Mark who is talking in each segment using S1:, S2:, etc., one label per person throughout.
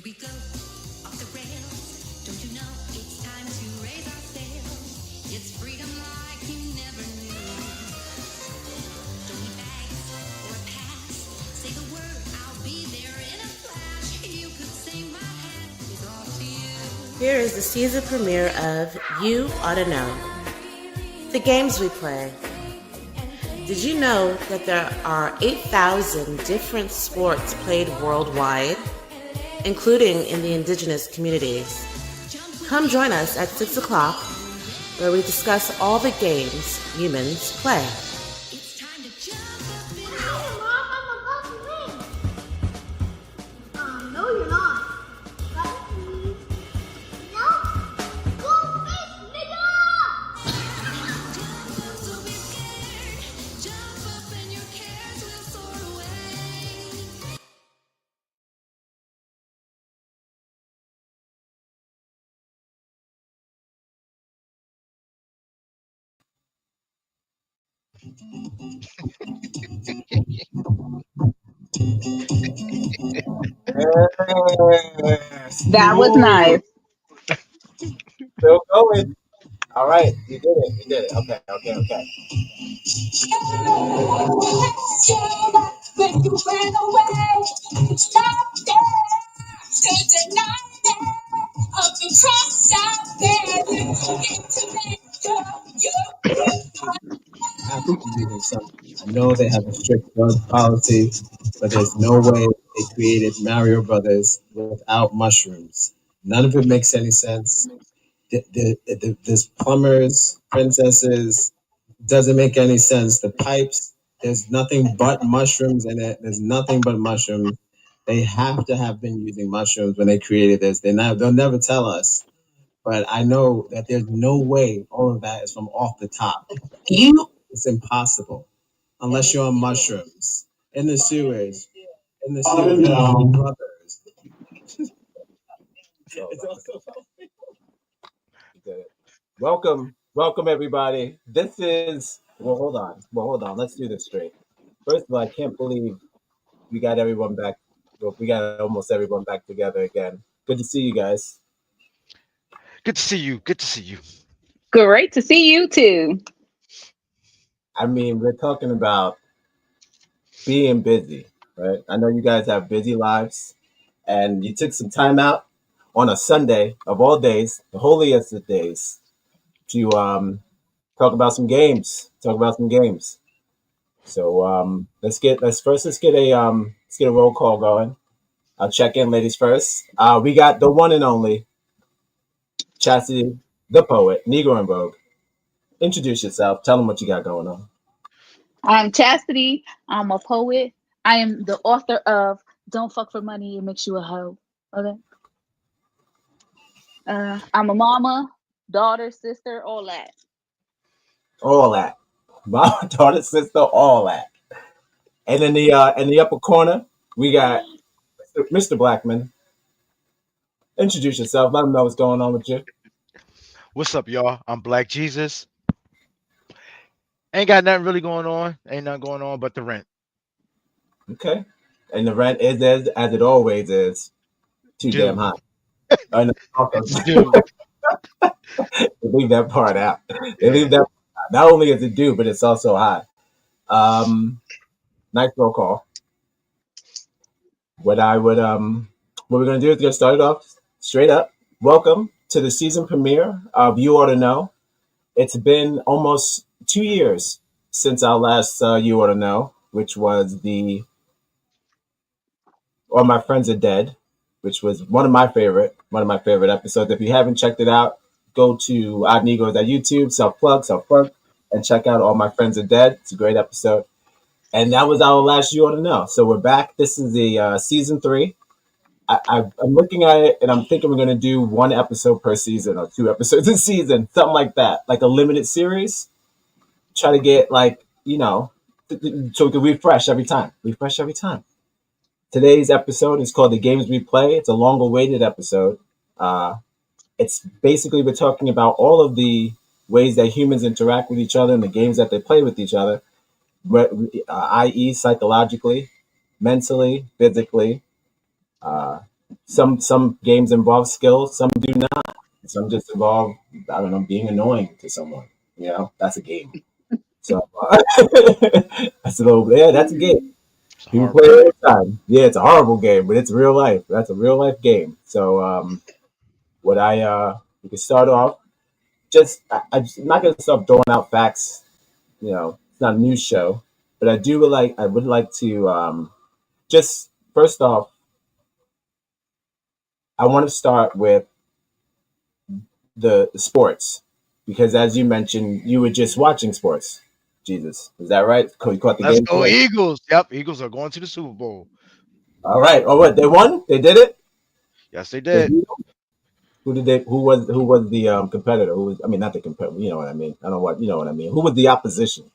S1: we go off the rails. Don't you know it's time to raise our sails? It's freedom like you never knew. Don't need bags or a pass. Say the word, I'll be there in a flash. You could say my hat is off to you.
S2: Here is the season premiere of You Oughta Know. The games we play. Did you know that there are 8,000 different sports played worldwide, including in the indigenous communities? Come join us at 6 o'clock, where we discuss all the games humans play.
S1: It's time to jump up in
S3: Hi, Mom, I'm about to win. No, you're not. Please. No? Go fish, nigga!
S1: so be scared. Jump up and your cares will soar away.
S4: That was nice.
S5: Still going. All right, you did it. You did it. Okay.
S3: When you ran away, stop there. Stay the night of the cross out there.
S5: I have to believe in something. I know they have a strict drug policy, but there's no way they created Mario Brothers without mushrooms. None of it makes any sense. There's plumbers, princesses, doesn't make any sense. The pipes, there's nothing but mushrooms in it. There's nothing but mushrooms. They have to have been using mushrooms when they created this. They'll never tell us. But I know that there's no way all of that is from off the top. It's impossible unless you're on mushrooms in the sewers. Brothers. Welcome everybody. This is hold on. Let's do this straight. First of all, I can't believe we got everyone back. Well, we got almost everyone back together again. Good to see you guys.
S6: Good to see you. Good to see you.
S4: Great to see you too.
S5: I mean, we're talking about being busy, right? I know you guys have busy lives, and you took some time out on a Sunday of all days, the holiest of days, to talk about some games. So let's get a roll call going. I'll check in, ladies first. We got the one and only Chastity, the poet, Negro in Vogue. Introduce yourself. Tell them what you got going on.
S4: I'm Chastity. I'm a poet. I am the author of Don't Fuck for Money, It Makes You a Hoe. Okay. I'm a mama, daughter, sister, all that.
S5: All that. My daughter, sister, all that. And in the upper corner, we got Mr. Blackman. Introduce yourself. Let them know what's going on with you.
S6: What's up, y'all? I'm Black Jesus. Ain't got nothing really going on. Ain't nothing going on but the rent.
S5: Okay. And the rent is as it always is. Too
S6: Dude.
S5: damn high. I know.
S6: Dude.
S5: They leave that part out. They leave that. Not only is it due, but it's also high. Nice roll call. What we're gonna do is get started off straight up. Welcome to the season premiere of You Oughta Know. It's been almost 2 years since our last You Oughta Know, which was All My Friends Are Dead, which was one of my favorite episodes. If you haven't checked it out, go to Odd Negros at YouTube, self plug, and check out All My Friends Are Dead. It's a great episode. And that was our last You Oughta Know. So we're back. This is the season 3. I'm looking at it and I'm thinking we're going to do 1 episode per season or 2 episodes a season, something like that, like a limited series. Try to get so we can refresh every time. Today's episode is called The Games We Play. It's a long awaited episode. It's basically we're talking about all of the ways that humans interact with each other and the games that they play with each other, i.e. psychologically, mentally, physically, some games involve skill, some do not. Some just involve, I don't know, being annoying to someone. You know, that's a game. So that's a little, yeah, that's a game.
S6: It's a
S5: People
S6: horrible
S5: play it all
S6: game.
S5: the time. Yeah, it's a horrible game, but it's real life. That's a real life game. So what we can start off just I'm not gonna start throwing out facts. You know, it's not a news show, but I would like to just first off, I want to start with the sports because as you mentioned, you were just watching sports. Jesus, is that right? You caught the
S6: Let's
S5: game
S6: go
S5: today.
S6: Eagles. Yep, Eagles are going to the Super Bowl.
S5: All right. Oh, what they won? They did it.
S6: Yes, they
S5: They
S6: did.
S5: beat them? Who did they? Who was the competitor? Who was? I mean, not the competitor. You know what I mean. I don't know what you know what I mean. Who was the opposition?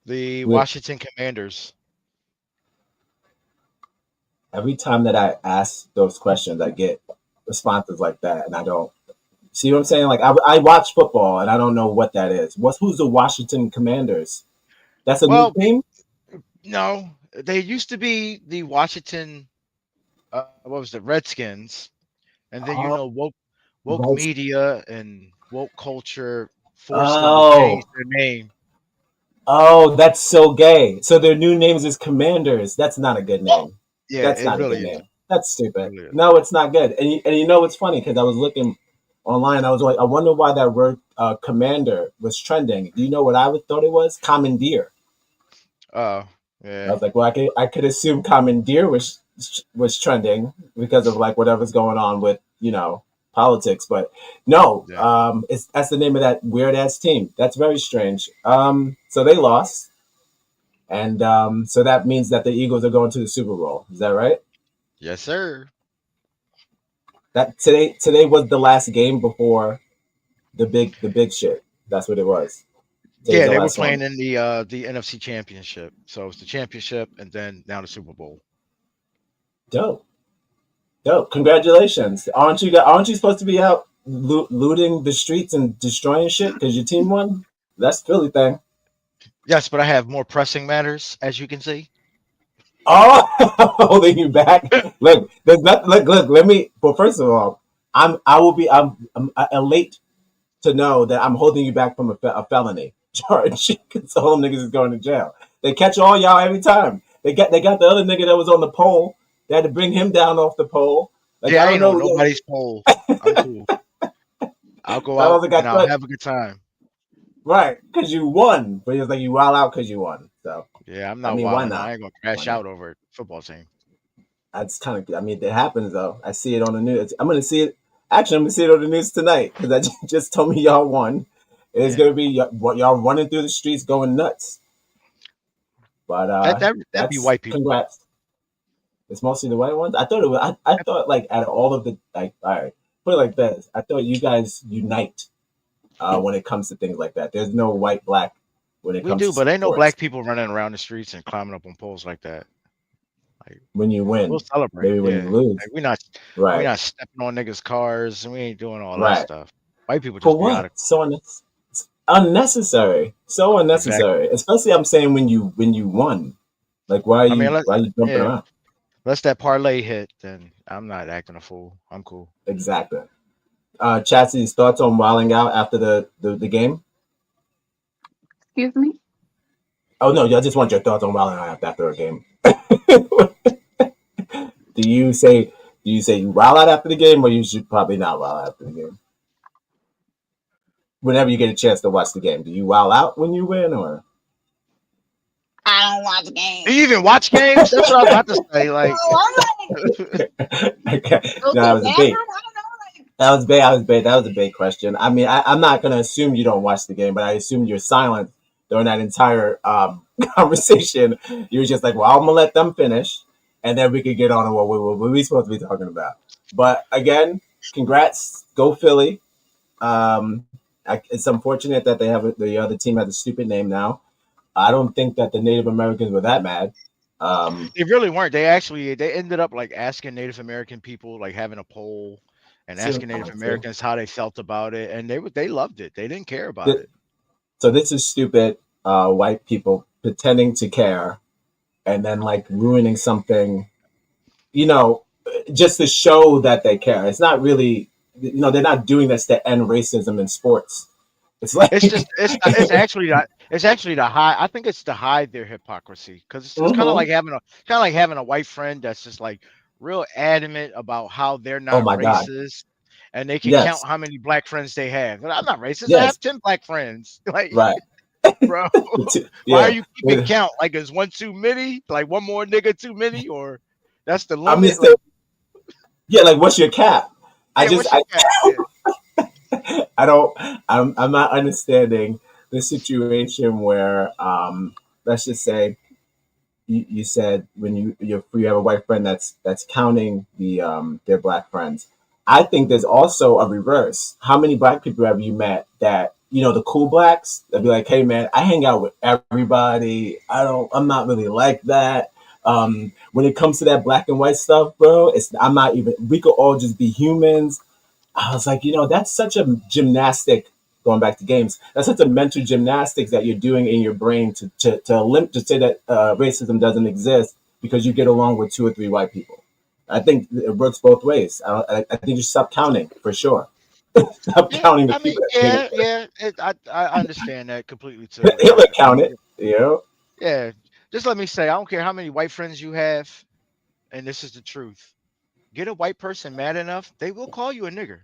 S6: The
S5: Who,
S6: Washington Commanders.
S5: every time that I ask those questions, I get responses like that, and I don't see what I'm saying. Like I watch football, and I don't know what that is. Who's the Washington Commanders? That's a new
S6: Well,
S5: team.
S6: no, they used to be the Washington. What was the Redskins? And then
S5: Oh,
S6: woke
S5: right.
S6: media and woke culture forced them to change
S5: Oh,
S6: their name.
S5: oh, that's so gay. So their new names is Commanders. That's not a good name.
S6: Yeah,
S5: That's
S6: it
S5: not a
S6: really
S5: good
S6: is.
S5: name. That's
S6: It
S5: stupid.
S6: really is.
S5: No, it's not good. And you know what's funny? Because I was looking online. I was like, I wonder why that word commander was trending. Do you know what I would thought it was? Commandeer.
S6: Oh,
S5: I
S6: yeah.
S5: was like, well, I could assume commandeer was trending because of like whatever's going on with politics. But no,
S6: Yeah.
S5: it's that's the name of that weird ass team. That's very strange. So they lost, and so that means that the Eagles are going to the Super Bowl. Is that right?
S6: Yes, sir.
S5: That today was the last game before the big shit. That's what it was. Today's
S6: Yeah,
S5: the
S6: they were
S5: last
S6: playing
S5: one.
S6: in the NFC Championship. So it's the championship and then now the Super Bowl.
S5: Dope, dope. Congratulations. Aren't you supposed to be out looting the streets and destroying shit because your team won? That's Philly thing.
S6: Yes, but I have more pressing matters, as you can see.
S5: Oh, holding you back. Look, there's not. Look. Let me. Well, first of all, I will be. I'm elate to know that I'm holding you back from a felony charge because all them niggas is going to jail. They catch all y'all every time. They got the other nigga that was on the pole. They had to bring him down off the pole. Like
S6: Yeah,
S5: I
S6: I
S5: don't
S6: ain't on
S5: know.
S6: nobody's poll. I'm cool. I'll go
S5: That
S6: out
S5: also
S6: and
S5: got
S6: I'll
S5: cut
S6: have a good time.
S5: right because you won, but it's like you wild out because you won. So
S6: Yeah, I'm
S5: I
S6: not
S5: mean, why
S6: wilding out. I
S5: not?
S6: ain't gonna
S5: Why
S6: crash
S5: not?
S6: out over a football team.
S5: That's kind of. I mean, it happens though. I see it on the news. I'm gonna see it. Actually, I'm gonna see it on the news tonight because I just told me y'all won. It's
S6: Yeah.
S5: gonna be y'all running through the streets going nuts. But
S6: That'd be
S5: that's
S6: white people.
S5: congrats. It's mostly the white ones. I thought it was. I thought like out of all of the like, all right, put it like this. I thought you guys unite when it comes to things like that. There's no white black when it
S6: We
S5: comes
S6: do,
S5: to
S6: but ain't no
S5: sports.
S6: black people running around the streets and climbing up on poles like that. Like
S5: When you
S6: we'll
S5: win,
S6: celebrate,
S5: maybe when you
S6: yeah.
S5: lose,
S6: Like we
S5: right,
S6: not stepping on niggas' cars and we ain't doing all that
S5: right.
S6: stuff. White people
S5: For
S6: just be out
S5: what?
S6: of
S5: Unnecessary. So
S6: exactly.
S5: unnecessary. Especially I'm saying when you won. Like why are
S6: I mean,
S5: you why are you jumping
S6: yeah,
S5: around?
S6: unless that parlay hit, then I'm not acting a fool. I'm cool.
S5: Exactly. Chatsie's thoughts on wilding out after the game?
S4: Excuse me.
S5: Oh no, I just want your thoughts on wilding out after a game. do you say do you say you wild out after the game or you should probably not wild out after the game? Whenever you get a chance to watch the game, do you wild out when you win or
S4: I don't watch
S6: Do
S4: games.
S6: you even watch games? That's what I was about to say. Like,
S4: Oh, I'm like,
S5: okay.
S4: go
S5: No,
S4: to
S5: that
S4: the
S5: was a
S4: bathroom.
S5: bait.
S4: I don't know. Like,
S5: That was bait. That was a bait question. I mean, I'm not gonna assume you don't watch the game, but I assume you're silent during that entire conversation. You were just like, "Well, I'm gonna let them finish, and then we could get on to what we supposed to be talking about." But again, congrats, go Philly. It's unfortunate that the other team has a stupid name now. I don't think that the Native Americans were that mad. Um,
S6: they really weren't. They ended up like asking Native American people, like having a poll and
S5: see,
S6: asking Native
S5: see.
S6: Americans how they felt about it, and they loved it. They didn't care about it.
S5: So this is stupid white people pretending to care and then like ruining something. You know, just to show that they care. It's not really, they're not doing this to end racism in sports. It's like,
S6: It's just it's actually to hide. I think it's to hide their hypocrisy because it's kind of
S5: mhm.
S6: like having a white friend that's just like real adamant about how they're
S5: Oh
S6: not
S5: my God.
S6: racist, and they can count
S5: Yes.
S6: how many black friends they have. But I'm not racist. I
S5: Yes.
S6: have 10 black friends. Like,
S5: Right.
S6: bro, why are
S5: Yeah.
S6: you keeping count? Like, is one too many? Like one more nigga too many? Or that's the
S5: I'm
S6: limit?
S5: just
S6: Like,
S5: saying, yeah, like what's your cap? I
S6: yeah,
S5: just,
S6: what's your cap? Yeah.
S5: I don't, I'm not understanding the situation where, let's just say, you said when you have a white friend that's counting their black friends. I think there's also a reverse. How many black people have you met that the cool blacks? They'll be like, hey man, I hang out with everybody. I'm not really like that. When it comes to that black and white stuff, bro, I'm not even. We could all just be humans. I was like, that's such a gymnastic. Going back to games, that's such a mental gymnastics that you're doing in your brain to say that racism doesn't exist because you get along with two or three white people. I think it works both ways. I think you stop counting for sure. Stop
S6: Yeah,
S5: counting the
S6: I mean,
S5: people that hang
S6: yeah, yeah. I understand that completely too.
S5: Hitler counted.
S6: Yeah. Just let me say, I don't care how many white friends you have, and this is the truth. Get a white person mad enough, they will call you a nigger.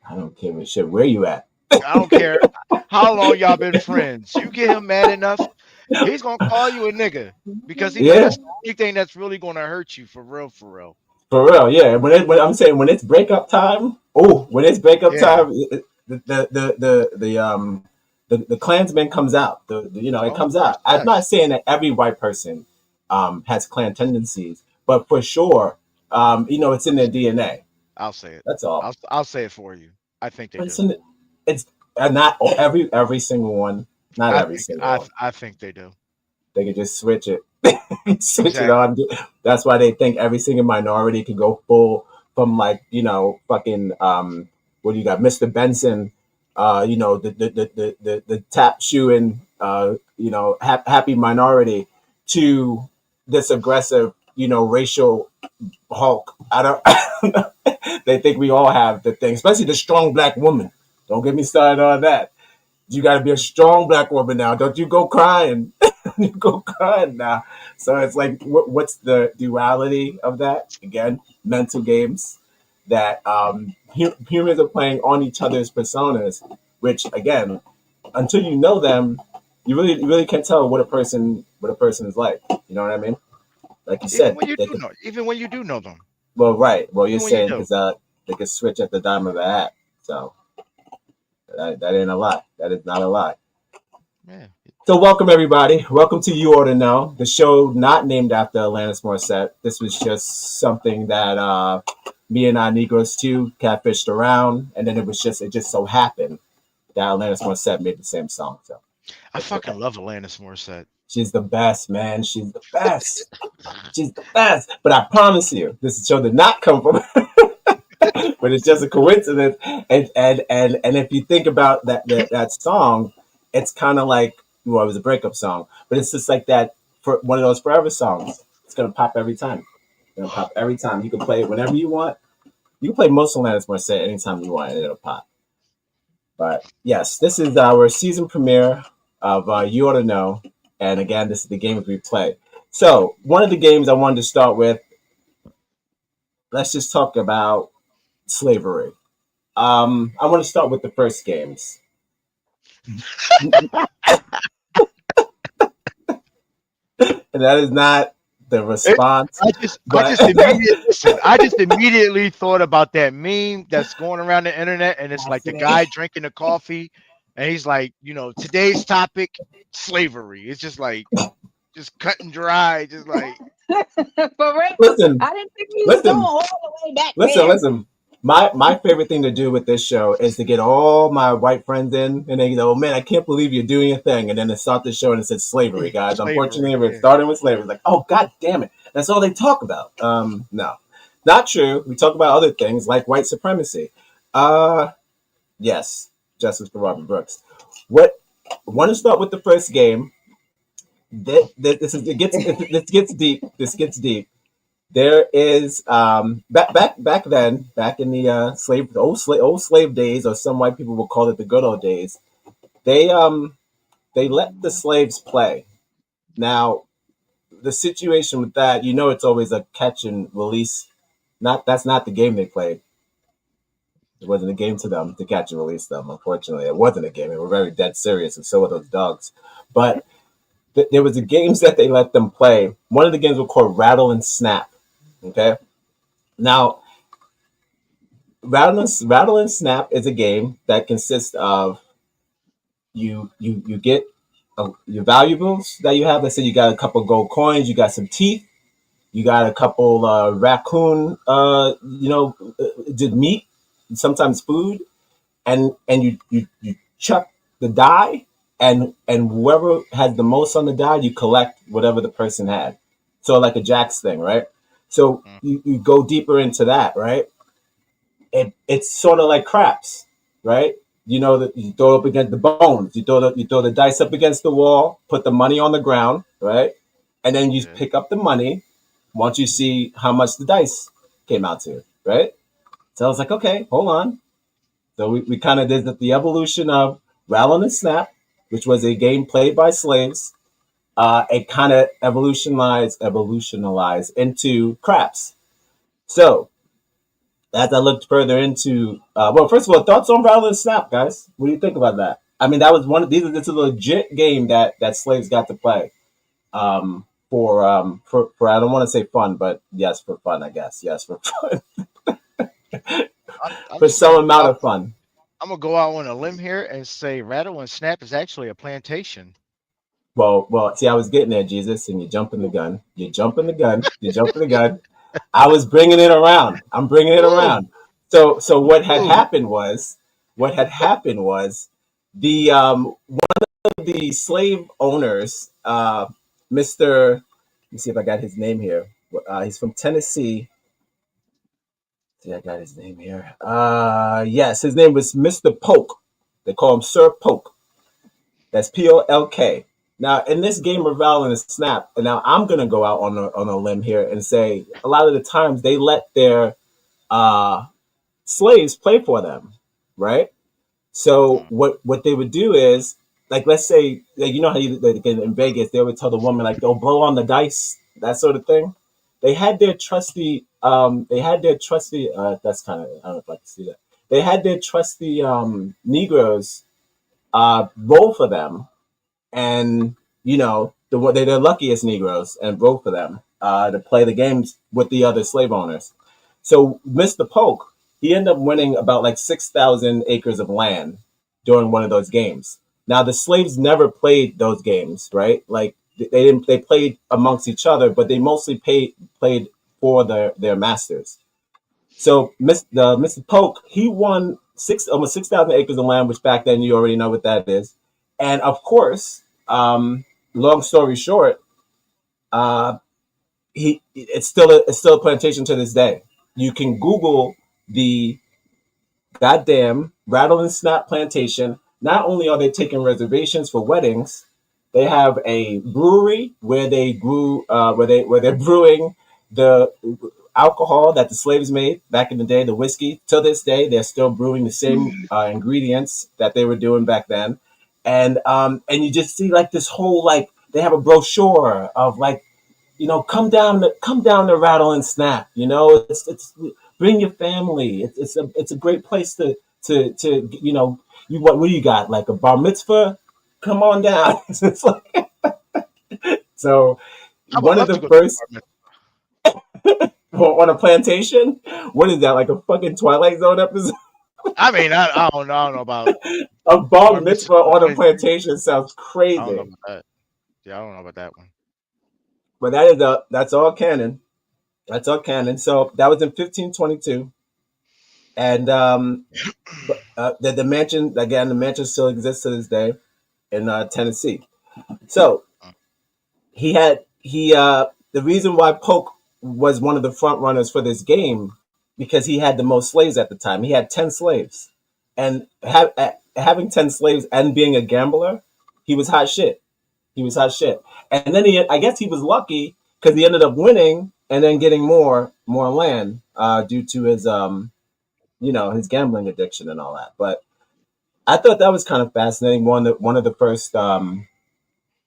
S5: I don't give a shit where you at.
S6: I don't care how long y'all been friends. You get him mad enough, he's gonna call you a nigger because he know
S5: Yeah,
S6: that's the only thing that's really gonna hurt you for real, for real.
S5: for real. Yeah, when I'm saying when it's breakup time. Oh, when it's breakup
S6: Yeah.
S5: time, the Klansman comes out. It
S6: Oh, of
S5: comes
S6: course.
S5: out. I'm not
S6: Yes.
S5: saying that every white person has Klan tendencies, but for sure, it's in their DNA.
S6: I'll say it.
S5: That's all.
S6: I'll say it for you. I think they
S5: But it's
S6: do.
S5: it's not every single one. Not every single one.
S6: I think they do.
S5: They could just switch it, switch it
S6: Exactly.
S5: on. That's why they think every single minority could go full from like fucking what do you got, Mr. Benson, the tap shoeing happy minority to this aggressive racial Hulk. I don't. They think we all have the thing, especially the strong black woman. Don't get me started on that. You got to be a strong black woman now. Don't you go crying. You go crying now. So it's like, what's the duality of that? Again, mental games that humans are playing on each other's personas, which again, until you know them, you really can't tell what a person is like. You know what I mean? Like you said, they could.
S6: Even when you do know them,
S5: Well, right. Well, you're
S6: even when you
S5: saying
S6: do.
S5: because they could switch at the dime of a hat. So that ain't a lie. That is not a lie.
S6: Yeah.
S5: So welcome everybody. Welcome to You Oughta Know, the show not named after Alanis Morissette. This was just something that me and our Negroes too catfished around, and then it just so happened that Alanis Morissette made the same song. So
S6: I
S5: it's okay.
S6: fucking love Alanis Morissette.
S5: She's the best, man. She's the best. She's the best. But I promise you, this show did not come from but it's just a coincidence. And if you think about that song, it's kind of like, well, it was a breakup song, but it's just like that for one of those forever songs. It's gonna pop every time. It's gonna pop every time. You can play it whenever you want. You can play most of Alanis Morissette anytime you want, and it'll pop. But yes, this is our season premiere of You Oughta Know, and again, this is the games we play. So one of the games I wanted to start with. Let's just talk about slavery. I want to start with the first games. And that is not the
S6: It,
S5: response,
S6: I
S5: but
S6: just immediately listen. I just immediately thought about that meme that's going around the internet, and it's like the guy drinking the coffee, and he's like, today's topic, slavery. It's just like, just cut and dry, just like,
S4: For real.
S5: listen,
S4: I didn't think you was going
S5: listen,
S4: all the way back there.
S5: listen. My favorite thing to do with this show is to get all my white friends in, and they go, "Oh, man, I can't believe you're doing your thing," and then they start the show and it says slavery, guys.
S6: slavery.
S5: Unfortunately, we're
S6: Yeah.
S5: starting with slavery. It's like, oh god damn it, that's all they talk about. No, not true. We talk about other things like white supremacy. Uh, yes, justice for Robert Brooks. What? I want to start with the first game. This gets deep. This gets deep. There is back then, back in the old slave days, or some white people will call it the good old days. They they let the slaves play. Now the situation with that, it's always a catch and release. Not That's not the game they played. It wasn't a game to them to catch and release them. Unfortunately, it wasn't a game. They were very dead serious, and so were those dogs. But there was the games that they let them play. One of the games was called Rattle and Snap. Okay, now Rattle and Snap is a game that consists of you get your valuables that you have. Let's say you got a couple gold coins, you got some teeth, you got a couple raccoon, did meat, sometimes food, and you chuck the die, and whoever has the most on the die, you collect whatever the person had. So like a jacks thing, right? So
S6: Mm.
S5: you go deeper into that, right? It's sort of like craps, right? You know that you throw up against the bones, you throw the dice up against the wall, put the money on the ground, right? And then you
S6: Yeah.
S5: pick up the money once you see how much the dice came out to, right? So I was like, okay, hold on. So we kind of did the evolution of Rattle and Snap, which was a game played by slaves. It kind of evolutionalized into craps. So as I looked further into, well, first of all, thoughts on Rattle and Snap, guys. What do you think about that? I mean, that was one of these. This is a legit game that slaves got to play for I don't want to say fun, but yes, for fun, I guess. Yes, for fun,
S6: I'm
S5: for
S6: just gonna
S5: some
S6: go
S5: amount
S6: out.
S5: of fun.
S6: I'm gonna go out on a limb here and say Rattle and Snap is actually a plantation.
S5: See, I was getting there, Jesus, and you're jumping the gun. You're jumping the gun. You're jumping the gun. I was bringing it around. I'm bringing it
S6: Woo!
S5: around. So
S6: Woo!
S5: what had happened was the the slave owners, Mister. Let me see if I got his name here. He's from Tennessee. See, I got his name here. Yes, his name was Mister Polk. They call him Sir Polk. That's Polk. Now, in this game of Rattle and Snap, and now I'm gonna go out on a limb here and say a lot of the times they let their uh, slaves play for them, right? So
S6: Mm.
S5: what they would do is, like, let's say, like, you know how like, in Vegas they would tell the woman like, "Go blow on the dice," that sort of thing. They had their trusty. That's kind of, I don't know if I can see that. They had their trusty Negroes roll for them, and they're the luckiest Negroes, and vote for them to play the games with the other slave owners. So Mr. Polk, he ended up winning about like 6,000 acres of land during one of those games. Now the slaves never played those games, right? Like they didn't. They played amongst each other, but they mostly played for their masters. So Mr. Polk, he won almost 6,000 acres of land, which back then you already know what that is. And of course, long story short, uh, it's still a plantation to this day. You can Google the goddamn Rattle and Snap plantation. Not only are they taking reservations for weddings, they have a brewery where they grew where they're brewing the alcohol that the slaves made back in the day, the whiskey. To this day, they're still brewing the same ingredients that they were doing back then, and you just see like this whole like they have a brochure of like come down to Rattle and Snap. It's bring your family. It's a great place to what do you got, like a bar mitzvah? Come on down. It's like, so
S6: I would
S5: one of
S6: love to
S5: the
S6: go to
S5: first
S6: apartment.
S5: on a plantation. What is that, like a fucking Twilight Zone episode?
S6: I mean, I don't know about
S5: A bar
S6: bar
S5: mitzvah
S6: mitzvah.
S5: on a plantation sounds
S6: I don't know
S5: crazy,
S6: about that. Yeah, I don't know about that one.
S5: but that's all canon. That's all canon. So that was in 1522, and the mansion, again. The mansion still exists to this day in Tennessee. So
S6: Mm.
S5: the reason why Polk was one of the front runners for this game because he had the most slaves at the time. He had 10 slaves, and having 10 slaves and being a gambler, he was hot shit. He was hot shit. And then I guess he was lucky because he ended up winning and then getting more land due to his his gambling addiction and all that. But I thought that was kind of fascinating. One of the first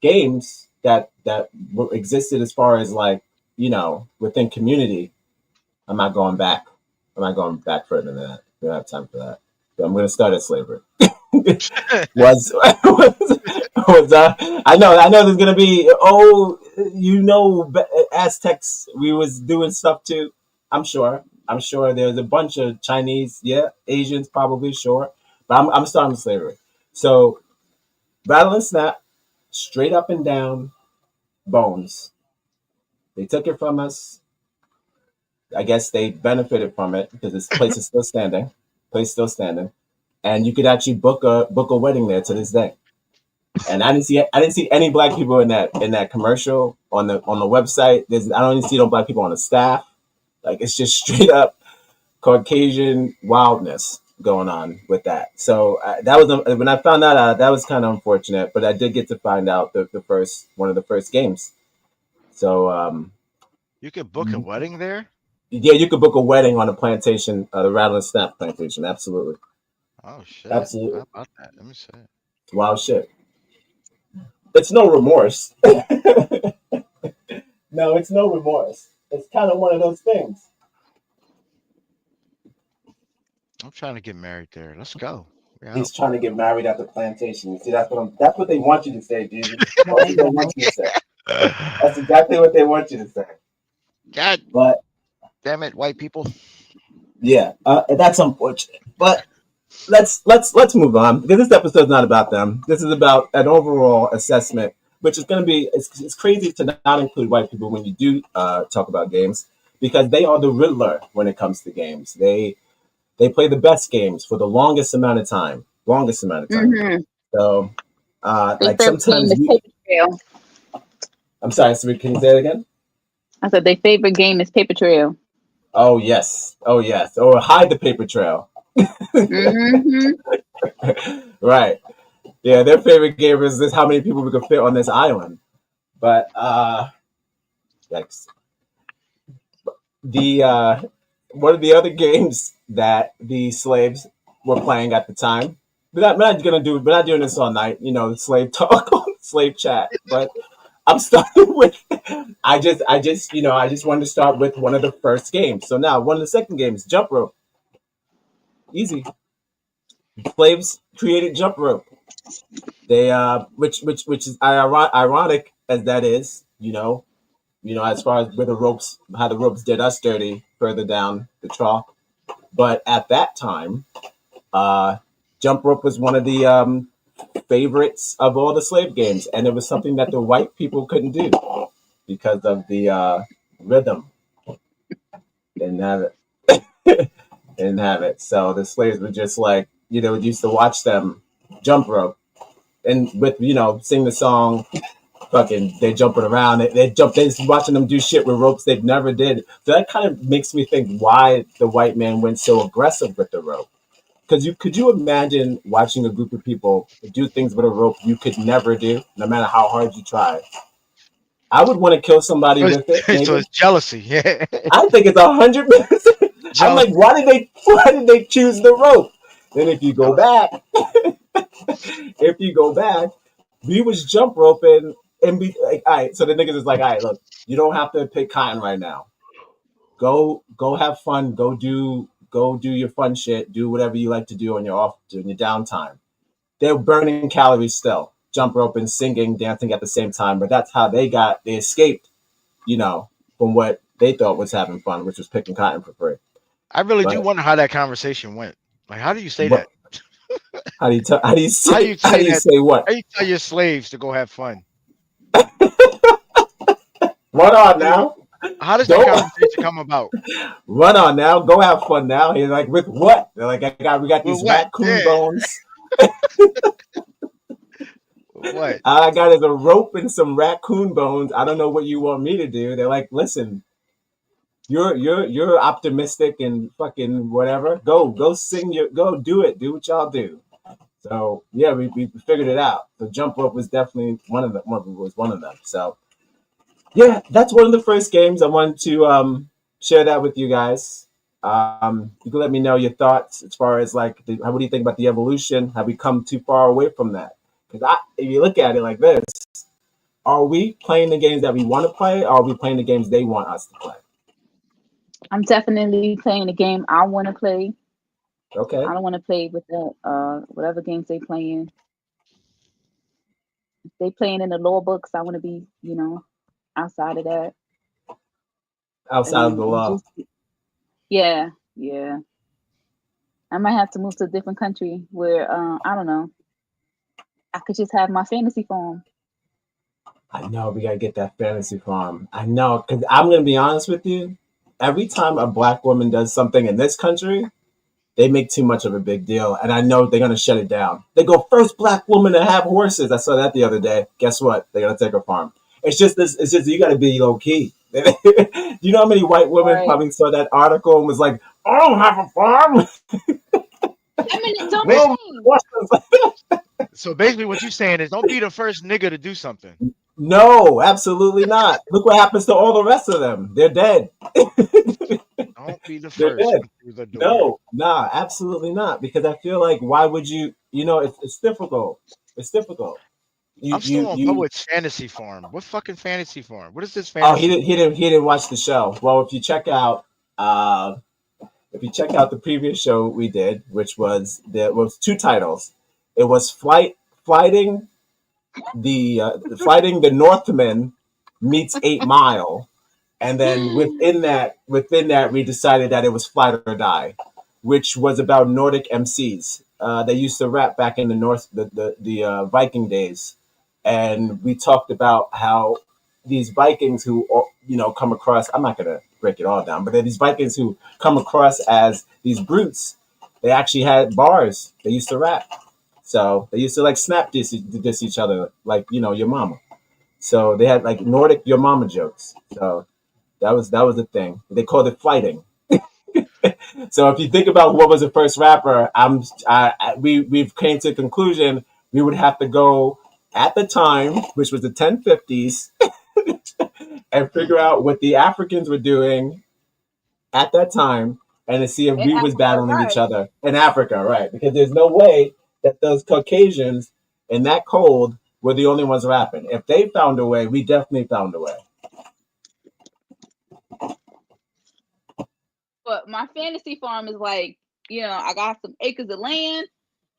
S5: games that existed as far as like within community. I'm not going back. I'm not going back further than that. We don't have time for that. So I'm going to start at slavery. was I know there's gonna be Aztecs we was doing stuff too. I'm sure there's a bunch of Chinese, yeah, Asians probably, sure, but I'm starting with slavery. So rattle and snap, straight up and down bones. They took it from us. I guess they benefited from it because this place is still standing. Place still standing, and you could actually book a wedding there to this day. And I didn't see any black people in that commercial on the website. I don't even see no black people on the staff. Like it's just straight up Caucasian wildness going on with that. So that was when I found that out. That was kind of unfortunate, but I did get to find out the first one of the first games. So
S6: You could book a wedding there.
S5: yeah, you could book a wedding on a plantation, the Rattle and Snap plantation. Absolutely,
S6: Oh shit!
S5: absolutely,
S6: How about that? Let me see.
S5: wild shit. It's no remorse. No, it's no remorse. It's kind of one of those things.
S6: I'm trying to get married there. Let's go. We're
S5: He's
S6: out.
S5: trying to get married at the plantation. You see, that's what they want you to say, Jesus. That's what they want you to say. That's exactly what they want you to say.
S6: God
S5: But
S6: damn it, white people.
S5: yeah, that's unfortunate. But let's move on because this episode's not about them. This is about an overall assessment, which is going to be it's crazy to not include white people when you do talk about games because they are the Riddler when it comes to games. They play the best games for the longest amount of time. Longest amount of time.
S4: Mm-hmm.
S5: So,
S4: Their
S5: like
S4: favorite game
S5: sometimes
S4: is Paper Trail.
S5: I'm sorry, so can you say it again?
S4: I said their favorite game is Paper Trail.
S5: Oh yes, oh yes, or hide the paper trail.
S4: Mm-hmm.
S5: Right. Yeah, their favorite game is this: how many people we could fit on this island. But yikes. The one of the other games that the slaves were playing at the time. We're not doing this all night. Slave talk, slave chat. But I'm starting with. I just wanted to start with one of the first games. So now one of the second games, jump rope, easy. Slaves created jump rope. They which is ironic as that is. As far as where how the ropes did us dirty further down the trough. But at that time, uh, jump rope was one of the favorites of all the slave games, and it was something that the white people couldn't do because of the rhythm. Didn't have it. Didn't have it. So the slaves were just like, used to watch them jump rope and with, sing the song. Fucking, they jumping around. They jump. They just watching them do shit with ropes they've never did. So that kind of makes me think why the white man went so aggressive with the rope. Because could you imagine watching a group of people do things with a rope you could never do, no matter how hard you try? I would want to kill somebody with it.
S6: So
S5: Maybe
S6: it's jealousy. Yeah.
S5: I think it's 100%. I'm like,
S6: Jealousy.
S5: why did they choose the rope? Then if you go
S6: Jealousy.
S5: back, we was jump roping and be like, all right. So the niggas is like, all right, look, you don't have to pick cotton right now. Go have fun. Go do your fun shit. Do whatever you like to do on during your downtime. They're burning calories still, jump roping, singing, dancing at the same time. But that's how they escaped, from what they thought was having fun, which was picking cotton for free.
S6: I really do
S5: But
S6: wonder how that conversation went. Like, how do you say
S5: what?
S6: that?
S5: How do you tell? How do you
S6: How do
S5: say?
S6: you
S5: How
S6: say
S5: do you
S6: that?
S5: say what?
S6: How do you tell your slaves to go have fun?
S5: Run on
S6: How, do you,
S5: now.
S6: how does that
S5: Don't
S6: conversation come about?
S5: run on now. Go have fun now. He's like, with what? They're like, we got
S6: With
S5: these
S6: what?
S5: raccoon
S6: Yeah.
S5: bones.
S6: With what?
S5: All I got is a rope and some raccoon bones. I don't know what you want me to do. They're like, listen, you're optimistic and fucking whatever. Go sing go do it. Do what y'all do. So yeah, we figured it out. The jump rope was definitely one of them. Was one of them. So Yeah, that's one of the first games I wanted to share that with you guys. You can let me know your thoughts as far as like, what do you think about the evolution? Have we come too far away from that? Because if you look at it like this, are we playing the games that we want to play, or are we playing the games they want us to play?
S4: I'm definitely playing the game I want to play. I
S5: Okay,
S4: don't want to play with the whatever games they playing. If they playing in the law books, I want to be, outside of that.
S5: outside of the
S4: And
S5: law.
S4: just yeah, yeah. I might have to move to a different country where I don't know. I could just have my fantasy farm.
S5: I know we gotta get that fantasy farm. I know, because I'm gonna be honest with you. Every time a black woman does something in this country, they make too much of a big deal, and I know they're gonna shut it down. They go first black woman to have horses. I saw that the other day. Guess what? They're gonna take her farm. It's just this. It's just you got to be low key. Do you know how many white women
S4: Right.
S5: probably saw that article and was like, "I don't have a farm."
S4: I mean, don't
S6: Bas-
S5: Whoa,
S4: blame.
S5: horses.
S6: So basically, what you're saying is, don't be the first nigga to do something.
S5: No, absolutely not. Look what happens to all the rest of them. They're dead.
S6: Don't be the
S5: They're
S6: first
S5: dead.
S6: one through the door.
S5: No, nah, absolutely not. Because I feel like why would you? You know, it's difficult. It's difficult.
S6: I'm still on
S5: You.
S6: Poet's Fantasy Farm. What fucking Fantasy Farm? What is this
S5: Oh,
S6: fantasy?
S5: he didn't watch the show. Well, uh, if you check out the previous show we did, which was there was two titles. It was flighting the Northman meets 8 Mile, and then within that we decided that it was Flight or Die, which was about Nordic MCs. They used to rap back in the North, the Viking days, and we talked about how these Vikings who come across. I'm not gonna break it all down, but they're these Vikings who come across as these brutes. They actually had bars. They used to rap, so they used to like snap diss each other, like your mama. So they had like Nordic your mama jokes. So that was the thing. They called it fighting. So if you think about what was the first rapper, we've came to a conclusion we would have to go at the time, which was the 1050s, and figure out what the Africans were doing at that time, and to see if
S4: In
S5: we was
S4: Africa,
S5: battling each
S4: right?
S5: other in Africa, right? Because there's no way that those Caucasians in that cold were the only ones rapping. If they found a way, we definitely found a way.
S4: But my fantasy farm is like, I got some acres of land,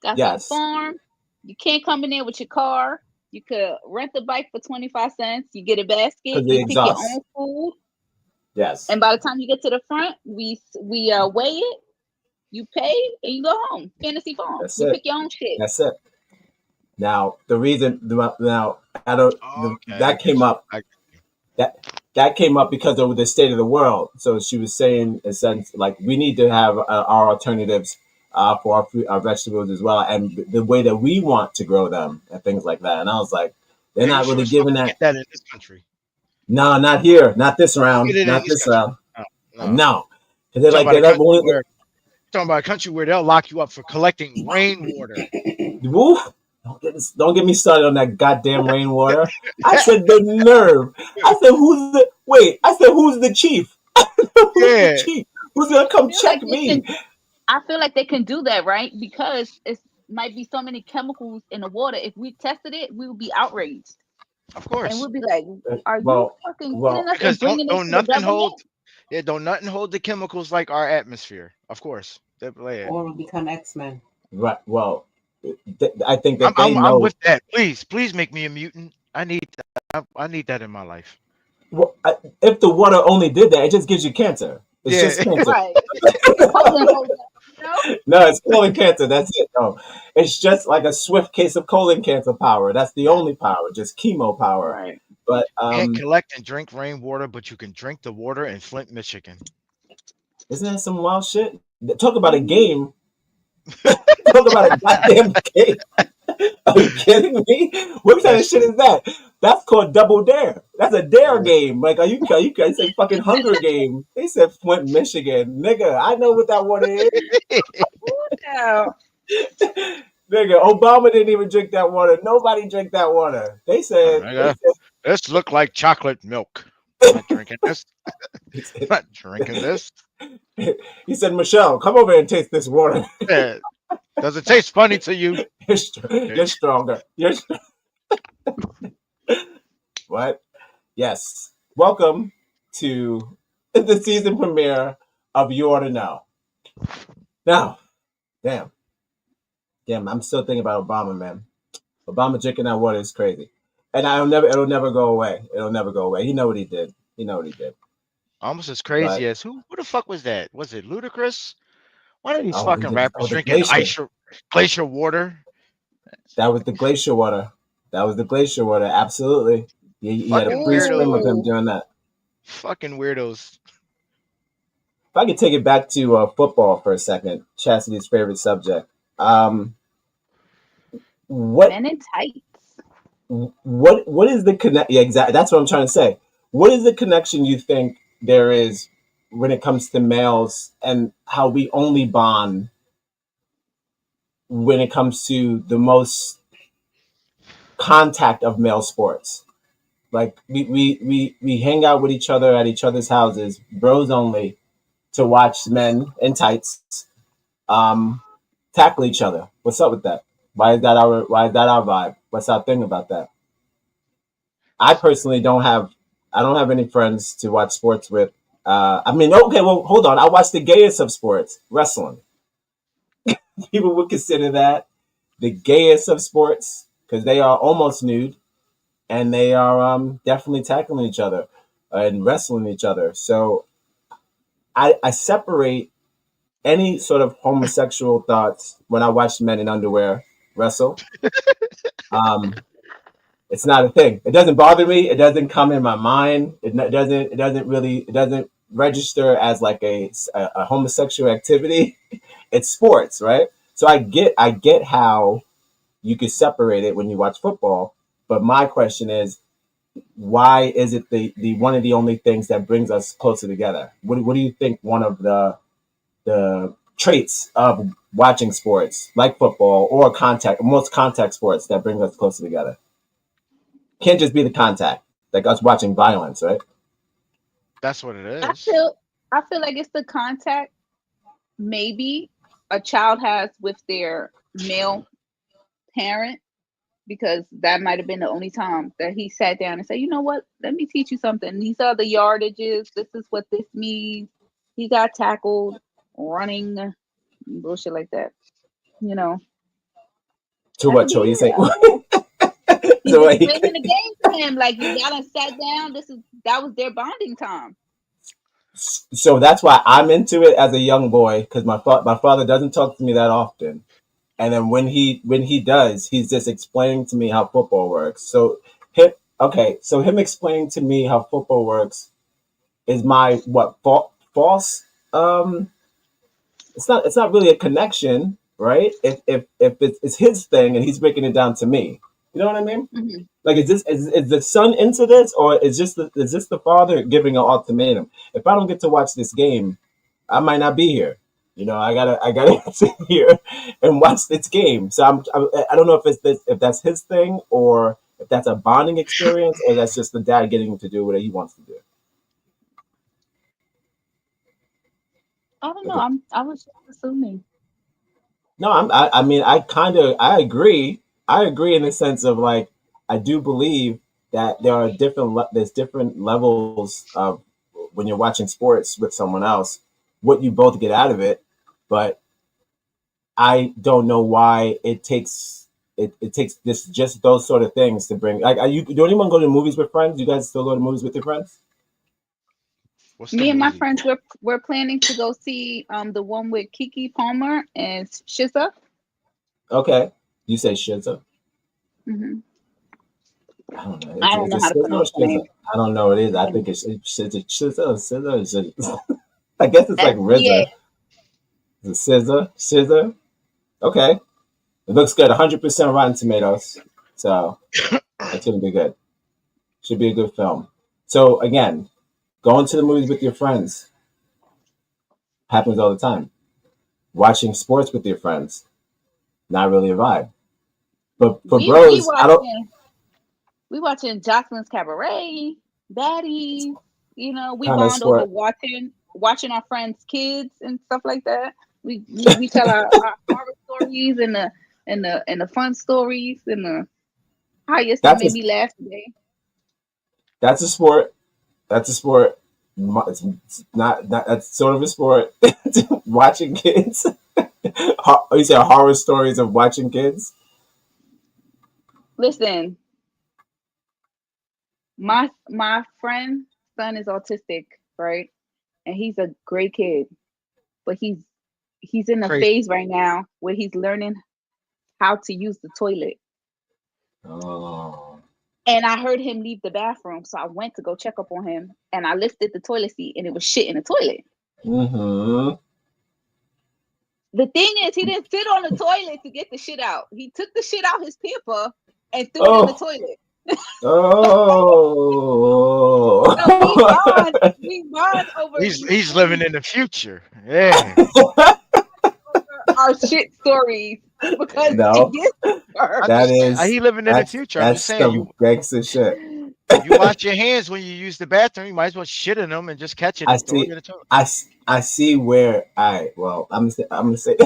S4: got some
S5: Yes,
S4: farm. You can't come in there with your car. You could rent the bike for 25 cents. You get a basket.
S5: because the
S4: You pick your
S5: exhaust.
S4: own food.
S5: Yes,
S4: And by the time you get to the front, we weigh it. You pay and you go home. Fantasy farm.
S5: that's
S4: You
S5: it.
S4: pick your own shit.
S5: That's it. Now the reason now I don't
S6: Okay, I
S5: that
S6: get
S5: came
S6: you.
S5: up that that came up because of the state of the world. So she was saying, in a sense, like we need to have our alternatives for our vegetables as well, and the way that we want to grow them and things like that. And I was like, they're
S6: And you
S5: not
S6: sure
S5: really
S6: as fuck
S5: giving
S6: can
S5: that.
S6: get that in this country.
S5: No, not here, not this round,
S6: Get it in
S5: not
S6: this
S5: this
S6: country.
S5: round.
S6: No, no.
S5: No, because they're
S6: Talking
S5: like
S6: about
S5: they're
S6: a
S5: not
S6: country
S5: only.
S6: where talking about a country where they'll lock you up for collecting rainwater.
S5: Woof. Don't get me started on that goddamn rainwater. I said the nerve. I said who's the chief? Who's the
S6: Yeah,
S5: chief? Who's gonna
S4: I
S5: come
S4: feel like
S5: check
S4: they
S5: me?
S4: can. I feel like they can do that, right? Because it might be so many chemicals in the water. If we tested it, we would be outraged,
S6: of
S4: and
S6: course.
S4: we'll be like, "Are you
S5: Well,
S4: fucking kidding
S5: well,
S4: us and
S6: Because don't
S4: bringing it
S6: don't
S4: to the
S6: nothing
S4: government?"
S6: hold. Yeah, don't nothing hold the chemicals like our atmosphere. Of course, they play it.
S2: Or will become X-Men.
S5: right. Well, I think
S6: I'm
S5: that they
S6: I'm I'm
S5: know.
S6: with that. Please make me a mutant. I need that. I need that in my life.
S5: Well, if the water only did that, it just gives you cancer. It's
S6: Yeah.
S5: just cancer.
S4: Right? Colon holds up.
S5: No, it's colon cancer. That's it. No, it's just like a swift case of colon cancer power. That's the only power, just chemo power.
S4: Right.
S5: But
S6: Can't collect and drink rainwater, but you can drink the water in Flint, Michigan.
S5: isn't that some wild shit? Talk about a
S4: Mhm.
S5: game. Talk about a goddamn game. Are you kidding me? What kind
S6: That
S5: of shit
S6: shit.
S5: is that? That's called double dare. That's a dare game. Like, are you guys say fucking Hunger Game? They said Flint, Michigan. Nigga, I know what that water is.
S4: Yeah.
S5: Nigga, Obama didn't even drink that water. Nobody drank that water. They said, they
S6: Nigga,
S5: said,
S6: This look like chocolate milk. Not drinking this. Not drinking this.
S5: He said, Michelle, come over and taste this water.
S6: Yeah. Does it taste funny to you?
S5: You're stronger. What? Yes. Welcome to the season premiere of You Oughta Know. Now, damn. I'm still thinking about Obama, man. Obama drinking that water is crazy. And it'll never go away. It'll never go away. He know what he did.
S6: Almost as
S5: But
S6: crazy as who the fuck was that? Was it Ludacris? One of these
S5: oh,
S6: fucking rappers
S5: the
S6: drinking
S5: glacier.
S6: glacier water.
S5: That was the glacier water. Absolutely. You had a
S6: Fucking
S5: freeze frame of
S6: weirdos.
S5: him
S4: Ooh.
S5: doing that.
S6: Fucking weirdos.
S5: If I could take it back to football for a second, Chastity's favorite subject. What
S4: Men in tights.
S5: what is the connect? Yeah, exactly. That's what I'm trying to say. What is the connection you think there is when it comes to males and how we only bond when it comes to the most contact of male sports? Like we hang out with each other at each other's houses, bros only, to watch men in tights tackle each other. What's up with that? Why is that our vibe? What's our thing about that? I personally don't have any friends to watch sports with. I mean, okay, well, hold on. I watch the gayest of sports, wrestling. People would consider that the gayest of sports because they are almost nude and they are definitely tackling each other and wrestling each other. So I separate any sort of homosexual thoughts when I watch men in underwear wrestle. Um, it's not a thing. It doesn't bother me. It doesn't come in my mind. It doesn't register as like a homosexual activity. It's sports, right? So I get how you could separate it when you watch football. But my question is, why is it the one of the only things that brings us closer together? What do you think one of the traits of watching sports like football or most contact sports that bring us closer together? Can't just be the contact, like us watching violence, right?
S6: That's what it
S4: I
S6: is.
S4: feel I feel like it's the contact maybe a child has with their male parent because that might have been the only time that he sat down and said, you know what, let me teach you something. These are the yardages. This is what this means. He got tackled running, bullshit like that. You know,
S5: To
S4: I
S5: what,
S4: can
S5: Cho?
S4: hear
S5: You say?
S4: it. He's
S5: So he,
S4: explaining the game to him. Like you got to sat down. That was their bonding time.
S5: so that's why I'm into it as a young boy because my father doesn't talk to me that often, and then when he does, he's just explaining to me how football works. So him so him explaining to me how football works is my false it's not really a connection, right? If it's his thing and he's breaking it down to me, you know what I mean?
S4: Hmm.
S5: Like, is the son into this, or is this the father giving an ultimatum? If I don't get to watch this game, I might not be here. You know, I gotta sit here and watch this game. So I don't know if that's his thing or if that's a bonding experience or that's just the dad getting him to do what he wants to do.
S4: I don't know. I was just assuming.
S5: No, I mean, I agree. I agree in the sense of like, I do believe that there's different levels of when you're watching sports with someone else, what you both get out of it. But I don't know why it takes this just those sort of things to bring. Like, do anyone go to movies with friends? You guys still go to movies with your friends?
S6: What's the
S4: Me and my
S6: movie?
S4: friends we're planning to go see the one with Kiki Palmer and Shizza.
S5: Okay, you say Shiza.
S4: Hmm.
S5: I don't know.
S4: I don't
S5: Is
S4: know
S5: it
S4: how to
S5: Shiza or
S4: pronounce the name.
S5: Shiza? I don't know what it is. I think it's Shiza or Shiza or Shiza. I guess it's like
S4: Yeah.
S5: RZA. Is it Scissor? Scissor? Okay. It looks good. 100% Rotten Tomatoes. So that's going to be good. Should be a good film. So again, going to the movies with your friends happens all the time. Watching sports with your friends, not really a vibe. But for
S4: We
S5: bros, I don't.
S4: watching. We watching Jocelyn's Cabaret, Baddies. We
S5: Kind of
S4: bond over
S5: sport.
S4: watching our friends' kids and stuff like that. We tell our horror stories and the fun stories and the highest that
S5: That's
S4: made
S5: a
S4: me laugh today.
S5: that's a sport. That's a sport. It's not that's sort of a sport. Watching kids. You say horror stories of watching kids.
S4: Listen, my friend's son is autistic, right? And he's a great kid, but he's in a
S6: Crazy.
S4: phase right now where he's learning how to use the toilet.
S5: Oh.
S4: And I heard him leave the bathroom, so I went to go check up on him, and I lifted the toilet seat, and it was shit in the toilet.
S5: Mm-hmm.
S4: The thing is, he didn't sit on the toilet to get the shit out. He took the shit out his pamper and threw it in the
S5: Oh.
S4: toilet. So
S5: Oh.
S4: we bond over
S6: He's living in the future. Yeah.
S4: our shit stories because it
S5: No,
S4: gets worse.
S6: I'm
S5: that
S6: just saying,
S5: is
S6: he living in the future. I'm
S5: that's
S6: just saying,
S5: some gangster shit.
S6: you wash your hands when you use the bathroom. You might as well shit in them and just catch it
S5: I
S6: and throw it
S5: see.
S6: in the toilet.
S5: I see where I well I'm gonna say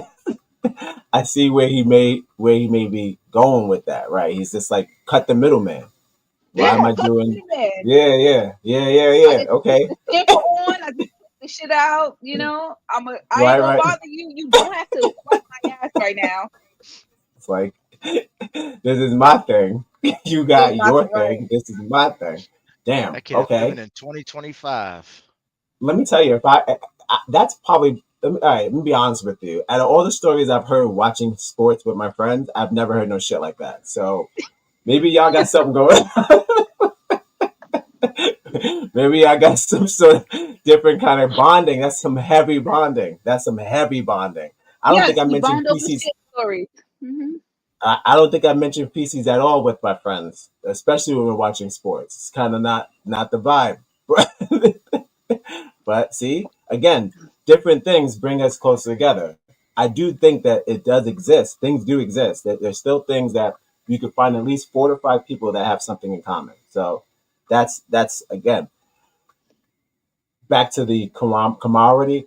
S5: I see where he may be going with that, right? He's just like cut the middleman. Why am
S4: Yeah,
S5: I
S4: cut
S5: doing?
S4: the man. I
S5: Yeah.
S4: just put
S5: Okay.
S4: the stamper on. I just put the shit out. I ain't
S5: Right,
S4: gonna
S5: right.
S4: bother you. You don't have to wipe my ass right now.
S5: It's like this is my thing. You
S4: This is
S5: got
S4: not
S5: your
S4: the right.
S5: thing. This is my thing. Damn.
S6: That kid is living
S5: Okay.
S6: in 2025.
S5: Let me tell you, if that's probably all right. Let me be honest with you. Out of all the stories I've heard watching sports with my friends, I've never heard no shit like that. So maybe y'all got something going. Maybe I got some sort of different kind of bonding. That's some heavy bonding. That's some heavy bonding. I don't think
S4: Yes,
S5: I
S4: we
S5: mentioned
S4: bond over
S5: PCs.
S4: shit stories. Hmm.
S5: I don't think I mentioned PCs at all with my friends, especially when we're watching sports. It's kind of not the vibe. But see, again, different things bring us closer together. I do think that it does exist. Things do exist. That there's still things that you could find at least 4 to 5 people that have something in common. So that's again back to the camaraderie,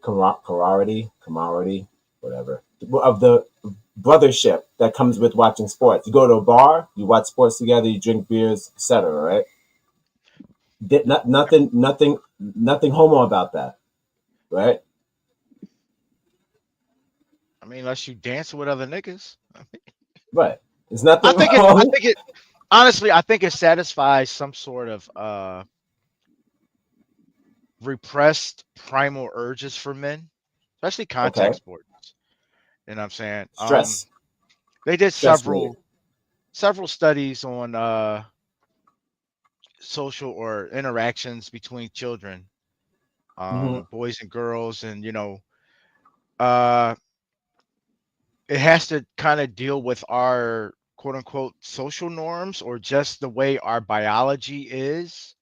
S5: whatever, of the brothership that comes with watching sports. You go to a bar, you watch sports together, you drink beers, etc. Right? Nothing homo about that, right?
S6: I mean, unless you dance with other niggas.
S5: Right. There's
S6: I
S5: nothing
S6: think it. I
S5: wrong.
S6: think it. Honestly, I think it satisfies some sort of repressed primal urges for men, especially
S5: Okay.
S6: contact sports. You know what I'm saying?
S5: Stress,
S6: They did
S5: stress relief.
S6: several studies on social or interactions between children,
S5: Hmm.
S6: boys and girls, and uh, it has to kind of deal with our quote unquote social norms or just the way our biology is.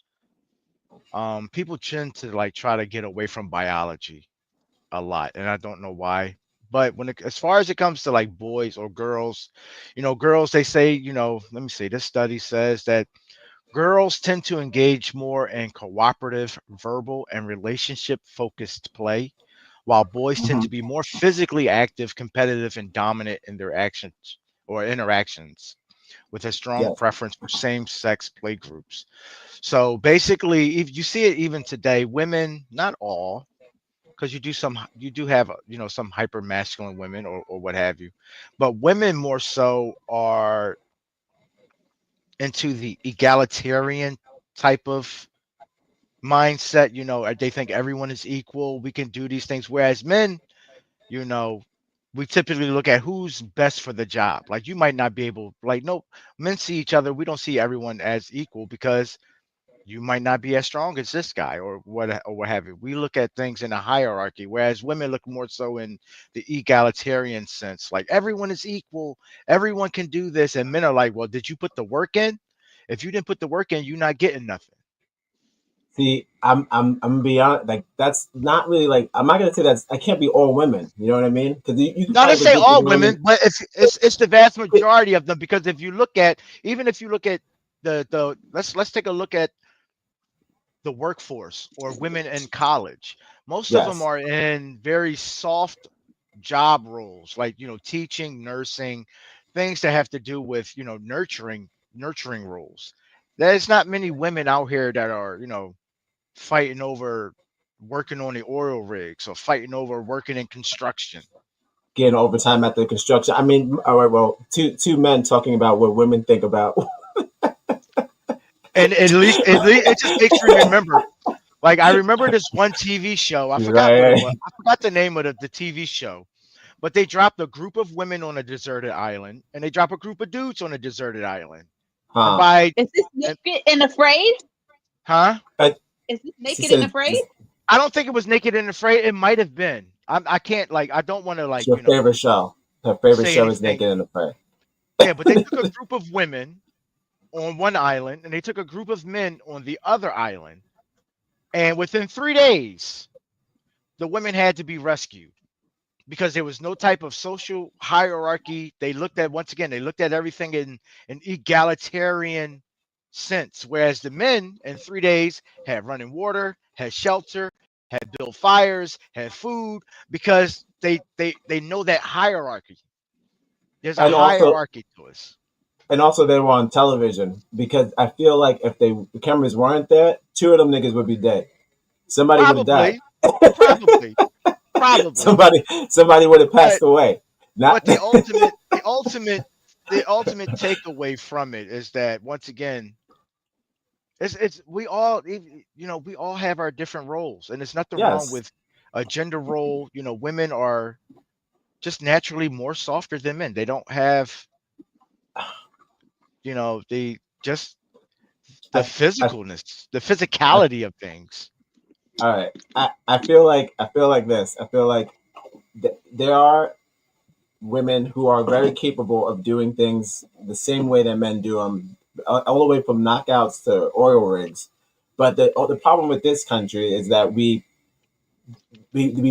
S6: People tend to like try to get away from biology a lot, and I don't know why. But as far as it comes to like boys or girls, girls, they say, let me see, this study says that girls tend to engage more in cooperative, verbal, and relationship focused play, while boys tend
S5: Hmm.
S6: to be more physically active, competitive, and dominant in their actions or interactions, with a strong
S5: Yes.
S6: preference for same sex play groups. So basically, if you see it even today, women, not all, because you do have some hyper masculine women or what have you, but women more so are into the egalitarian type of mindset. They think everyone is equal, we can do these things, whereas men, you know we typically look at who's best for the job. Like, you might not be able, like, no, men see each other, we don't see everyone as equal because you might not be as strong as this guy or what have you. We look at things in a hierarchy, whereas women look more so in the egalitarian sense. Like, everyone is equal, everyone can do this, and men are like, well, did you put the work in? If you didn't put the work in, you're not getting nothing.
S5: See, I'm gonna be honest. Like that's not really like I'm not gonna say that's. I can't be all women. You know what I mean? Because you can
S6: Not to
S5: find a
S6: say
S5: group of
S6: all
S5: women.
S6: women, but it's the vast majority of them. Because if you look at, even if you look at the let's take a look at the workforce or women in college. Most of them
S5: Yes.
S6: are in very soft job roles, like teaching, nursing, things that have to do with nurturing roles. There's not many women out here that are fighting over working on the oil rigs or fighting over working in construction.
S5: Getting overtime at the construction. I mean, all right. Well, two men talking about what women think about.
S6: And at least it just makes me remember. Like I remember this one TV show. I forgot what it
S5: Right.
S6: was. I forgot the name of the TV show. But they dropped a group of women on a deserted island, and they drop a group of dudes on a deserted island. And
S5: Huh.
S6: by
S4: Is this
S6: and,
S4: naked and afraid?
S6: huh?
S4: Is this
S5: She
S4: naked and
S5: said,
S4: afraid?
S6: I don't think it was Naked and Afraid. It might have been. I can't I don't want to
S5: "It's your favorite show. Her favorite
S6: say
S5: show is
S6: anything.
S5: Naked and Afraid."
S6: Yeah, but they took a group of women on one island, and they took a group of men on the other island, and within 3 days, the women had to be rescued because there was no type of social hierarchy. They looked at once again. They looked at everything in an egalitarian sense, whereas the men in 3 days had running water, had shelter, had built fires, had food, because they know that hierarchy. There's a
S5: And also,
S6: hierarchy to us.
S5: they were on television because I feel like if the cameras weren't there, two of them niggas would be dead. Somebody would have died.
S6: Probably, probably, probably.
S5: Somebody would have
S6: But
S5: passed away. Not
S6: but the ultimate takeaway from it is that once again, it's we all have our different roles, and there's nothing wrong
S5: yes.
S6: with a gender role. Women are just naturally more softer than men. They don't have the just the
S5: I, I
S6: physicalness, the
S5: I
S6: physicality of things.
S5: all right. I feel like this. I feel like there are women who are very capable of doing things the same way that men do them, all the way from knockouts to oil rigs. But the problem with this country is that we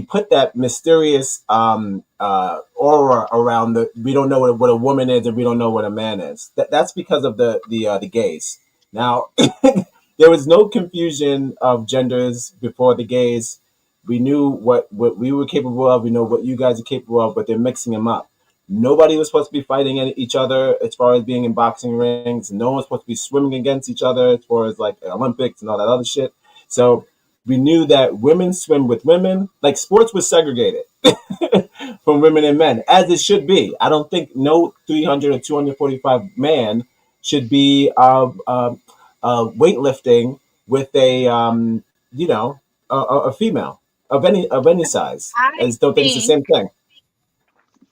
S5: put that mysterious aura around the. We don't know what a woman is, and we don't know what a man is. That's because of the gays. Now, there was no confusion of genders before the gays. We knew what we were capable of. We know what you guys are capable of, but they're mixing them up. Nobody was supposed to be fighting each other as far as being in boxing rings. No one's supposed to be swimming against each other as far as like the Olympics and all that other shit. So we knew that women swim with women. Like sports was segregated from women and men, as it should be. I don't think no 300 or 245 man should be weightlifting with a female of any size. I
S4: I
S5: just don't think it's the
S4: think
S5: same thing.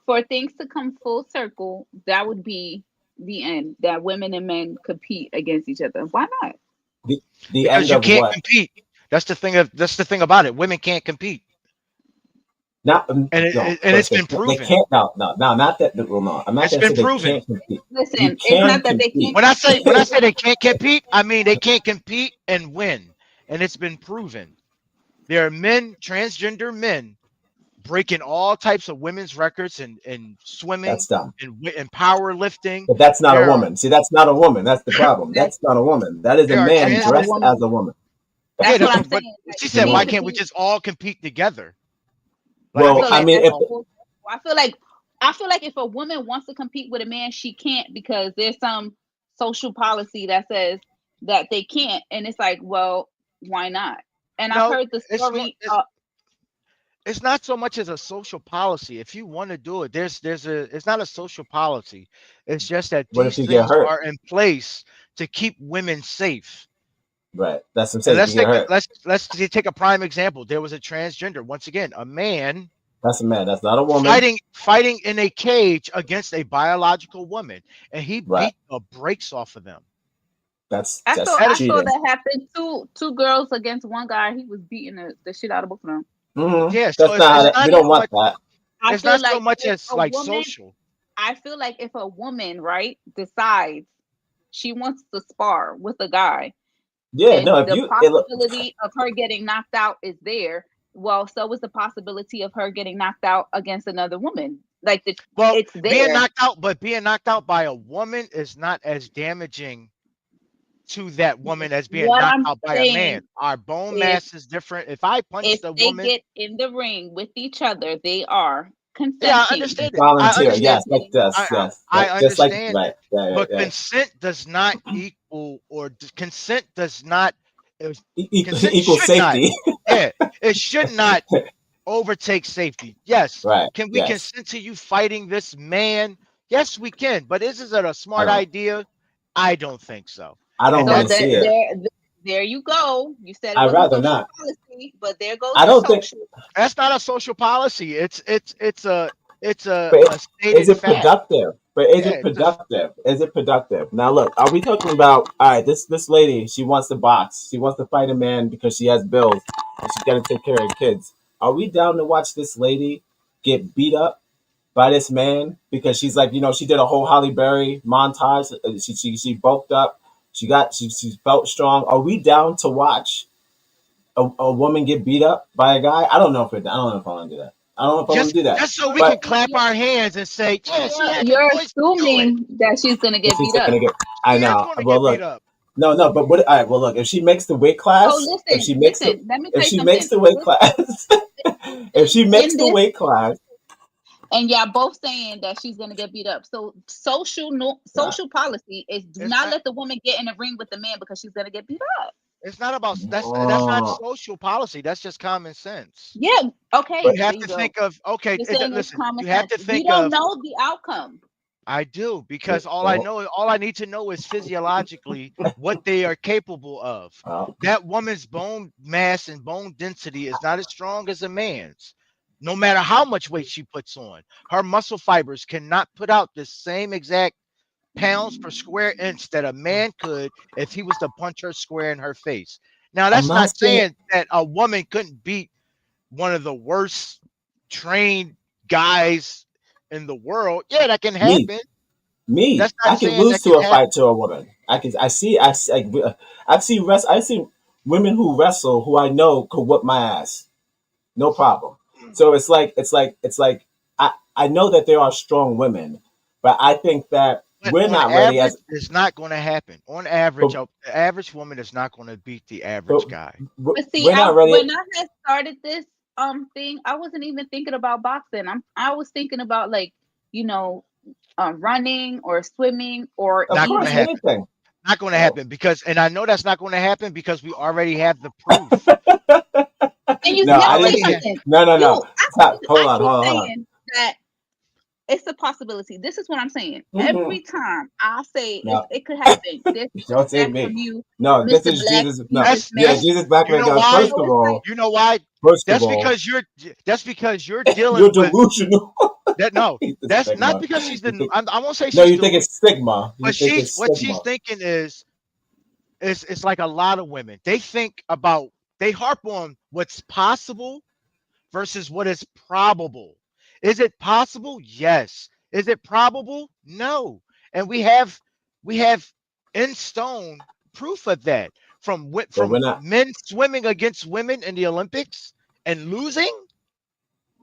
S4: for things to come full circle, that would be the end. That women and men compete against each other. Why not?
S5: The
S6: Because
S5: end
S6: you
S5: of
S6: can't
S5: what?
S6: compete. That's the thing about it. Women can't compete,
S5: Not
S6: and
S5: no,
S6: it's
S5: first
S6: been
S5: they
S6: proven.
S5: can't. No, not that. Well, no, I'm not
S6: It's
S5: gonna
S6: been
S5: say they
S6: proven.
S5: can't compete. You
S4: Listen, it's
S5: can
S4: not that they
S5: compete.
S4: can't
S6: When I say
S4: compete.
S6: they can't compete, I mean they can't compete and win, and it's been proven. There are men, transgender men, breaking all types of women's records in
S5: That's
S6: swimming
S5: dumb.
S6: and powerlifting.
S5: But that's not a
S6: There are
S5: woman. See, that's not a woman. That's the problem.
S4: That's
S5: That's not a woman. That is a
S6: there are
S4: that's
S5: man
S4: not a
S5: dressed
S6: trans.
S4: woman.
S5: as a woman.
S6: Yeah,
S4: That's what I'm
S6: but
S4: saying. Like
S6: she said, why
S4: women
S5: Mhm.
S6: can't we
S4: compete.
S6: just all compete together? Like
S4: I
S6: we
S5: Well,
S4: feel
S5: I
S4: like
S6: can't
S5: mean,
S4: that's
S5: if
S4: a whole. I feel like if a woman wants to compete with a man, she can't because there's some social policy that says that they can't, and it's like, well, why not? And I've
S6: no,
S4: heard the
S6: it's not.
S4: story.
S6: It's not so much as a social policy. If you want to do it, it's not a social policy. It's just that
S5: what if
S6: these
S5: you get
S6: things
S5: hurt?
S6: are in place to keep women safe.
S5: Right. That's what I'm
S6: And
S5: saying. If you get hurt,
S6: let's take a prime example. There was a transgender, once again, a man
S5: that's a man. That's not a woman.
S6: fighting in a cage against a biological woman, and he
S5: Right.
S6: beat the brakes off of them.
S4: I saw
S5: That's
S6: That
S4: I
S6: is
S4: saw
S5: cheating.
S4: that happen. Two girls against one guy. He was beating the shit out of both of them.
S5: Hmm.
S6: Yeah. So
S5: That's not how we don't want that.
S4: I
S6: it's
S4: feel
S6: not so
S4: like
S6: much
S4: if
S6: as
S4: a
S6: like
S4: woman,
S6: social.
S4: I feel like if a woman, right, decides she wants to spar with a guy,
S5: Yeah.
S4: and
S5: No. If
S4: the
S5: you look,
S4: possibility of her getting knocked out is there, well, so is the possibility of her getting knocked out against another woman. Like
S6: Well,
S4: it's there.
S6: being knocked out by a woman is not as damaging to that woman as being
S4: What
S6: knocked
S4: I'm
S6: out by a man.
S4: saying,
S6: Our bone
S4: if
S6: mass is different. If I
S4: if
S6: punched a
S4: they
S6: woman,
S4: get in the ring with each other, they are
S6: yeah, I
S4: consenting.
S6: understand it. I
S5: Volunteer,
S4: And
S6: understand.
S5: yes, like
S4: then
S5: this, yes,
S6: I
S5: just like
S6: understand
S5: right,
S6: that.
S5: yeah,
S6: But
S5: yeah.
S6: consent does not equal, or consent does not. uh, Consent
S5: Equal
S6: should not.
S5: safety,
S6: Yeah, it should not overtake safety. Yes.
S5: right?
S6: Can we
S5: Yes,
S6: consent to you fighting this man? Yes, we can. But is it a
S5: I
S6: smart
S5: don't,
S6: idea? I don't think so.
S5: I
S6: And
S5: don't
S4: so
S5: want to
S6: that's
S5: see it.
S4: there you go. You said it
S5: I'd
S4: wasn't
S5: rather
S4: social
S5: not.
S4: policy, but there goes
S5: I
S4: the
S5: don't think,
S4: social.
S6: that's not a social policy. It's
S5: but
S6: a
S5: is
S6: stated
S5: it
S6: fact.
S5: productive? But is
S6: Yeah,
S5: it productive? Is it productive? Now look, are we talking about all right? This lady, she wants to box. She wants to fight a man because she has bills and she's got to take care of her kids. Are we down to watch this lady get beat up by this man because she's like, she did a whole Holly Berry montage. She bulked up. She felt strong. Are we down to watch a woman get beat up by a guy? I don't know if I want to do that. I don't know if I want
S6: just
S5: to do that.
S6: just so we can
S5: But
S6: clap our hands and say, yeah, she had the
S4: You're
S6: voice to do it.
S4: assuming that she's gonna
S5: if
S4: get
S5: she's
S4: beat up.
S5: gonna get, I
S6: She is
S5: know.
S6: going to
S5: Well,
S6: get beat
S5: look,
S6: up.
S5: no, no. But what? All right. Well, look. If she makes the weight
S4: So
S5: class,
S4: listen, listen. Let me
S5: if
S4: tell you
S5: she makes
S4: something.
S5: the weight class, if she makes
S4: In
S5: the
S4: this,
S5: weight class,
S4: and y'all both saying that she's gonna get beat up. So social no,
S5: nah,
S4: social policy is do
S6: It's
S4: not
S6: not.
S4: let the woman get in the ring with the man because she's gonna get beat up.
S6: It's not about that's not
S5: oh,
S6: social policy. That's just common sense.
S4: Yeah. Okay.
S5: but
S6: You
S4: There
S6: have
S4: you
S6: to
S4: go.
S6: think of, okay.
S4: You're saying it's
S6: Listen,
S4: common
S6: you have
S4: sense.
S6: to
S4: We
S6: think
S4: don't
S6: of.
S4: know the outcome.
S6: I do, because
S5: well,
S6: all I need to know is physiologically what they are capable of.
S5: well,
S6: That woman's bone mass and bone density is not as strong as a man's. No matter how much weight she puts on, her muscle fibers cannot put out the same exact pounds per square inch that a man could if he was to punch her square in her face. Now,
S5: I'm
S6: that's
S5: not
S6: not
S5: saying
S6: saying that a woman couldn't beat one of the worst trained guys in the world. Yeah, that can
S5: me.
S6: happen.
S5: Me,
S6: That's
S5: I
S6: not
S5: can
S6: saying
S5: lose
S6: that
S5: to
S6: can
S5: a
S6: happen.
S5: fight to a woman. I see women who wrestle who I know could whip my ass, no problem. So I know that there are strong women, but I think that
S6: But
S5: we're
S6: on
S5: not ready
S6: average,
S5: as.
S6: it's not going to happen. On average,
S5: But,
S6: the average woman is not going to beat the
S5: but
S6: average guy.
S4: But see,
S5: we're
S4: I
S5: not ready.
S4: when I had started this thing, I wasn't even thinking about boxing. I was thinking about like, you know, running or swimming or
S5: Of
S6: Not going to
S5: course,
S4: even
S6: happen.
S5: anything.
S6: Not going to
S5: Oh.
S6: happen, because, and I know that's not going to happen because we already have the proof.
S4: and you
S5: No,
S6: We
S4: let
S5: I
S4: me tell
S5: didn't
S4: you
S6: already
S5: see.
S6: have.
S4: something.
S5: No, no, no. Stop. Hold
S4: I
S5: on,
S4: keep
S5: hold on, hold on.
S4: saying that it's a possibility. This is what I'm saying.
S5: Mm-mm.
S4: Every time I say
S5: No,
S4: it could happen. There's
S5: don't say
S4: pushback from
S5: me.
S4: you,
S5: No, this
S4: Mr.
S5: is
S4: Black,
S5: Jesus. No,
S4: Jesus
S5: yeah,
S4: Man.
S6: That's
S5: Jesus back
S6: you
S5: when
S6: know
S5: God.
S6: why?
S5: First
S4: So
S5: of
S4: it's like
S5: all,
S6: You know why?
S5: first of
S6: That's
S5: all,
S6: because you're
S5: you're
S6: dealing with
S5: delusional.
S6: that. No,
S5: The
S6: that's not
S5: stigma.
S6: because she's
S5: You
S6: the.
S5: think,
S6: I won't say
S5: no,
S6: she's
S5: you think
S6: delusional,
S5: it's stigma. You
S6: but
S5: think it's
S6: what she's
S5: stigma.
S6: thinking is it's like a lot of women. They think about, they harp on what's possible versus what is probable. Is it possible? Yes. Is it probable? No. And we have in stone proof of that, from
S5: But we're
S6: from
S5: not.
S6: men swimming against women in the Olympics and losing,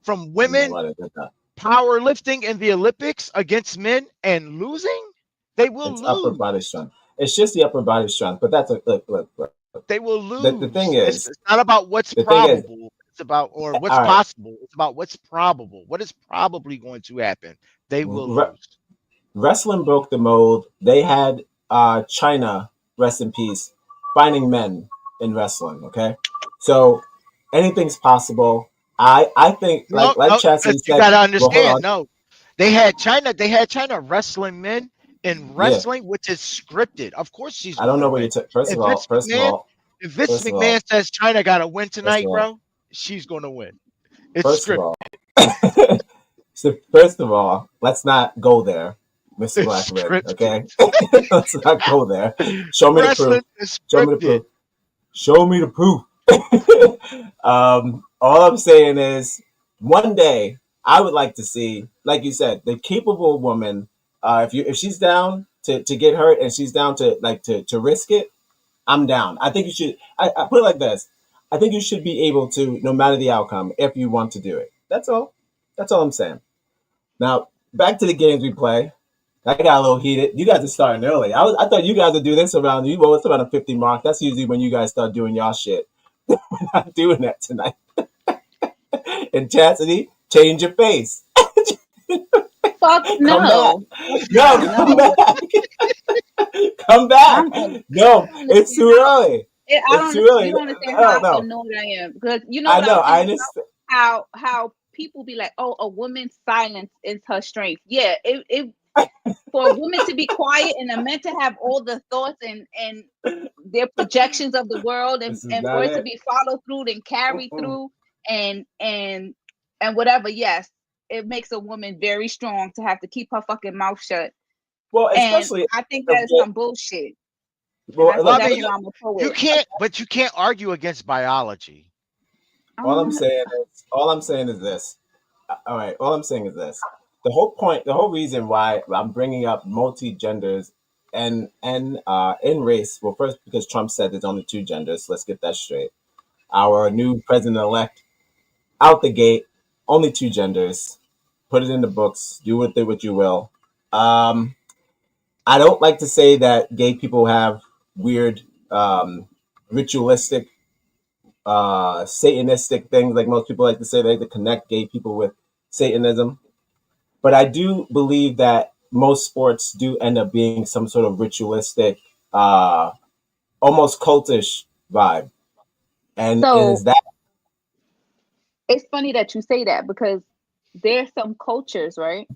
S6: from
S5: I don't know
S6: women
S5: why they did that.
S6: powerlifting in the Olympics against men and losing. They will
S5: It's upper
S6: lose.
S5: body strength. It's just the upper body strength. But that's a look.
S6: They will
S5: The thing
S6: lose.
S5: is,
S6: It's not about what's
S5: the thing is,
S6: probable. It's about, or what's
S5: all right.
S6: possible. It's about what's probable. What is probably going to happen. They will
S5: Re-
S6: lose.
S5: Wrestling broke the mold. They had China, rest in peace, finding men in wrestling. Okay, so anything's possible. I think
S6: No,
S5: like
S6: no,
S5: Chastity
S6: because you
S5: said.
S6: got to
S5: Well, hold
S6: understand.
S5: on.
S6: No, they had China wrestling men in
S5: Yeah,
S6: wrestling, which is scripted. Of course, she's
S5: I don't
S6: going
S5: know
S6: to
S5: what
S6: win.
S5: you're. First of
S6: If
S5: all,
S6: Vince McMahon, if Vince
S5: first of all,
S6: McMahon says China got to win
S5: first of
S6: tonight,
S5: all,
S6: bro, she's going to win. It's
S5: first of
S6: scripted.
S5: all. So first of all, let's not go there, Mr.
S6: It's
S5: Blackman.
S6: scripted.
S5: Okay, let's not go there. Show me the proof.
S6: Wrestling is
S5: Show me the
S6: scripted.
S5: proof. Show me the proof. All I'm saying is, one day I would like to see, like you said, the capable woman. If she's down to get hurt and she's down to to risk it, I'm down. I think you should. I put it like this. I think you should be able to, no matter the outcome, if you want to do it. That's all. That's all I'm saying. Now back to the games we play. I got a little heated. You guys are starting early. I thought you guys would do this around you. Well, it's about a 50 mark. That's usually when you guys start doing y'all shit. We're not doing that tonight. And Chastity, change your face.
S4: Fuck
S5: Come back.
S4: no. Fuck
S5: No,
S4: no,
S5: come
S4: no.
S5: back. Come back.
S4: I'm on.
S5: No,
S4: You don't
S5: it's
S4: understand
S5: too
S4: how
S5: early.
S4: I
S5: It's
S4: don't.
S5: too
S4: You
S5: early.
S4: don't understand
S5: Oh
S4: how
S5: no.
S4: annoyed I am because you know
S5: I
S4: what I
S5: know.
S4: was
S5: I
S4: thinking about
S5: understand.
S4: how people be like, oh, a woman's silence is her strength. Yeah, it for a woman to be quiet and a man to have all the thoughts and their projections of the world
S5: This is
S4: and for
S5: not
S4: it to
S5: it.
S4: be followed through and carried
S5: Mm-mm.
S4: through and and and whatever. Yes, it makes a woman very strong to have to keep her fucking mouth shut.
S5: Well,
S4: And
S5: especially
S4: I think
S5: of
S4: that is
S5: the,
S4: some bullshit. And
S5: well,
S6: Well, I
S5: look,
S4: that's
S6: mean,
S4: why I'm a
S6: you
S4: poet.
S6: can't, but you can't argue against biology.
S5: all I'm
S4: Um,
S5: saying is this. All right, all I'm saying is this. The whole point, the whole reason why I'm bringing up multi genders and in race. Well, first because Trump said there's only two genders. So let's get that straight. Our new president elect out the gate, only two genders. Put it in the books. Do with it what you will. Um, I don't like to say that gay people have weird, ritualistic, Satanistic things like most people like to say. They like to connect gay people with Satanism. But I do believe that most sports do end up being some sort of ritualistic, uh, almost cultish vibe. And
S4: so
S5: is that
S4: it's funny that you say that because there's some cultures, right?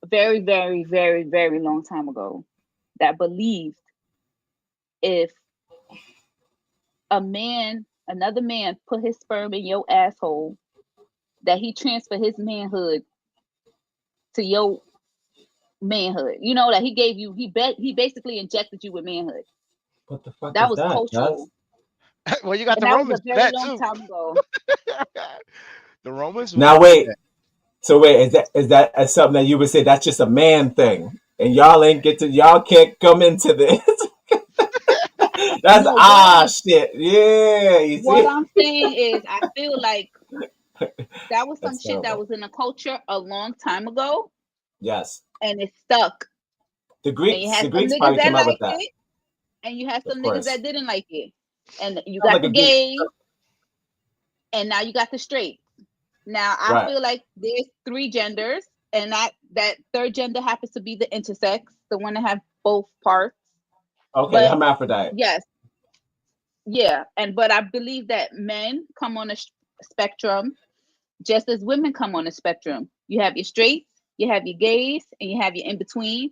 S4: Very, very, very, very long time ago that believed if another man put his sperm in your asshole, that he transfer his manhood to your manhood. You know, that he gave you, he basically injected you with manhood.
S5: what the fuck
S4: That
S5: is
S4: was
S5: that, guys?
S4: cultural.
S6: Well, you got
S4: And
S6: the
S4: that was a
S6: Romans for
S4: very
S6: that
S4: long
S6: too.
S4: time ago.
S6: The Romans was
S5: Now
S6: into
S5: wait,
S6: that.
S5: so wait, is that something that you would say that's just a man thing, and y'all can't come into this? That's
S4: No, what I'm
S5: shit. Yeah, you
S4: what
S5: see,
S4: I'm saying is I feel like that was some
S5: that's
S4: shit that
S5: terrible.
S4: was in a culture a long time ago
S5: Yes,
S4: and it stuck.
S5: the
S4: And you
S5: Greeks,
S4: had
S5: the
S4: some
S5: Greeks
S4: niggas
S5: probably
S4: that
S5: came up with
S4: liked
S5: that,
S4: it, and you had
S5: of
S4: some niggas
S5: course.
S4: that didn't like it. And you
S5: Sounds
S4: got
S5: like
S4: the
S5: a good
S4: gays, and now you got the straight. Now I
S5: right.
S4: feel like there's three genders, and that third gender happens to be the intersex, the one that have both parts.
S5: Okay,
S4: But
S5: hermaphrodite.
S4: yes, yeah, and but I believe that men come on a spectrum just as women come on a spectrum. You have your straights, you have your gays, and you have your in between.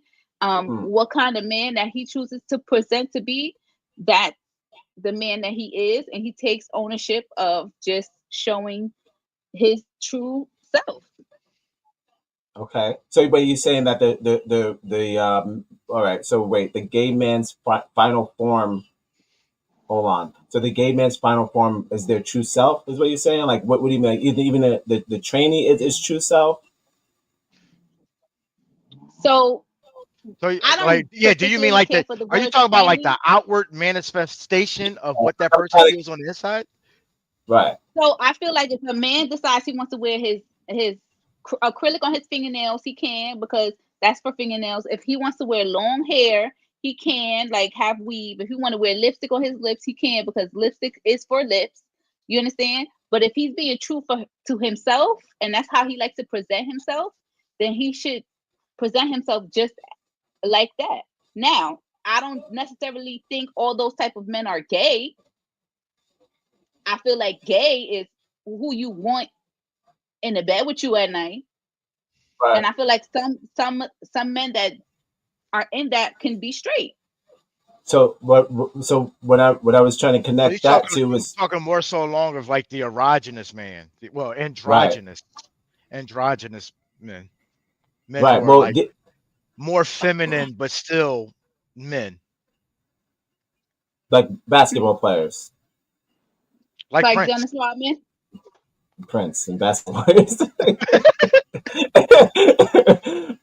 S5: Mm,
S4: What kind of man that he chooses to present to be, that the man that he is, and he takes ownership of just showing his true self.
S5: okay, so but you're saying that the all right. So wait, the gay man's final form. Hold on. So the gay man's final form is their true self, is what you're saying? Like, what do you mean? Like, even the trainee is true self,
S4: So
S6: So,
S4: I
S6: like,
S4: don't
S6: yeah, do you mean
S4: particularly
S6: like
S4: care
S6: the?
S4: for the
S6: Are you
S4: word
S6: talking about like
S4: training.
S6: the outward manifestation of what that person
S5: Kinda-
S6: feels on the inside?
S5: right?
S4: So I feel like if a man decides he wants to wear his acrylic on his fingernails, he can, because that's for fingernails. If he wants to wear long hair, he can, like have weave. If he want to wear lipstick on his lips, he can, because lipstick is for lips. You understand? But if he's being true to himself, and that's how he likes to present himself, then he should present himself just like that. Now, I don't necessarily think all those type of men are gay. I feel like gay is who you want in the bed with you at night.
S5: Right.
S4: And I feel like some men that are in that can be straight.
S5: So what? So what I was trying to
S6: So you
S5: connect that
S6: talking
S5: to
S6: you
S5: was
S6: talking more so along of like the erogenous man, well,
S5: right,
S6: androgynous men, men who
S5: right.
S6: are
S5: Well,
S6: like more feminine but still men,
S5: like
S4: Hmm?
S5: basketball players,
S6: like
S4: Like
S6: Prince.
S4: Dennis Rodman.
S5: Prince, and basketball players.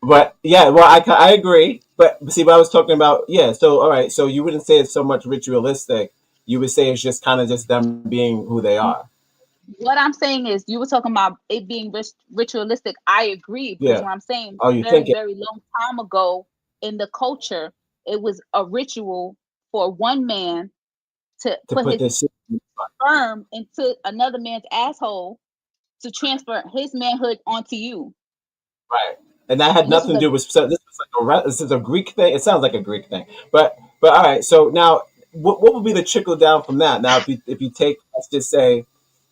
S5: But yeah, well, I agree. But see, what I was talking about, yeah. So all right, so you wouldn't say it's so much ritualistic. You would say it's just kind of just them being who they are.
S4: What I'm saying is, you were talking about it being ritualistic. I agree, because
S5: Yeah.
S4: what I'm saying,
S5: Oh, you
S4: very,
S5: think it?
S4: very long time ago in the culture, it was a ritual for one man to
S5: To
S4: put
S5: put
S4: his
S5: this shit
S4: sperm into another man's asshole to transfer his manhood onto you.
S5: right, and that had
S4: And this was
S5: nothing to
S4: a
S5: do with. So this was like this is a Greek thing. It sounds like a Greek thing, but all right. So now, what would be the trickle down from that? Now, if you take, let's just say,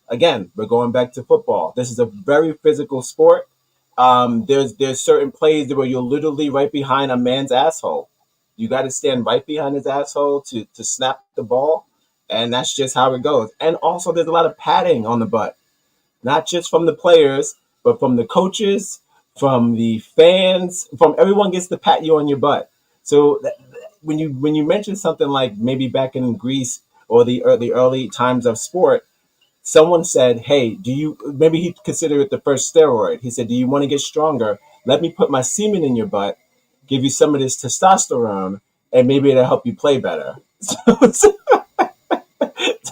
S5: again, we're going back to football. This is a very physical sport. There's certain plays where you're literally right behind a man's asshole. You got to stand right behind his asshole to snap the ball, and that's just how it goes. And also, there's a lot of padding on the butt, not just from the players, but from the coaches, from the fans, from everyone gets to pat you on your butt. So when you mention something like maybe back in Greece or the early times of sport, someone said, "Hey, do you?" Maybe he considered it the first steroid. He said, "Do you want to get stronger? Let me put my semen in your butt, give you some of this testosterone, and maybe it'll help you play better."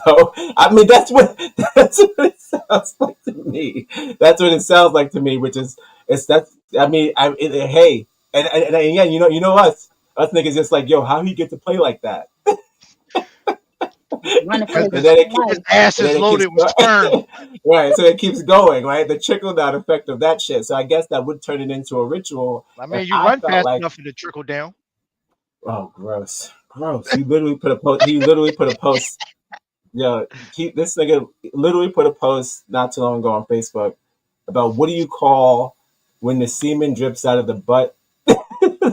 S5: So I mean, that's what it sounds like to me. That's what it sounds like to me, which is it's that's I mean, hey, and again, you know us niggas just like, yo, how he get to play like that?
S4: running for
S6: Because
S4: his
S5: And then it
S4: fucking
S5: keeps
S6: his
S4: life.
S6: ass
S5: and
S6: is
S5: then it keeps
S6: loaded with sperm.
S5: right, so it keeps going, right? The trickle down effect of that shit. So I guess that would turn it into a ritual
S6: I
S5: if
S6: mean, you
S5: I
S6: run
S5: felt
S6: fast
S5: like,
S6: enough for the trickle down.
S5: oh, gross, gross. He literally put a post. He literally put a post. Yeah, this nigga literally put a post not too long ago on Facebook about what do you call when the semen drips out of the butt?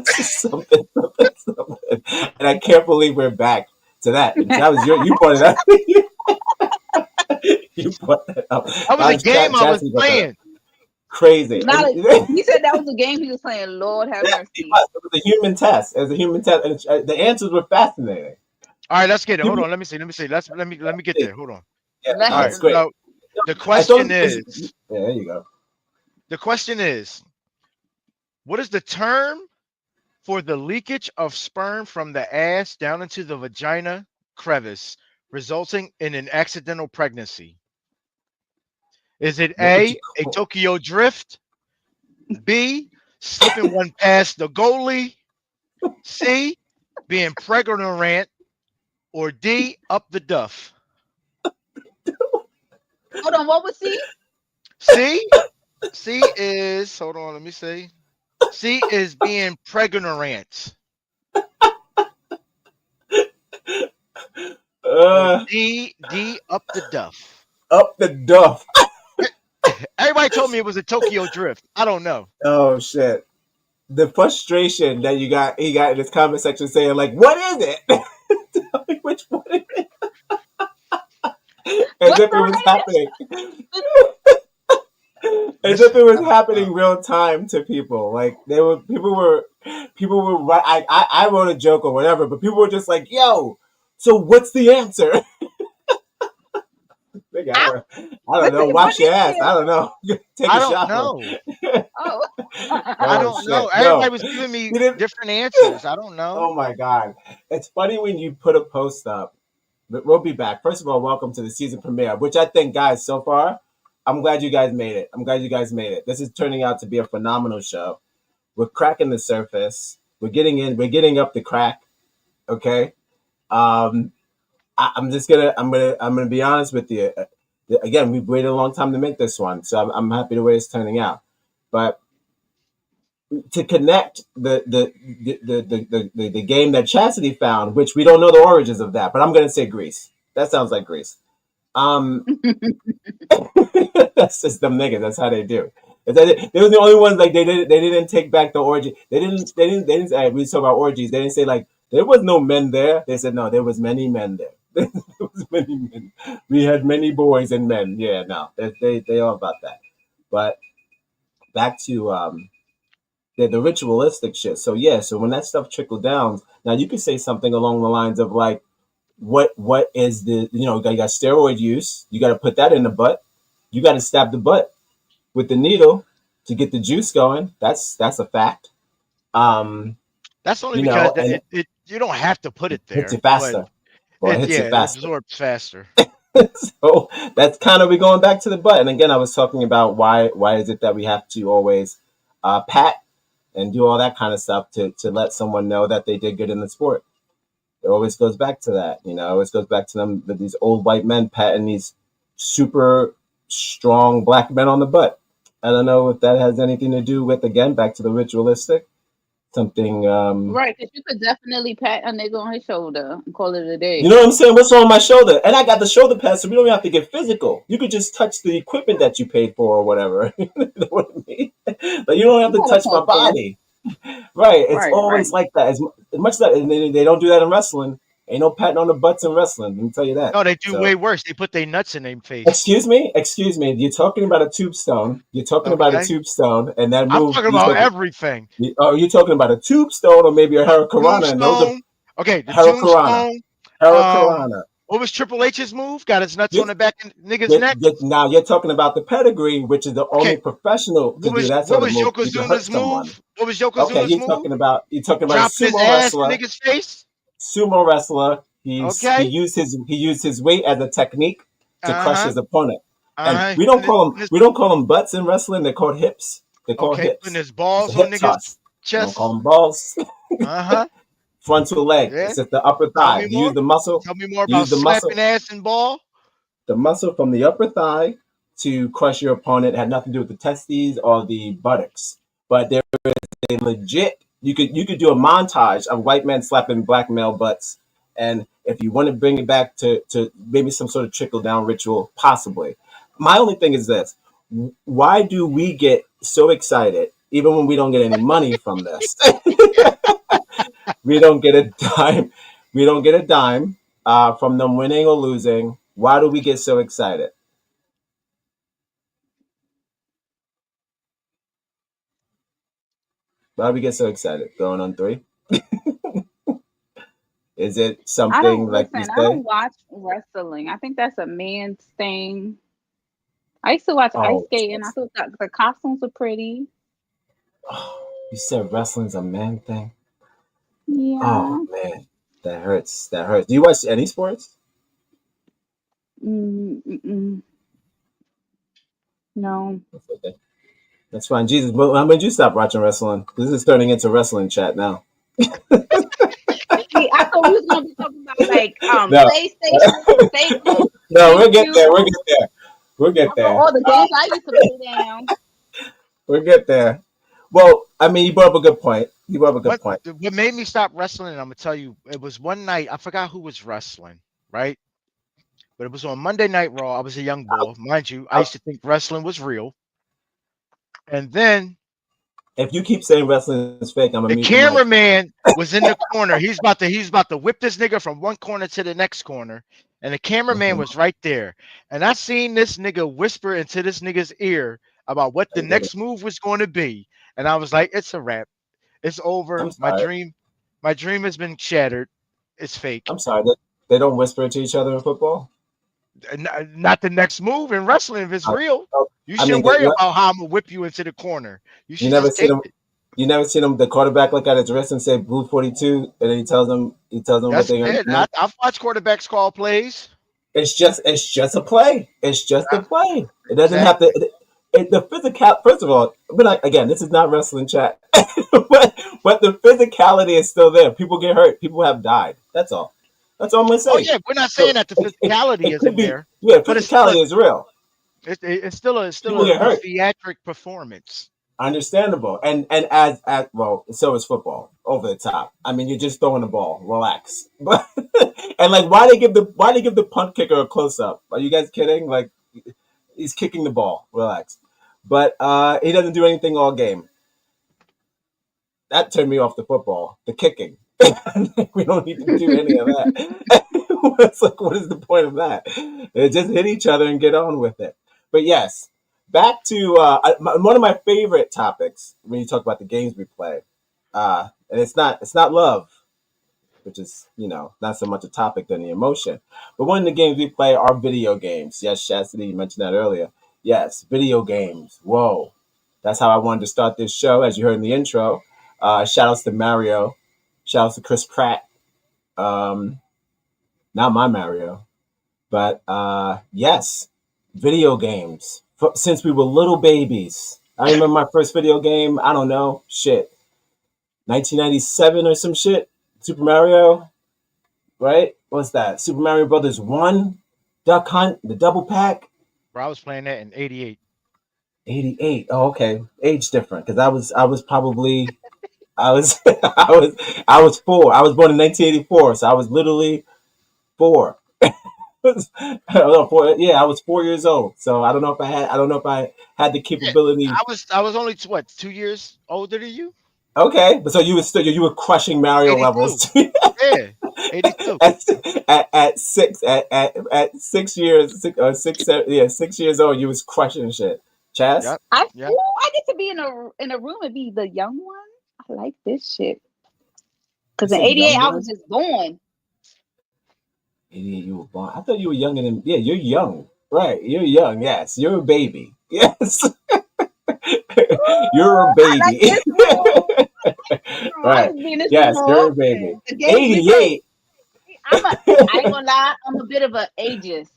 S5: something, something, something. And I can't believe we're back to that. That was you brought it up. You brought that up.
S6: That was
S5: That
S6: a
S5: was
S6: game I was
S5: Chastity brought that up.
S6: playing.
S5: Crazy.
S4: Not
S5: And
S4: a, he said that was a game he was playing. Lord have mercy.
S5: it was a human test. It was a human test, and the answers were fascinating.
S6: All right, let's get it. Hold
S5: People,
S6: on. Let me see. Let me see. Let me get there. Hold on.
S5: yeah,
S4: Let
S6: All
S5: no,
S6: right.
S5: it's
S4: him.
S5: great.
S6: So the
S5: I
S6: question
S5: thought,
S6: is,
S5: yeah, there you go.
S6: the question is, what is the term for the leakage of sperm from the ass down into the vagina crevice, resulting in an accidental pregnancy? Is it
S5: What would you
S6: A
S5: call?
S6: Tokyo drift, B, slipping one past the goalie, C, being pregnant, or D, up the duff?
S4: Hold on, what was he?
S6: C, C is, hold on, let me see. C is being pregnant, or
S5: Uh,
S6: D, up the duff.
S5: up the duff.
S6: Everybody told me it was a Tokyo drift. I don't know.
S5: Oh shit. The frustration that he got in his comment section saying like, "What is it?" Tell me which one it is. As
S4: What's
S5: if it was happening.
S4: the
S5: As if
S6: Listen,
S5: it was happening real time to people. Like people were right. I wrote a joke or whatever, but people were just like, "Yo, so what's the answer?" Nigga,
S4: I,
S5: I don't know.
S4: what
S5: Wash your
S4: is
S5: ass.
S4: it?
S5: I don't know. Take
S6: I
S5: a
S6: don't
S5: shower.
S6: know.
S4: Oh.
S6: I
S5: Oh
S6: don't know.
S5: shit.
S6: Everybody
S5: No.
S6: was giving me
S5: You didn't.
S6: different answers. I don't know.
S5: Oh my god. It's funny when you put a post up. But we'll be back. First of all, welcome to the season premiere, which I think, guys, so far, I'm glad you guys made it. I'm glad you guys made it. This is turning out to be a phenomenal show. We're cracking the surface. We're getting in. We're getting up the crack. Okay. Um, I'm just I'm gonna be honest with you. Again, we've waited a long time to make this one, so I'm happy the way it's turning out. But to connect the game that Chastity found, which we don't know the origins of that, but I'm gonna say Greece. That sounds like Greece. Um, that's just them niggas. That's how they do. They were the only ones like they didn't take back the orgy. They didn't say we talk about orgies. They didn't say like there was no men there. They said no, there was many men there. There was many men. We had many boys and men. Yeah, no, they all about that. But back to the ritualistic shit. So yeah, so when that stuff trickled down, now you could say something along the lines of like, what is the you got steroid use? You got to put that in the butt. You got to stab the butt with the needle to get the juice going. That's a fact. Um,
S6: That's only because
S5: and
S6: it you don't have to put
S5: it
S6: it
S5: hits you
S6: there, but
S5: faster. Well, it
S6: it
S5: hits you
S6: yeah, it
S5: faster.
S6: absorbs faster.
S5: So that's kind of we going back to the butt. And again, I was talking about why is it that we have to always pat and do all that kind of stuff to let someone know that they did good in the sport. It always goes back to that. It always goes back to them, these old white men patting these super strong black men on the butt. I don't know if that has anything to do with, again, back to the ritualistic something.
S4: Right, because you could definitely pat a nigga on his shoulder and call it a
S5: You
S4: day.
S5: know what I'm saying? What's on my shoulder? And I got the shoulder pad, so we don't even have to get physical. You could just touch the equipment that you paid for or whatever. You know what I mean? Like, you don't have
S4: You
S5: to
S4: gotta
S5: touch my
S4: touch it.
S5: body. Right. It's
S4: Right,
S5: always
S4: right.
S5: like that. As much that and they don't do that in wrestling. Ain't no patting on the butts in wrestling. Let me tell you that.
S6: No, they do
S5: So,
S6: way worse. They put their nuts in their face.
S5: excuse me. You're talking about a tube stone. You're talking about a
S6: Okay,
S5: tube stone, and that
S6: I'm
S5: move.
S6: talking about everything.
S5: You're talking about a tube stone or maybe a hurricanrana, and those are
S6: Tombstone. Okay, the
S5: hurricanrana,
S6: tombstone. Um,
S5: hurricanrana.
S6: what was Triple H's move? Got his nuts on the back of nigga's neck.
S5: Now you're talking about the pedigree, which is the only
S6: Okay,
S5: professional to do that
S6: what
S5: sort of
S6: was
S5: move. You can hurt
S6: Yokozuna's
S5: someone.
S6: move? What was
S5: Okay,
S6: Yokozuna's move?
S5: you're talking about a
S6: Dropping his ass in nigga's face.
S5: sumo wrestler.
S6: Okay.
S5: He used his weight as a technique to
S6: Uh
S5: crush
S6: huh.
S5: his opponent.
S6: Uh
S5: And
S6: huh. Putting
S5: we don't call them butts in wrestling. They're called hips. They're called
S6: okay, putting
S5: hips.
S6: his
S5: It's a
S6: balls on
S5: hip
S6: nigga's
S5: toss. We don't call
S6: chest.
S5: them balls.
S6: Uh huh.
S5: Frontal leg.
S6: Yeah.
S5: It's at the upper
S6: Tell
S5: thigh.
S6: me more. Tell me more about
S5: Use the muscle.
S6: slapping ass and ball.
S5: The muscle from the upper thigh to crush your opponent had nothing to do with the testes or the buttocks. But there is a legit you could do a montage of white men slapping black male butts. And if you want to bring it back to maybe some sort of trickle down ritual, possibly. My only thing is this: why do we get so excited even when we don't get any money from this? We don't get a dime. We don't get a dime from them winning or losing. Why do we get so excited? Why do we get so excited? Going on three? Is it
S4: I
S5: something
S4: don't
S5: like you
S4: listen. I
S5: say?
S4: don't watch wrestling. I think that's a man's thing. I used to watch ice
S5: Oh,
S4: skating. I thought that the costumes were pretty.
S5: you said wrestling's a man thing. Oh
S4: Yeah.
S5: man, that hurts. That hurts. Do you watch any sports?
S4: Mm-mm. No.
S5: That's okay. That's fine. Jesus, but when did you stop watching wrestling? This is turning into wrestling chat now.
S4: See, I thought we was gonna be talking about like
S5: No,
S4: PlayStation, Sega,
S5: no, we'll get there. We'll
S4: GameCube.
S5: get there. We'll get
S4: About
S5: there.
S4: all the games I used to play down.
S5: We'll get there. Well, I mean, you brought up a good point. You brought up a good point.
S6: What made me stop wrestling? I'm gonna tell you. It was one night. I forgot who was wrestling. Right. But it was on Monday Night Raw. I was a young boy, mind you. I used to think wrestling was real. And then
S5: If you keep saying wrestling is fake, I'm gonna
S6: the
S5: mute your mic.
S6: cameraman was in the corner. He's about to whip this nigga from one corner to the next corner. And the cameraman
S5: Mhm.
S6: was right there. And I seen this nigga whisper into this nigga's ear about what
S5: I
S6: the
S5: get it.
S6: next move was going to be. And I was like, it's a wrap. It's
S5: I'm
S6: over.
S5: sorry.
S6: My dream has been shattered. It's fake.
S5: I'm sorry. They don't whisper to each other in football.
S6: Not the next move in wrestling if it's
S5: I,
S6: real. You
S5: I mean,
S6: shouldn't worry about how I'm gonna whip you into the corner. You
S5: you
S6: should
S5: never
S6: just
S5: seen
S6: take
S5: them.
S6: it.
S5: You never seen him. The quarterback look at his wrist and say "Blue 42," and then he tells them what
S6: That's
S5: they're gonna
S6: it.
S5: do.
S6: I've watched quarterbacks call plays.
S5: It's just a play. It's just a
S6: Uh,
S5: play. It doesn't have to.
S6: exactly.
S5: The physical. First of all, but again, this is not wrestling chat. But the physicality is still there. People get hurt. People have died. That's all. That's all I'm gonna
S6: Oh
S5: say.
S6: yeah, we're not saying
S5: So
S6: that the physicality
S5: it could
S6: isn't
S5: be.
S6: there,
S5: Yeah,
S6: but it's still
S5: physicality is real.
S6: it's still
S5: People get
S6: a
S5: hurt.
S6: theatric performance.
S5: Understandable. And as well, so is football. Over the top. I mean, you're just throwing the ball. Relax. But and like, why they give the punt kicker a close up? Are you guys kidding? Like, he's kicking the ball. Relax. But he doesn't do anything all game. That turned me off the football. The kicking. We don't need to do any of that. It's like, what is the point of that? They just hit each other and get on with it. But yes, back to one of my favorite topics when you talk about the games we play, and it's not love, which is not so much a topic than the emotion. But one of the games we play are video games. Yes, Chastity, you mentioned that earlier. Yes, video games. Whoa, that's how I wanted to start this show, as you heard in the intro. Shout outs to Mario. Shout outs to Chris Pratt. Um, Not my Mario. But yes, video games. Since we were little babies. I remember my first video game, I don't know, shit, 1997 or some shit. Super Mario, right? What's that? Super Mario Brothers 1, Duck Hunt, the double pack.
S6: Bro, I was playing that in '88.
S5: 88. Oh, okay. Age different because I was probably I was I was 4. I was born in 1984, so I was literally 4. Yeah, I was 4 years old. So I don't know if I had the
S6: Yeah,
S5: capability.
S6: I was only what 2 years older than you.
S5: Okay, but so you were crushing Mario
S6: '82.
S5: levels
S6: Yeah, '82.
S5: at, at 6 years, 6 years old. You was crushing shit. Chaz.
S6: Yep. Yep.
S4: I get to be in a room and be the young one. I like this shit.
S5: You
S4: Cause in
S5: said
S4: '88
S5: young
S4: I was
S5: one.
S4: just born.
S5: 88, you were born. I thought you were younger than. Yeah, you're young. Right, you're young. Yes, you're a baby. Yes, you're a
S4: I like
S5: baby.
S4: this room. I
S5: Right.
S4: just be in this room
S5: Yes,
S4: more
S5: you're a baby.
S4: often. The games we play.
S5: 88.
S4: I ain't gonna lie. I'm a bit of a ageist.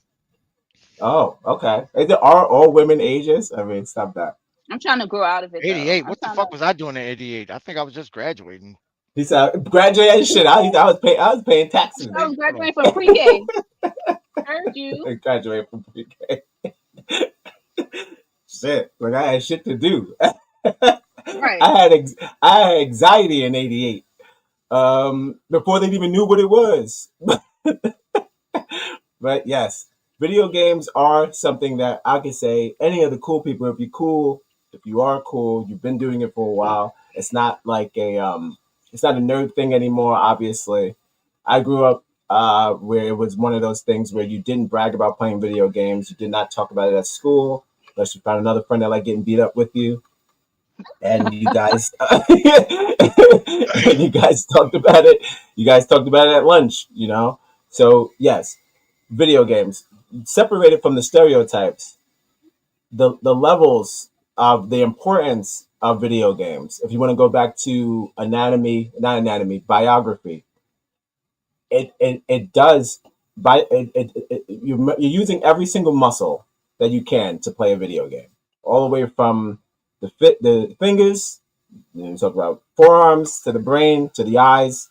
S5: Oh, okay. Are all women ages? I mean, stop that.
S4: I'm trying to grow out of it though.
S6: '88.
S4: I'm
S6: What the
S4: trying to.
S6: fuck was I doing in '88? I think I was just graduating.
S5: He said, graduated shit. I was paying taxes,
S4: I
S5: B.
S4: was
S6: Hold on.
S4: graduating from pre-K. Heard you.
S5: I graduated from pre-K. Shit. Like I had shit to do.
S4: Right.
S5: I had anxiety in 88. Before they even knew what it was. But yes, video games are something that I could say any of the cool people, if you're cool, if you are cool, you've been doing it for a while. It's not a nerd thing anymore, obviously. I grew up where it was one of those things where you didn't brag about playing video games. You did not talk about it at school unless you found another friend that liked getting beat up with you. And you guys and you guys talked about it. You guys talked about it at lunch, you know? So yes, video games separated from the stereotypes, the levels of the importance of video games. If you want to go back to not anatomy, biography, it does by you're using every single muscle that you can to play a video game, all the way from the fingers, you know, talk about forearms to the brain to the eyes.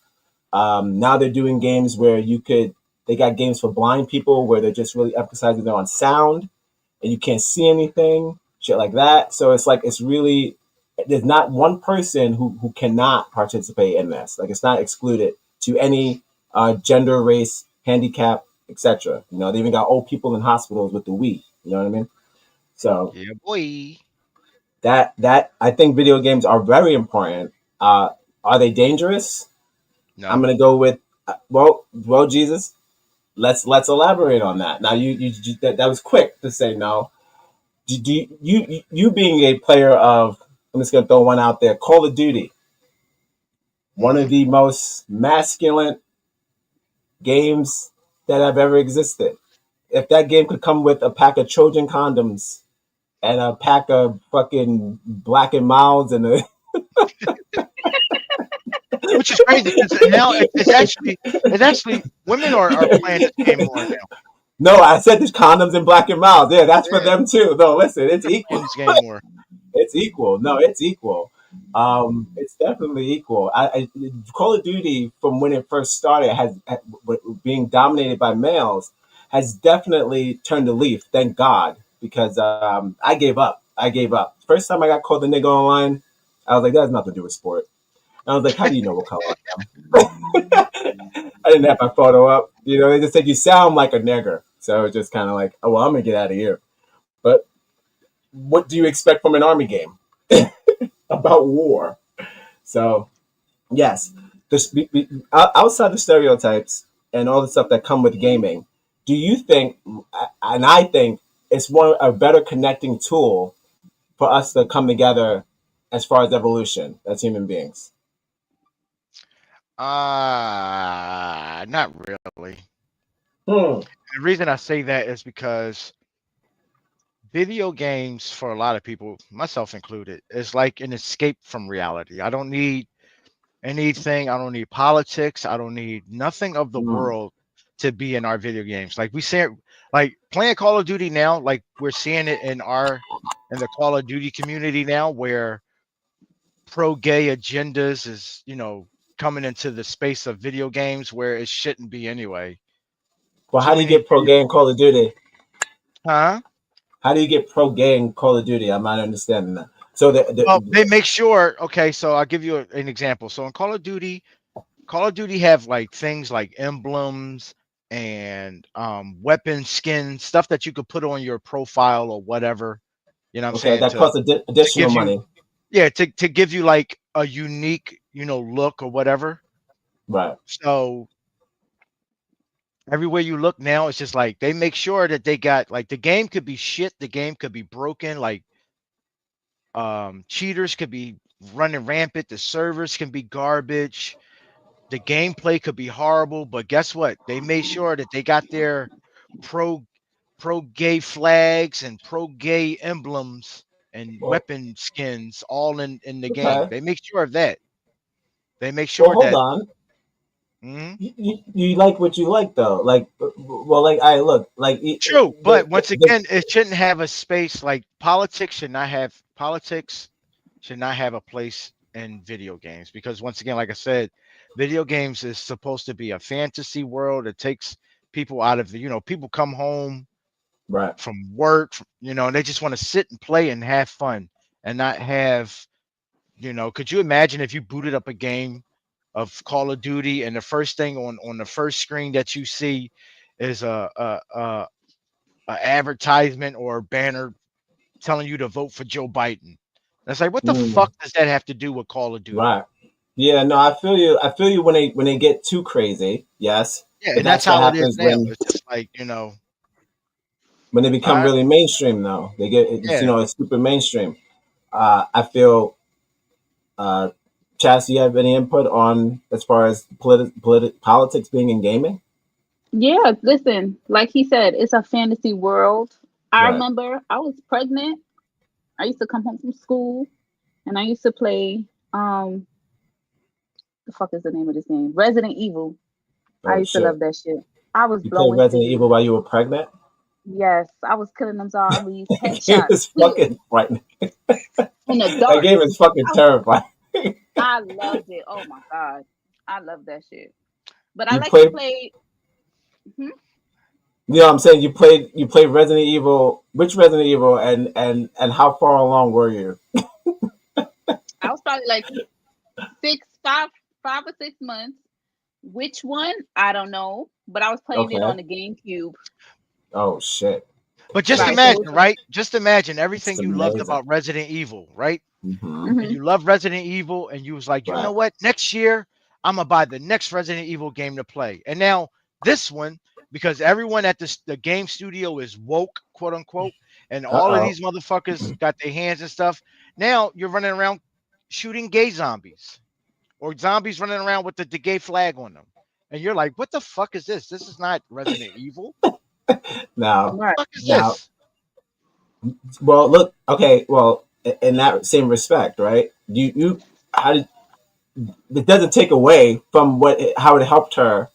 S5: Now they're doing games where they got games for blind people where they're just really emphasizing on sound and you can't see anything, shit like that. So it's like, it's really, there's not one person who cannot participate in this. Like it's not excluded to any gender, race, handicap, etc. You know, they even got old people in hospitals with the Wii. You know what I mean? So
S6: Yeah, boy.
S5: that I think video games are very important. Are they dangerous? I'm
S6: No.
S5: gonna go with well, Jesus. Let's elaborate on that. Now, that was quick to say no. You being a player of, I'm just gonna throw one out there, Call of Duty, one
S6: Hmm.
S5: of the most masculine games that have ever existed. If that game could come with a pack of Trojan condoms and a pack of fucking Black and Milds and a
S6: Which is crazy because now it's actually women are playing this game more now.
S5: no, I said there's condoms and Black and Milds. Yeah, that's for
S6: Yeah,
S5: them too. No, listen, it's
S6: they're
S5: equal.
S6: playing this game more.
S5: It's equal. No, it's equal. It's definitely equal. Call of Duty, from when it first started, being dominated by males, has definitely turned a leaf. Thank God, because I gave up. I gave up. First time I got called a nigga online, I was like, that has nothing to do with sport. And I was like, how do you know what color I am? I didn't have my photo up. You know, they just said you sound like a nigger. So it's just kind of like, oh well, I'm gonna get out of here. But what do you expect from an army game about war? So yes, outside the stereotypes and all the stuff that come with gaming, do you think? And I think it's a better connecting tool for us to come together as far as evolution as human beings.
S6: Not really.
S5: Hmm.
S6: The reason I say that is because video games, for a lot of people, myself included, is like an escape from reality. I don't need anything. I don't need politics. I don't need nothing of the
S5: Hmm.
S6: world to be in our video games. Like we say, Like playing Call of Duty now, like we're seeing it in the Call of Duty community now, where pro gay agendas is, coming into the space of video games where it shouldn't be anyway.
S5: Well,
S6: Too
S5: how do you
S6: many
S5: get pro gay in Call of Duty?
S6: huh?
S5: How do you get pro gay in Call of Duty? I'm not understanding that. So
S6: Well, they make sure. Okay, so I'll give you an example. So in Call of Duty have like things like emblems and weapon skins, stuff that you could put on your profile or whatever. You know what I'm
S5: okay,
S6: saying?
S5: that costs
S6: To
S5: additional
S6: give you,
S5: money,
S6: yeah, to give you like a unique, look or whatever.
S5: right?
S6: So everywhere you look now, it's just like they make sure that they got like the game could be shit, the game could be broken, like cheaters could be running rampant, the servers can be garbage, the gameplay could be horrible, but guess what? They made sure that they got their pro pro gay flags and pro gay emblems and
S5: Well,
S6: weapon skins all in the game.
S5: okay.
S6: They make sure of that. They make
S5: Well,
S6: sure
S5: hold
S6: that.
S5: on.
S6: Mhm.
S5: You like what you like though. Like, well, like I look like
S6: True, but once again, it shouldn't have a space like politics should not have a place in video games because once again, like I said, video games is supposed to be a fantasy world. It takes people out of people come home
S5: right.
S6: from work, and they just want to sit and play and have fun and not have, could you imagine if you booted up a game of Call of Duty and the first thing on the first screen that you see is a advertisement or a banner telling you to vote for Joe Biden. And it's like, what the
S5: Mm,
S6: fuck does that have to do with Call of Duty?
S5: right. Yeah. No, I feel you. I feel you when they get too crazy. Yes,
S6: Yeah,
S5: but
S6: and that's
S5: that's what
S6: how it is
S5: happens
S6: now. It's just like,
S5: when they become
S6: I
S5: really mainstream. Though they get
S6: yeah.
S5: it's super mainstream. I feel. Uh, Chas, do you have any input on as far as politics being in gaming?
S4: Yeah, listen, like he said, it's a fantasy world. I
S5: Right.
S4: remember I was pregnant. I used to come home from school and I used to play the fuck is the name of this game? Resident Evil. I
S5: Oh
S4: used to
S5: shit.
S4: love that shit. I was
S5: You played
S4: blowing
S5: Resident
S4: things.
S5: Evil while you were pregnant?
S4: Yes, I was killing them zombies,
S5: Game
S4: headshots,
S5: is fucking frightening.
S4: in the
S5: That
S4: dark.
S5: game is fucking
S4: I,
S5: terrifying.
S4: I loved it. Oh my god, I love that shit. But I
S5: You
S4: like to
S5: played,
S4: play. hmm,
S5: I'm saying you played Resident Evil. Which Resident Evil and how far along were you?
S4: I was probably like 5 or 6 months. Which one? I don't know. But I was playing it
S5: Okay.
S4: on the GameCube.
S5: Oh shit.
S6: But just
S4: Right. So
S6: imagine, right? Just imagine
S5: It's
S6: everything you loved
S5: amazing.
S6: about Resident Evil, right?
S5: Hmm.
S6: And
S4: hmm
S6: you love Resident Evil, and you was like, you know
S5: Right.
S6: what? Next year, I'm gonna buy the next Resident Evil game to play. And now this one, because everyone at the game studio is woke, quote unquote, and
S5: Uh
S6: all of
S5: oh.
S6: these motherfuckers got their hands and stuff. Now you're running around shooting gay zombies or zombies running around with the gay flag on them. And you're like, what the fuck is this? This is not Resident Evil.
S5: Now,
S4: Right.
S6: Fuck is
S5: now,
S6: this?
S5: well, look. Okay. Well, in that same respect, right? You how did it doesn't take away from how it helped her,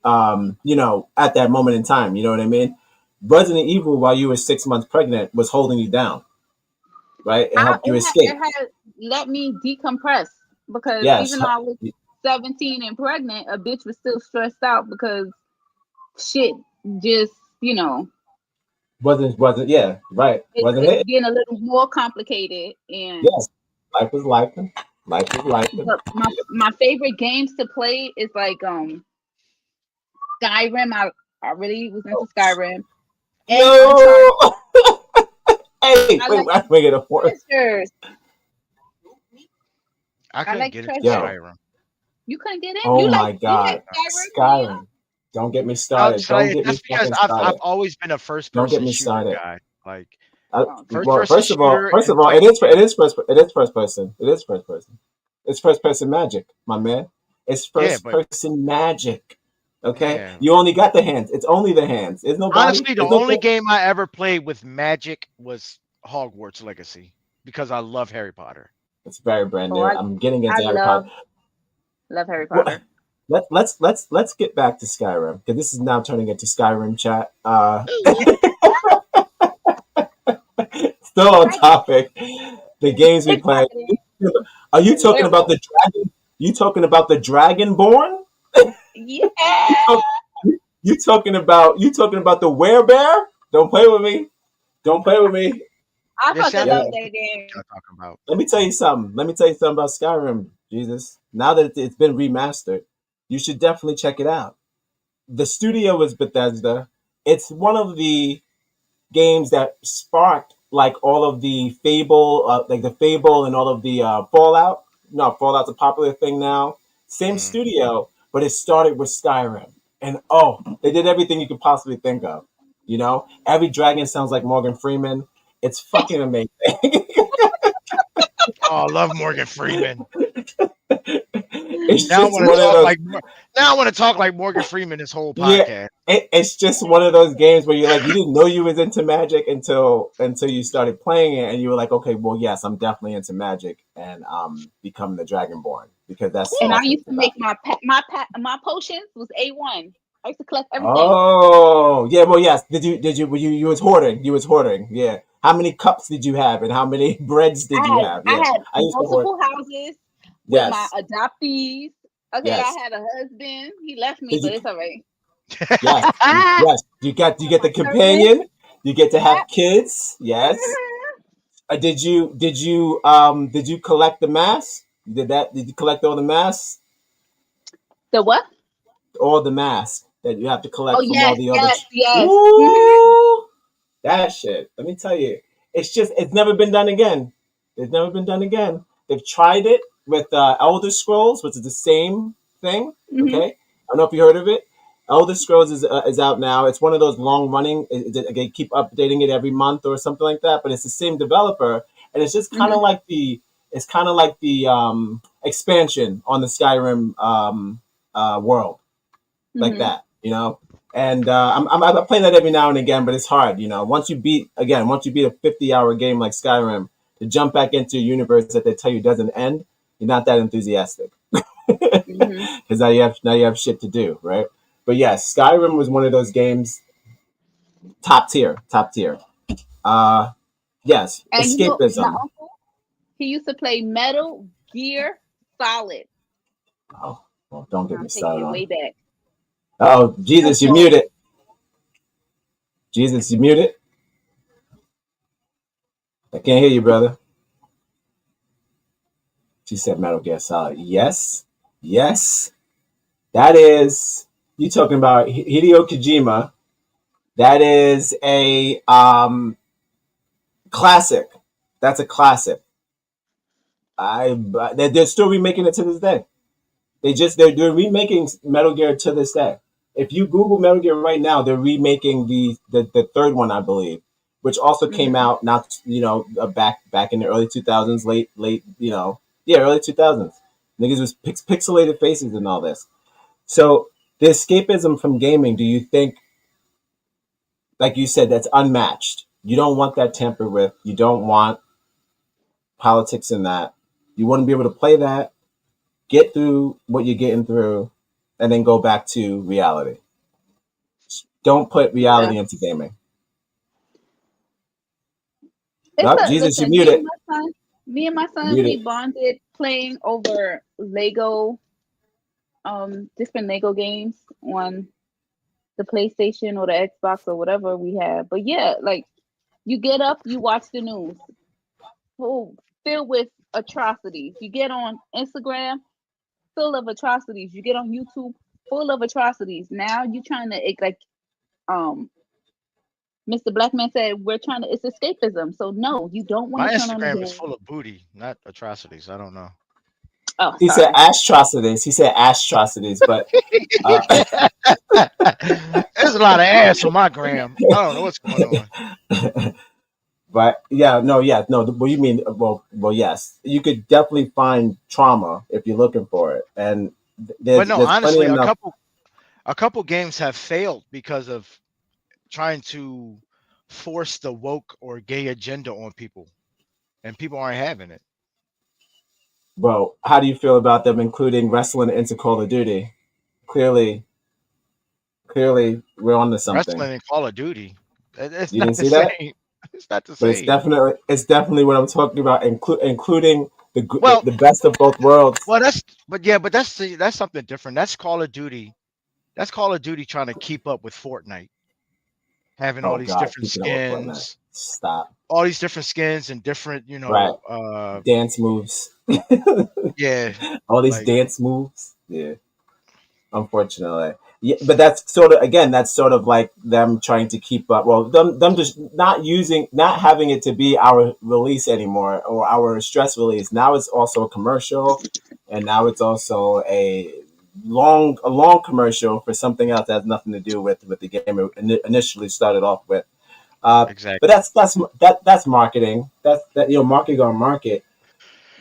S5: at that moment in time. You know what I mean? Resident Evil, while you were 6 months pregnant, was holding you down, right? It helped you
S4: It
S5: escape.
S4: had let me decompress because
S5: Yes,
S4: even though I was 17 and pregnant, a bitch was still stressed out because shit just, you know,
S5: wasn't yeah, right? Wasn't
S4: it's
S5: it?
S4: getting a little more complicated. And
S5: Yes, life was life. Life was life.
S4: but my favorite games to play is like Skyrim. I really was into Skyrim and Uncharted.
S5: No. Hey,
S4: I
S5: wait,
S4: like
S5: I make it a word.
S4: treasures.
S6: I
S4: I
S6: couldn't
S4: like
S6: get into
S4: treasures.
S5: Yo,
S6: Skyrim.
S4: You couldn't get in.
S5: oh my
S4: You like
S5: God,
S4: Skyrim, Leon?
S5: Skyrim. Don't get me
S6: I'll
S5: started.
S6: tell
S5: Don't
S6: you
S5: get me
S6: that's because
S5: fucking
S6: I've
S5: started.
S6: always been a first
S5: Don't get
S6: person
S5: me
S6: shooter
S5: started.
S6: guy. Like
S4: Oh,
S6: first
S5: Well,
S6: person shooter
S5: first
S6: and
S5: of all,
S6: fighting
S5: it
S6: games.
S5: is first it is first person. It is first person. It's first person magic, my man. It's
S6: Yeah,
S5: first
S6: but
S5: person magic. Okay,
S6: yeah.
S5: you only got the hands. It's only the hands. There's no body.
S6: Honestly, the
S5: There's no
S6: only
S5: thing.
S6: game I ever played with magic was Hogwarts Legacy because I love Harry Potter.
S5: It's very brand
S4: oh,
S5: new. I'm getting
S4: I
S5: into Harry Potter.
S4: love Harry
S5: What?
S4: Potter.
S5: let's get back to Skyrim because this is now turning into Skyrim chat. Still on topic. The games we
S4: What's
S5: play.
S4: happening?
S5: Are you talking about
S4: Werewolf.
S5: the dragon? You talking about the Dragonborn?
S4: Yeah.
S5: You, talk, you talking about the werebear? Don't play with me. Don't play with me.
S4: I
S6: Yes,
S4: fucking
S6: I
S5: Yeah.
S6: know
S4: love
S6: what
S4: that game.
S6: y'all talking about.
S5: Let me tell you something. Let me tell you something about Skyrim. Jesus. Now that it's been remastered, you should definitely check it out. The studio is Bethesda. It's one of the games that sparked like all of the Fable, like the Fable and all of the Fallout. No, Fallout's a popular thing now. Same
S6: Mm.
S5: studio, but it started with Skyrim, and oh, they did everything you could possibly think of. You know, every dragon sounds like Morgan Freeman. It's fucking amazing.
S6: Oh, I love Morgan Freeman.
S5: It's
S6: Now I
S5: just
S6: want to
S5: one of
S6: talk
S5: those.
S6: like now I want to talk like Morgan Freeman this whole
S5: Yeah,
S6: podcast.
S5: it's just one of those games where you're like, you didn't know you was into magic until you started playing it, and you were like, okay, well, yes, I'm definitely into magic, and become the Dragonborn because
S4: And I
S5: that's what
S4: used
S5: it's
S4: to make
S5: about.
S4: my potions was A1. I used to collect everything.
S5: Oh, yeah, well, yes. You was hoarding. You was hoarding. Yeah. How many cups did you have, and how many breads did you have?
S4: I
S5: Yeah,
S4: had
S5: I used to hoard.
S4: multiple houses with my
S5: Yes,
S4: adoptees. Okay, I
S5: yes.
S4: had a husband. He left me,
S5: Did
S4: but
S5: you?
S4: it's all right.
S5: Yes, yes. You get
S4: My
S5: the
S4: servant.
S5: companion. You get to have
S4: Yep.
S5: kids. Yes.
S4: Mhm.
S5: Did you collect the mass? Did you collect all the mass?
S4: The what?
S5: All the mass that you have to
S4: Oh
S5: collect from all
S4: yes,
S5: the other.
S4: yes, yes.
S5: Ooh, that shit. Let me tell you, it's never been done again. It's never been done again. They've tried it with Elder Scrolls, which is the same thing.
S4: Hmm.
S5: Okay, I don't know if you heard of it. Elder Scrolls is out now. It's one of those long running. They keep updating it every month or something like that. But it's the same developer, and it's just kind
S4: Hmm.
S5: of like the expansion on the Skyrim world, like
S4: Hmm.
S5: that, you know. And I'm playing that every now and again, but it's hard, you know. Once you beat a 50-hour game like Skyrim, to jump back into a universe that they tell you doesn't end, you're not that enthusiastic
S4: Hmm.
S5: because now you have shit to do, right? But yes, Skyrim was one of those games, top tier, top tier. Uh, yes,
S4: And you know, my
S5: escapism.
S4: uncle, he used to play Metal Gear Solid.
S5: Oh, well, don't get
S4: I'm
S5: me
S4: taking
S5: started
S4: it
S5: on
S4: way
S5: it.
S4: back.
S5: Oh, Jesus, you
S4: Football.
S5: mute it. Jesus, you mute it. I can't hear you, brother. She said Metal Gear Solid. Yes, yes. That is you talking about Hideo Kojima. That is a classic. That's a classic. They're still remaking it to this day. They're remaking Metal Gear to this day. If you Google Metal Gear right now, they're remaking the third one, I believe, which also came
S4: Hmm.
S5: out not back in the early 2000s, late yeah, early 2000s. Niggas was pixelated faces and all this. So the escapism from gaming, do you think, like you said, that's unmatched? You don't want that tampered with. You don't want politics in that. You want to be able to play that, get through what you're getting through, and then go back to reality. Don't put
S4: Yeah.
S5: reality into gaming.
S4: It's
S5: No,
S4: a
S5: Jesus, you
S4: listen.
S5: mute it.
S4: Me and my son,
S5: Mute
S4: we
S5: it.
S4: bonded playing over Lego, different Lego games on the PlayStation or the Xbox or whatever we have. But yeah, like you get up, you watch the news, full filled with atrocities. You get on Instagram, full of atrocities. You get on YouTube, full of atrocities. Now you trying to like um Mr. Blackman said, we're trying to. It's escapism. So no, you don't want
S6: My
S4: to turn on the
S6: Instagram is
S4: game.
S6: full of booty, not atrocities. I don't know.
S4: Oh,
S5: He said
S4: sorry.
S5: atrocities. He said atrocities, but uh,
S6: There's a lot of ass on my gram. I don't know what's going on.
S5: but yeah, no, yeah, no. What you mean? Well, yes. You could definitely find trauma if you're looking for it, and
S6: But
S5: there's
S6: no,
S5: there's plenty
S6: honestly,
S5: enough.
S6: a couple games have failed because of trying to force the woke or gay agenda on people, and people aren't having it.
S5: Well, how do you feel about them including wrestling into Call of Duty? clearly, clearly, we're on to something.
S6: Wrestling and Call of Duty. It's
S5: You
S6: not
S5: didn't
S6: the
S5: see that,
S6: same. It's not the
S5: but
S6: same.
S5: it's definitely what I'm talking about, including
S6: Well,
S5: the best of both worlds.
S6: well, that's but yeah, but that's something different. That's Call of Duty. That's Call of Duty trying to keep up with Fortnite, having
S5: Oh God, keep it up with Fortnite. Stop.
S6: all these different skins and different,
S5: Right, dance moves.
S6: yeah,
S5: All these
S6: like
S5: dance moves. Yeah, unfortunately. Yeah, but that's sort of again, that's sort of like them trying to keep up. Well, them just not having it to be our release anymore or our stress release. Now it's also a commercial, and now it's also a long commercial for something else that has nothing to do with the game it initially started off with. But
S6: exactly.
S5: that's marketing. That market on market.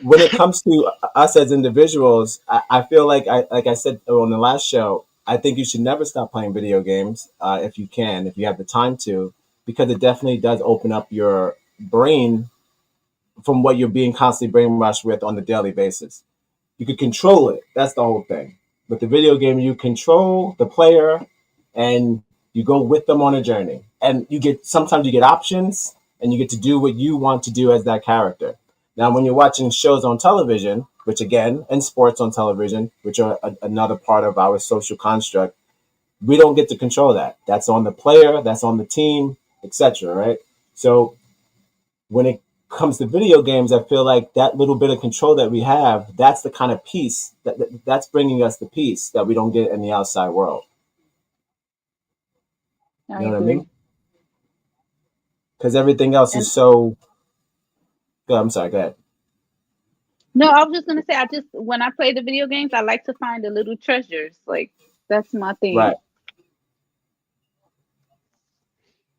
S5: When it comes to us as individuals, I feel like I said on the last show, I think you should never stop playing video games if you can, if you have the time to, because it definitely does open up your brain from what you're being constantly brainwashed with on a daily basis. You could control it. That's the whole thing. With the video game, you control the player and you go with them on a journey. And sometimes you get options and you get to do what you want to do as that character. Now, when you're watching shows on television, which again, and sports on television, which are another part of our social construct, we don't get to control that. That's on the player, that's on the team, etc. Right? So when it comes to video games, I feel like that little bit of control that we have, that's the kind of peace that's bringing us the peace that we don't get in the outside world.
S4: I
S5: You know what I
S4: agree.
S5: mean? Because everything else
S4: And
S5: is so. I'm sorry. Go ahead.
S4: no, I was just gonna say, I just when I play the video games, I like to find the little treasures. Like that's my
S5: Right.
S4: thing.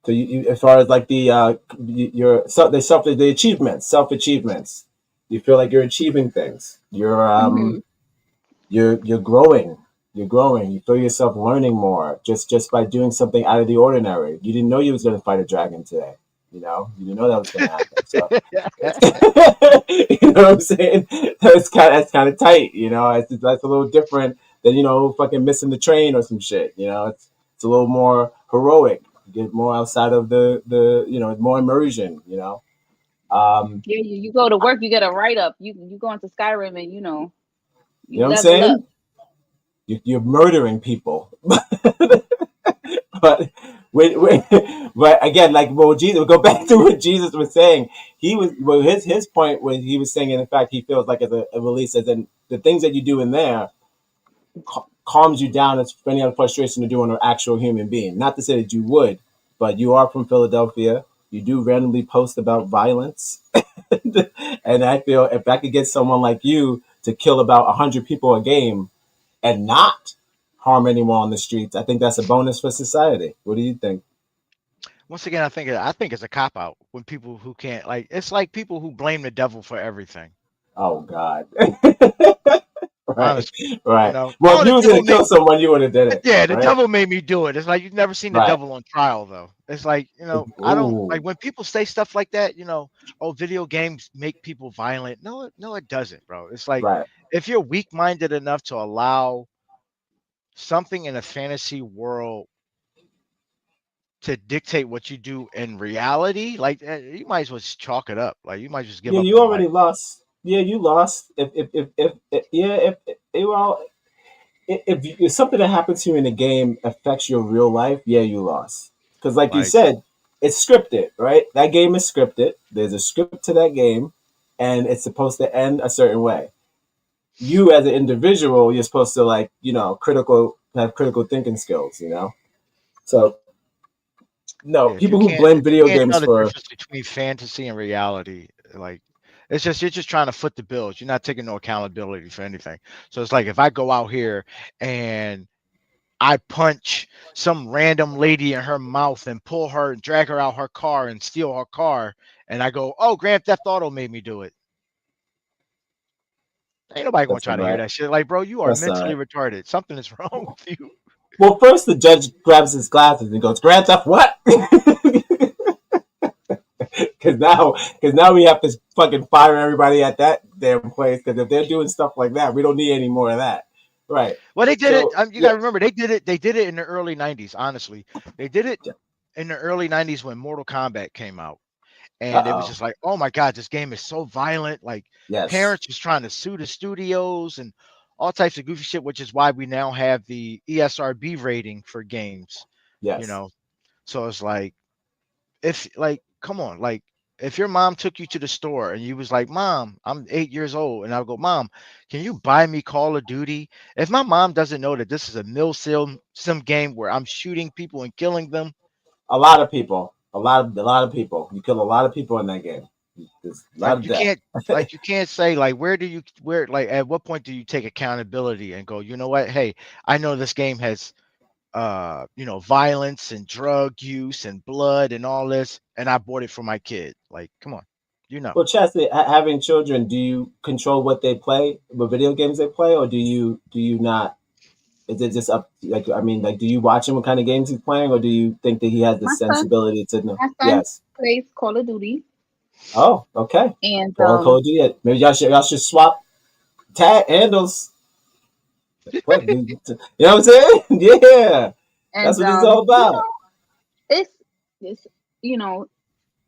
S5: So as far as like the achievements, self achievements, you feel like you're achieving things.
S4: Hmm.
S5: You're growing. You're growing. You feel yourself learning more just by doing something out of the ordinary. You didn't know you was going to fight a dragon today. You didn't know that was going to happen. So, you know what I'm saying? That's kind of tight. That's a little different than fucking missing the train or some shit. It's a little more heroic. You get more outside of the more immersion. Um,
S4: Yeah, you go to work, you get a write up. You go into Skyrim and
S5: you
S4: you
S5: know what I'm
S4: level up.
S5: saying? You're murdering people. But but again, like Jesus, we'll go back to what Jesus was saying. His point was he was saying, in fact, he feels like as a release, as in the things that you do in there calms you down as any other frustration to do on an actual human being. Not to say that you would, but you are from Philadelphia. You do randomly post about violence, and I feel if I could get someone like you to kill about 100 people a game and not harm anyone on the streets, I think that's a bonus for society. What do you think?
S6: Once again, I think it's a cop out when people who can't like it's like people who blame the devil for everything.
S5: Oh God. Right,
S6: Honestly,
S5: right. Well,
S6: oh,
S5: if
S6: the
S5: you was
S6: devil
S5: gonna
S6: made
S5: kill someone, you would have did it,
S6: yeah, the
S5: right?
S6: devil made me do it. It's like you've never seen the
S5: Right.
S6: devil on trial though. It's like I don't
S5: Ooh.
S6: like when people say stuff like that. Oh, video games make people violent. No, no, it doesn't, bro. It's like
S5: Right.
S6: if you're weak-minded enough to allow something in a fantasy world to dictate what you do in reality, like you might as well just chalk it up. Like you might just give
S5: Yeah,
S6: up
S5: you
S6: on life.
S5: already lost. Yeah, you lost. Well, if something that happens to you in the game affects your real life, yeah, you lost. Because, like you
S6: Like
S5: said, it's scripted, right? That game is scripted. There's a script to that game, and it's supposed to end a certain way. You, as an individual, you're supposed to have critical thinking skills. So no,
S6: yeah, if you
S5: people who
S6: can't
S5: blame
S6: if you
S5: video
S6: can't
S5: games
S6: tell the
S5: for
S6: difference between fantasy and reality, like it's just you're just trying to foot the bills. You're not taking no accountability for anything. So it's like if I go out here and I punch some random lady in her mouth and pull her and drag her out her car and steal her car, and I go, "Oh, Grand Theft Auto made me do it." Ain't nobody gonna
S5: that's all
S6: try to hear
S5: right.
S6: that shit. Like, bro, you are
S5: That's all
S6: mentally
S5: right.
S6: retarded. Something is wrong with you.
S5: Well, first the judge grabs his glasses and goes, "Grand Theft what?" Because now we have to fucking fire everybody at that damn place. Because if they're doing stuff like that, we don't need any more of that. Right.
S6: Well, they did it.
S5: So
S6: You got to
S5: yes.
S6: remember, they did it. They did it in the early '90s. Honestly, they did it in the early '90s when Mortal Kombat came out,
S5: Uh
S6: and it was
S5: oh.
S6: just like, oh my god, this game is so violent. Like
S5: Yes.
S6: parents was trying to sue the studios and all types of goofy shit, which is why we now have the ESRB rating for games. You
S5: Yes.
S6: know, so it's like if like come on, like if your mom took you to the store and you was like, Mom, I'm 8 years old, and I'll go, Mom, can you buy me Call of Duty? If my mom doesn't know that this is a sim game where I'm shooting people and killing them,
S5: A lot of people. A lot of people. You kill a lot of people in that game. There's a lot
S6: like
S5: of
S6: you
S5: death.
S6: can't like you can't say like where like at what point do you take accountability and go, you know what, hey, I know this game has violence and drug use and blood and all this, and I bought it for my kid. Like, come on, you know.
S5: Well, Chastity, having children, do you control what they play, what video games they play, or do you not? Is it just up? Like, I mean, like, do you watch him what kind of games he's playing, or do you think that he has the
S4: My son,
S5: sensibility to know?
S4: my son
S5: Yes.
S4: plays Call of Duty,
S5: Oh, okay.
S4: and
S5: Paul Cole, do it. Maybe y'all should swap tag handles. What? You know what I'm saying? Yeah, that's
S4: and
S5: what it's all about.
S4: it's it's you know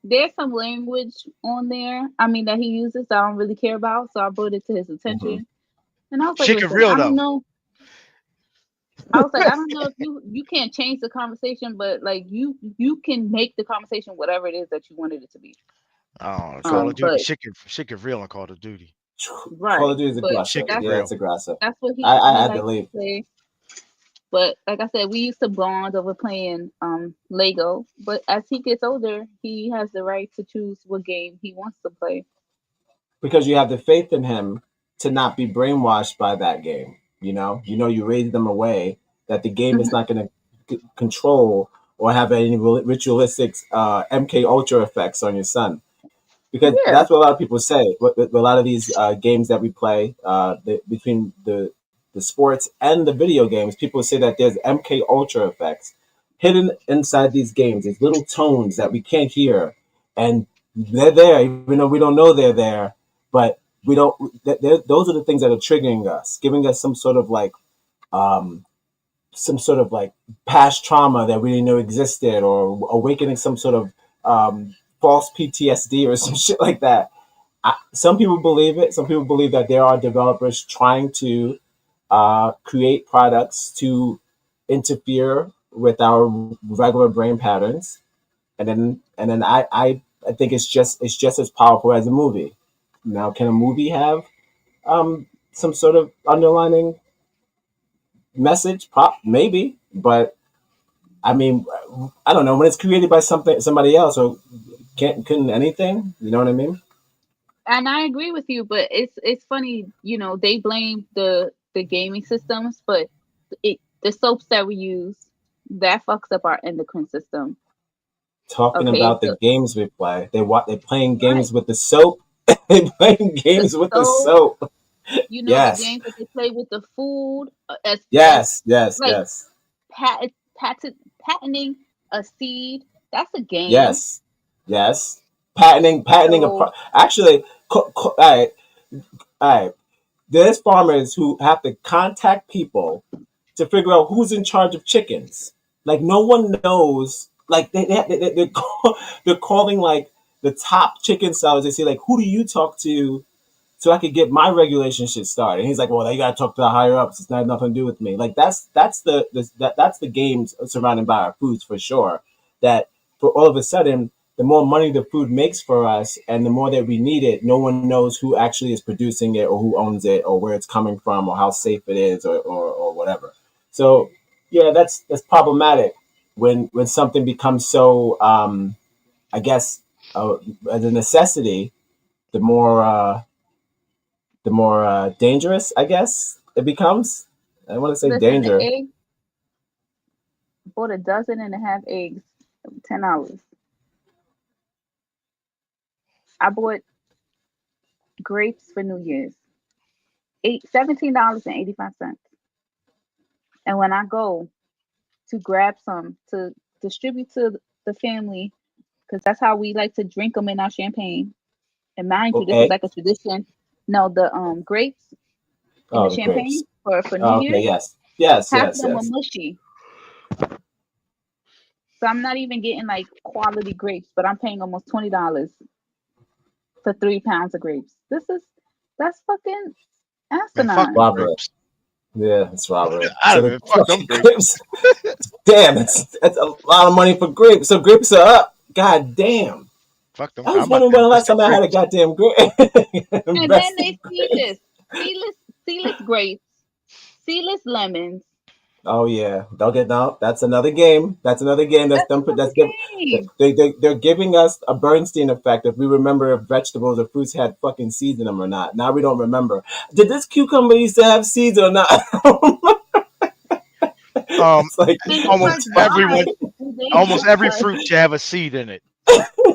S4: there's some language on there. I mean that he uses that I don't really care about, so I brought it to his
S5: Hmm.
S4: attention, and I was like,
S6: Chicken
S4: listen,
S6: real
S4: I don't
S6: though.
S4: know. I was like, I don't know if you can't change the conversation, but like you can make the conversation whatever it is that you wanted it to be.
S6: Oh, Call of Duty,
S4: But
S6: chicken real and Call of Duty,
S5: Call
S4: right,
S5: of Duty is
S4: but
S5: aggressive.
S6: chicken
S4: that's
S5: Yeah, it's
S6: real.
S5: aggressive.
S4: that's what
S5: I,
S4: he
S5: I had to
S4: likes to
S5: leave.
S4: play. But like I said, we used to bond over playing Lego. But as he gets older, he has the right to choose what game he wants to play.
S5: Because you have the faith in him to not be brainwashed by that game. You raise them away that the game is
S4: Mhm.
S5: not going to control or have any ritualistic MK Ultra effects on your son. Because
S4: Yeah.
S5: that's what a lot of people say. With a lot of these games that we play, between the sports and the video games, people say that there's MK Ultra effects hidden inside these games. These little tones that we can't hear, and they're there, even though we don't know they're there. But we don't. Those are the things that are triggering us, giving us um, some sort of like past trauma that we didn't know existed, or awakening some sort of false PTSD or some shit like that. Some people believe it. Some people believe that there are developers trying to create products to interfere with our regular brain patterns, and then I think it's just as powerful as a movie. Now, can a movie have some sort of underlining message? Maybe, but I mean, I don't know. When it's created by somebody else, or couldn't anything? You know what I mean?
S4: And I agree with you, but it's funny, they blame the gaming systems, but the soaps that we use that fucks up our endocrine system.
S5: Talking
S4: Okay,
S5: about the games we play. They playing
S4: right.
S5: games with the soap. They playing
S4: The
S5: games with the
S4: soap,
S5: soap.
S4: the
S5: Yes,
S4: games that they play with the food, as
S5: yes, yes,
S4: like
S5: yes,
S4: patenting a seed. That's a game.
S5: yes, yes. Patenting
S4: So
S5: actually. All right, all right. There's farmers who have to contact people to figure out who's in charge of chickens. Like no one knows. Like they're calling like the top chicken sellers. They say like, who do you talk to so I could get my regulation shit started? And he's like, well, you gotta talk to the higher ups. It's not nothing to do with me. Like that's the games surrounded by our foods for sure. That for all of a sudden, the more money the food makes for us, and the more that we need it, no one knows who actually is producing it, or who owns it, or where it's coming from, or how safe it is, or whatever. So yeah, that's problematic when something becomes so I guess as a necessity. The more dangerous, I guess, it becomes. I want to say
S4: listen, the
S5: danger.
S4: egg bought a dozen and a half eggs, $10. I bought grapes for New Year's, $17.85. And when I go to grab some to distribute to the family, because that's how we like to drink them in our champagne. And mind you, this is
S5: Okay.
S4: like a tradition. No, the grapes in the
S5: Oh, the
S4: champagne.
S5: grapes.
S4: for New
S5: Oh, okay,
S4: Year's.
S5: yes,
S4: Half of
S5: yes,
S4: them are
S5: yes.
S4: mushy. So I'm not even getting like quality grapes, but I'm paying almost $20 for 3 pounds of grapes. That's fucking
S6: Man, fuck
S4: asinine.
S6: them
S5: Robbery.
S6: grapes.
S5: Yeah, it's robbery.
S6: I
S5: So
S6: don't
S5: the
S6: even fuck them
S5: fucking
S6: grapes.
S5: grapes. Damn, that's a lot of money for grapes. So grapes are up. God damn.
S6: Fuck them.
S5: I
S6: I'm
S5: was
S6: about
S5: wondering
S6: to
S5: when the last
S6: invest in
S5: time I had a
S6: grapes.
S5: goddamn grape.
S4: And then
S5: Invest
S4: they
S5: in grapes.
S4: seedless, seedless grapes, seedless lemons.
S5: Oh yeah, don't get no. That's another game. That's another game. That's
S4: That's
S5: them.
S4: another
S5: That's give.
S4: game.
S5: They're giving us a Bernstein effect if we remember if vegetables or fruits had fucking seeds in them or not. Now we don't remember. Did this cucumber used to have seeds or not?
S6: Um,
S5: It's like
S4: And it's like,
S6: almost
S4: why
S6: everyone,
S4: do they
S6: almost
S4: want
S6: every
S4: us?
S6: fruit should have a seed in it.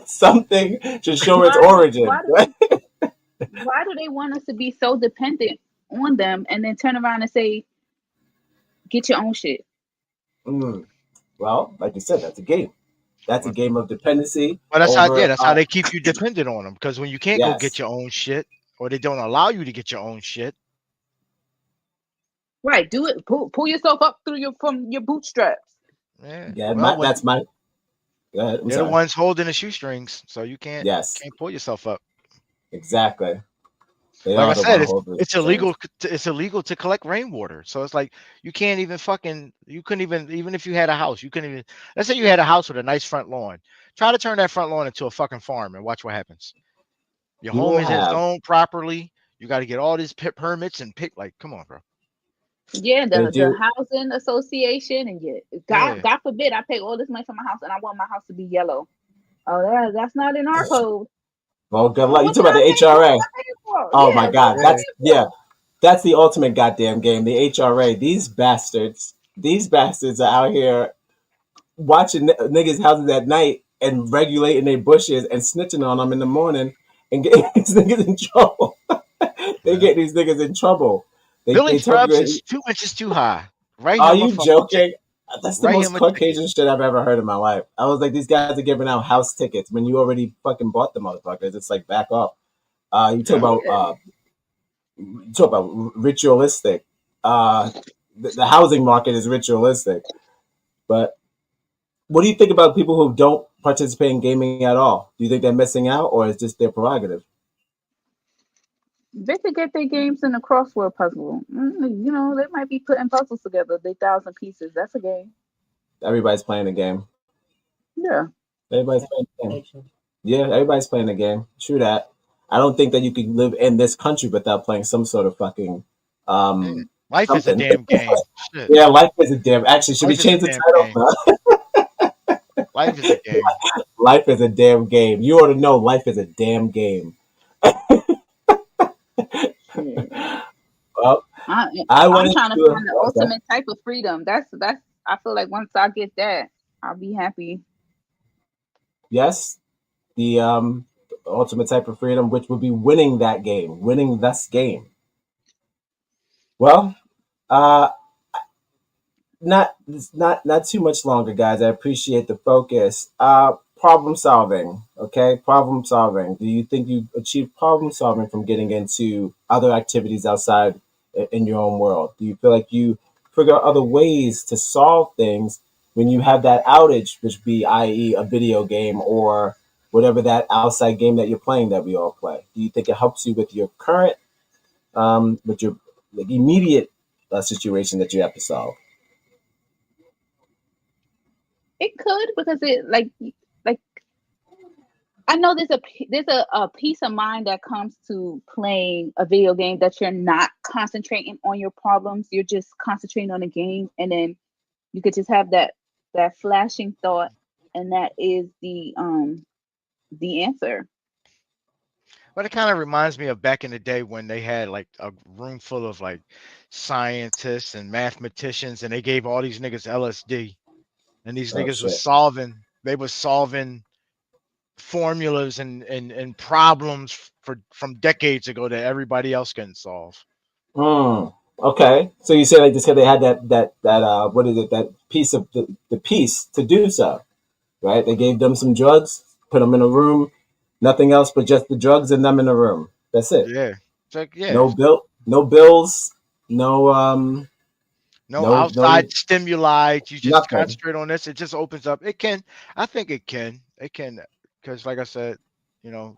S5: something to show its
S4: Why
S5: origin.
S4: do they want us to be so dependent on them and then turn around and say, get your own shit?
S5: Mm. Well, like you said, that's a game. That's a
S6: Well,
S5: game of dependency
S6: that's how, yeah,
S5: over.
S6: that's how they keep you dependent on them. Because when you can't go get
S5: Yes,
S6: your own shit, or they don't allow you to get your own shit,
S4: Right, do it. Pull yourself up through from your bootstraps.
S6: yeah.
S5: yeah.
S6: Well, when
S5: That's my. Go ahead. I'm
S6: they're the
S5: sorry.
S6: ones holding the shoestrings, so you
S5: Yes,
S6: can't pull yourself up.
S5: exactly. They
S6: Like I
S5: are the
S6: said,
S5: one holding
S6: it's
S5: things.
S6: illegal. It's illegal to collect rainwater. So it's like you can't even fucking. You couldn't even if you had a house, you couldn't even. Let's say you had a house with a nice front lawn. Try to turn that front lawn into a fucking farm and watch what happens. Your
S5: You
S6: home
S5: will
S6: isn't
S5: have.
S6: zoned properly. You got to get all these permits and pick. Like, come on, bro.
S4: Yeah,
S5: They
S4: the
S5: do.
S4: housing association, and yeah,
S6: Yeah.
S4: God forbid I pay all this money for my house and I want my house to be yellow. Oh, that's not in our code.
S5: Well, good
S4: So
S5: luck. You
S4: what
S5: talk
S4: did
S5: about
S4: I
S5: the
S4: pay? What
S5: HRA.
S4: was I paying for?
S5: Oh my
S4: Yeah, what was
S5: God,
S4: I
S6: Yeah.
S5: that's
S4: paying
S5: yeah.
S4: for?
S5: That's the ultimate goddamn game. The HRA. These bastards. These bastards are out here watching niggas' houses at night and regulating their bushes and snitching on them in the morning and getting these niggas in trouble. They
S6: Yeah.
S5: get these niggas in trouble. They
S6: Building
S5: told
S6: scrubs
S5: you,
S6: is 2 inches too high. Write
S5: "Are
S6: him a
S5: you
S6: fucking ticket.
S5: joking?" That's the
S6: Write
S5: most
S6: him a ticket.
S5: Caucasian shit I've ever heard in my life. I was like, these guys are giving out house tickets when you already fucking bought the motherfuckers. It's like back off. You talk
S6: Yeah.
S5: about
S4: Yeah.
S5: ritualistic. Uh, the housing market is ritualistic. But what do you think about people who don't participate in gaming at all? Do you think they're missing out, or is just their prerogative?
S4: They could get their games in a crossword puzzle. They might be putting puzzles together. They 1,000 pieces. That's a game.
S5: Everybody's playing the game.
S4: Yeah.
S5: Everybody's playing the game. Yeah, everybody's playing the game. True that. I don't think that you could live in this country without playing some sort of fucking
S6: Yeah. Life is a
S5: something.
S6: damn game. Shit.
S5: Yeah, life is a damn. Actually, should we
S6: Life is a
S5: change the
S6: damn
S5: title?
S6: game.
S5: No.
S6: Life is a game.
S5: Life is a damn game. You ought to know life is a damn game.
S4: Yeah.
S5: Well,
S4: I,
S5: I
S4: I'm
S5: wanted
S4: trying to
S5: to.
S4: find the ultimate type of freedom. That's. I feel like once I get that, I'll be happy.
S5: Yes, the ultimate type of freedom, which would be winning that game, winning this game. Well, uh, not not too much longer, guys. I appreciate the focus. Problem solving. Okay, problem solving. Do you think you achieved problem solving from getting into other activities outside in your own world? Do you feel like you figure out other ways to solve things when you have that outage, which be i.e. a video game or whatever that outside game that you're playing that we all play? Do you think it helps you with your current, with your like, immediate situation that you have to solve?
S4: It could because it like I know there's a peace of mind that comes to playing a video game that you're not concentrating on your problems. You're just concentrating on the game, and then you could just have that flashing thought, and that is the answer.
S6: But it kind of reminds me of back in the day when they had like a room full of like scientists and mathematicians, and they gave all these niggas LSD, and these
S5: Oh
S6: niggas was
S5: shit.
S6: solving. They was solving formulas and problems from decades ago that everybody else couldn't solve.
S5: Hmm. Okay. So you say like this because they had that what is it, that piece of the piece to do so, right? They gave them some drugs, put them in a room, nothing else but just the drugs and them in a room. That's it.
S6: Yeah. It's like, yeah.
S5: No bills, no
S6: No
S5: no
S6: outside stimuli. You just
S5: nothing.
S6: concentrate on this. It just opens up. It can. I think it can. It can because, like I said, you know,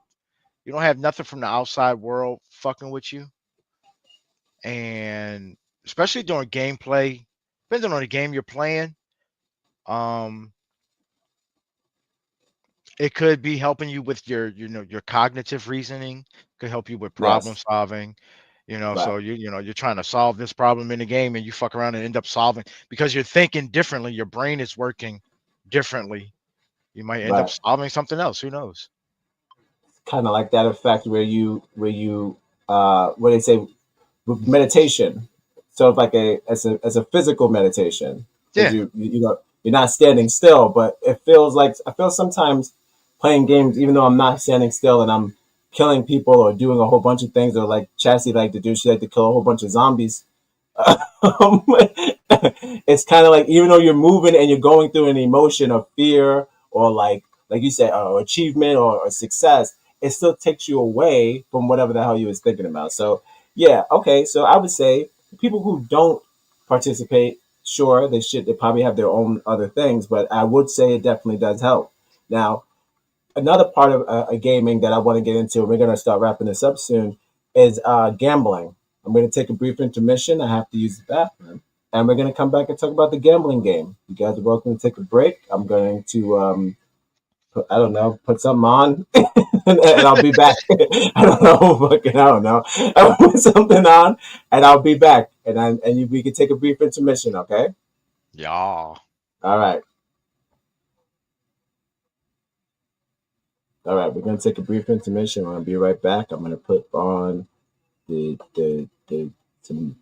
S6: you don't have nothing from the outside world fucking with you, and especially during gameplay, depending on the game you're playing. Um, it could be helping you with your cognitive reasoning. Could help you with problem
S5: Yes.
S6: solving.
S5: Right.
S6: So you're trying to solve this problem in the game, and you fuck around and end up solving because you're thinking differently. Your brain is working differently. You might end up
S5: Right.
S6: solving something else. Who knows?
S5: Kind of like that effect where you what they say with meditation. So it's like as a physical meditation because
S6: Yeah.
S5: you know you're not standing still, but it feels like I feel sometimes playing games, even though I'm not standing still and I'm killing people or doing a whole bunch of things, or like Chassie like to do, she like to kill a whole bunch of zombies. It's kind of like even though you're moving and you're going through an emotion of fear or like you said, achievement or success, it still takes you away from whatever the hell you was thinking about. So yeah, okay. So I would say people who don't participate, sure, they should. They probably have their own other things, but I would say it definitely does help. Now, another part of gaming that I want to get into, and we're going to start wrapping this up soon, is gambling. I'm going to take a brief intermission. I have to use the bathroom. And we're going to come back and talk about the gambling game. You guys are welcome to take a break. I'm going to, I don't know, put something on and I'll be back. I don't know. Fucking, I don't know. I'll put something on and I'll be back. We can take a brief intermission, okay?
S6: Yeah.
S5: All right. All right. We're going to take a brief intermission. I'm going to be right back. I'm going to put on the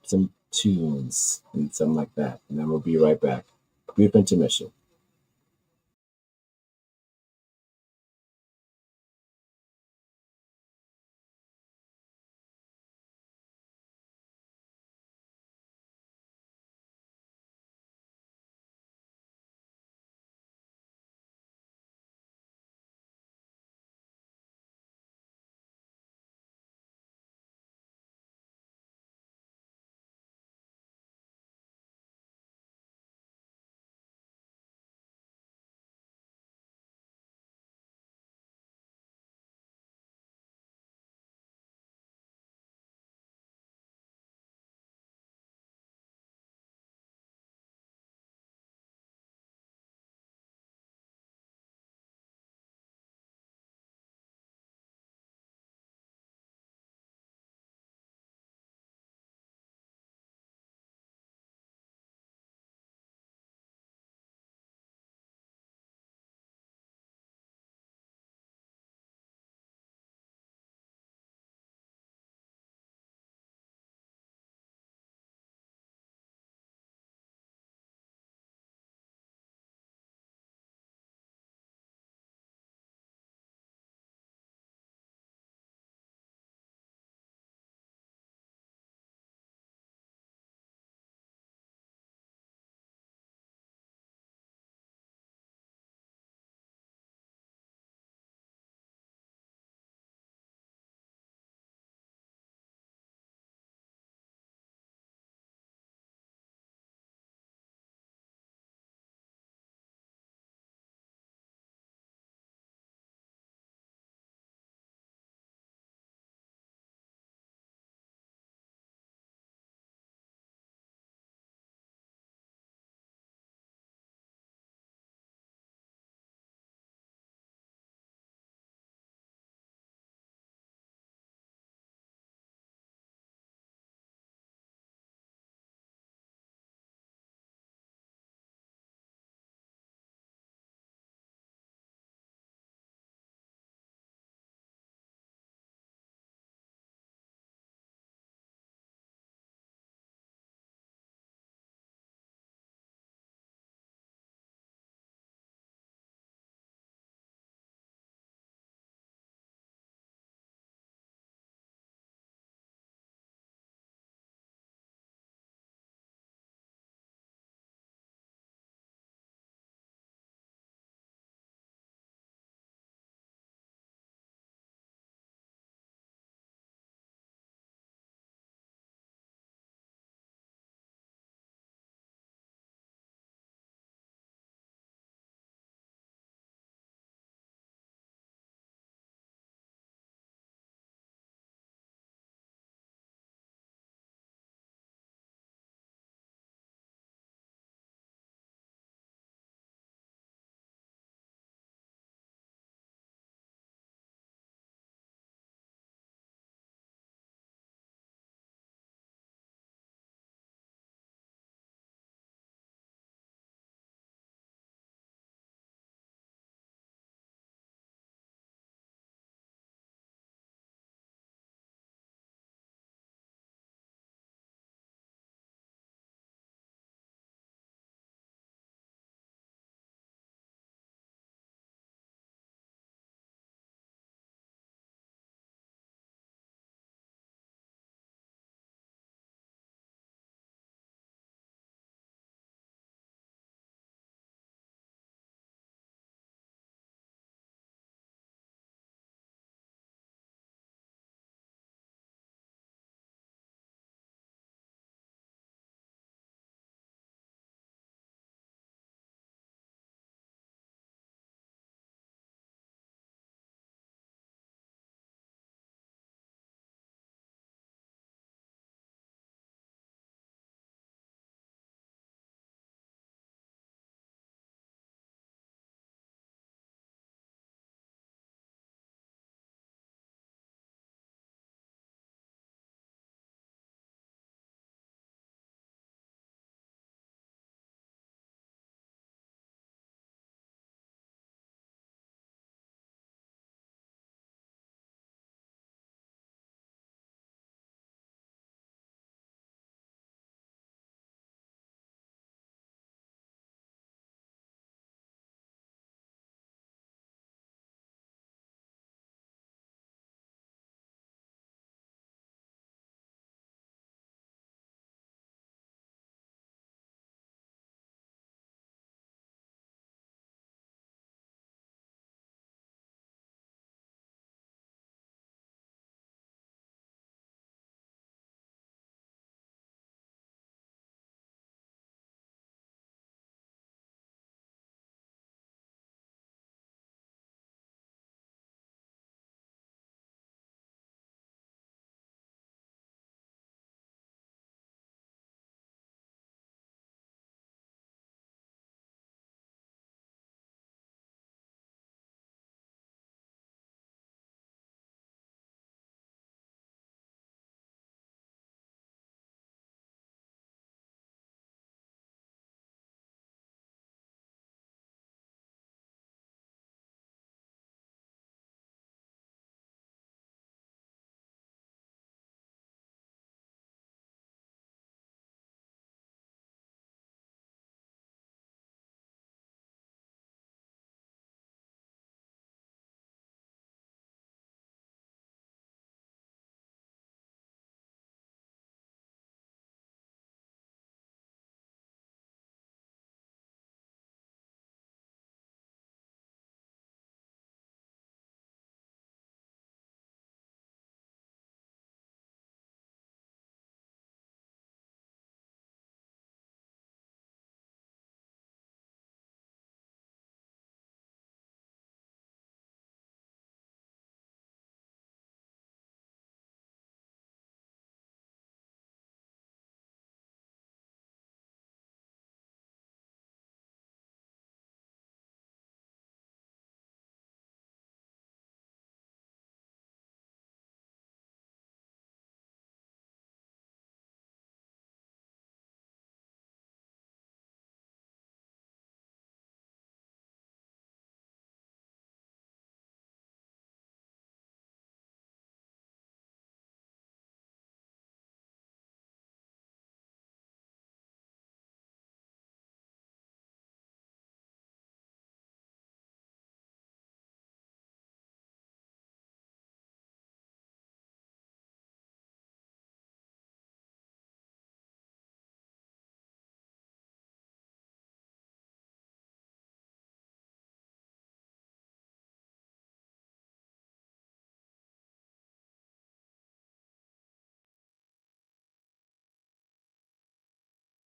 S5: some tunes and something like that. And then we'll be right back. Brief intermission.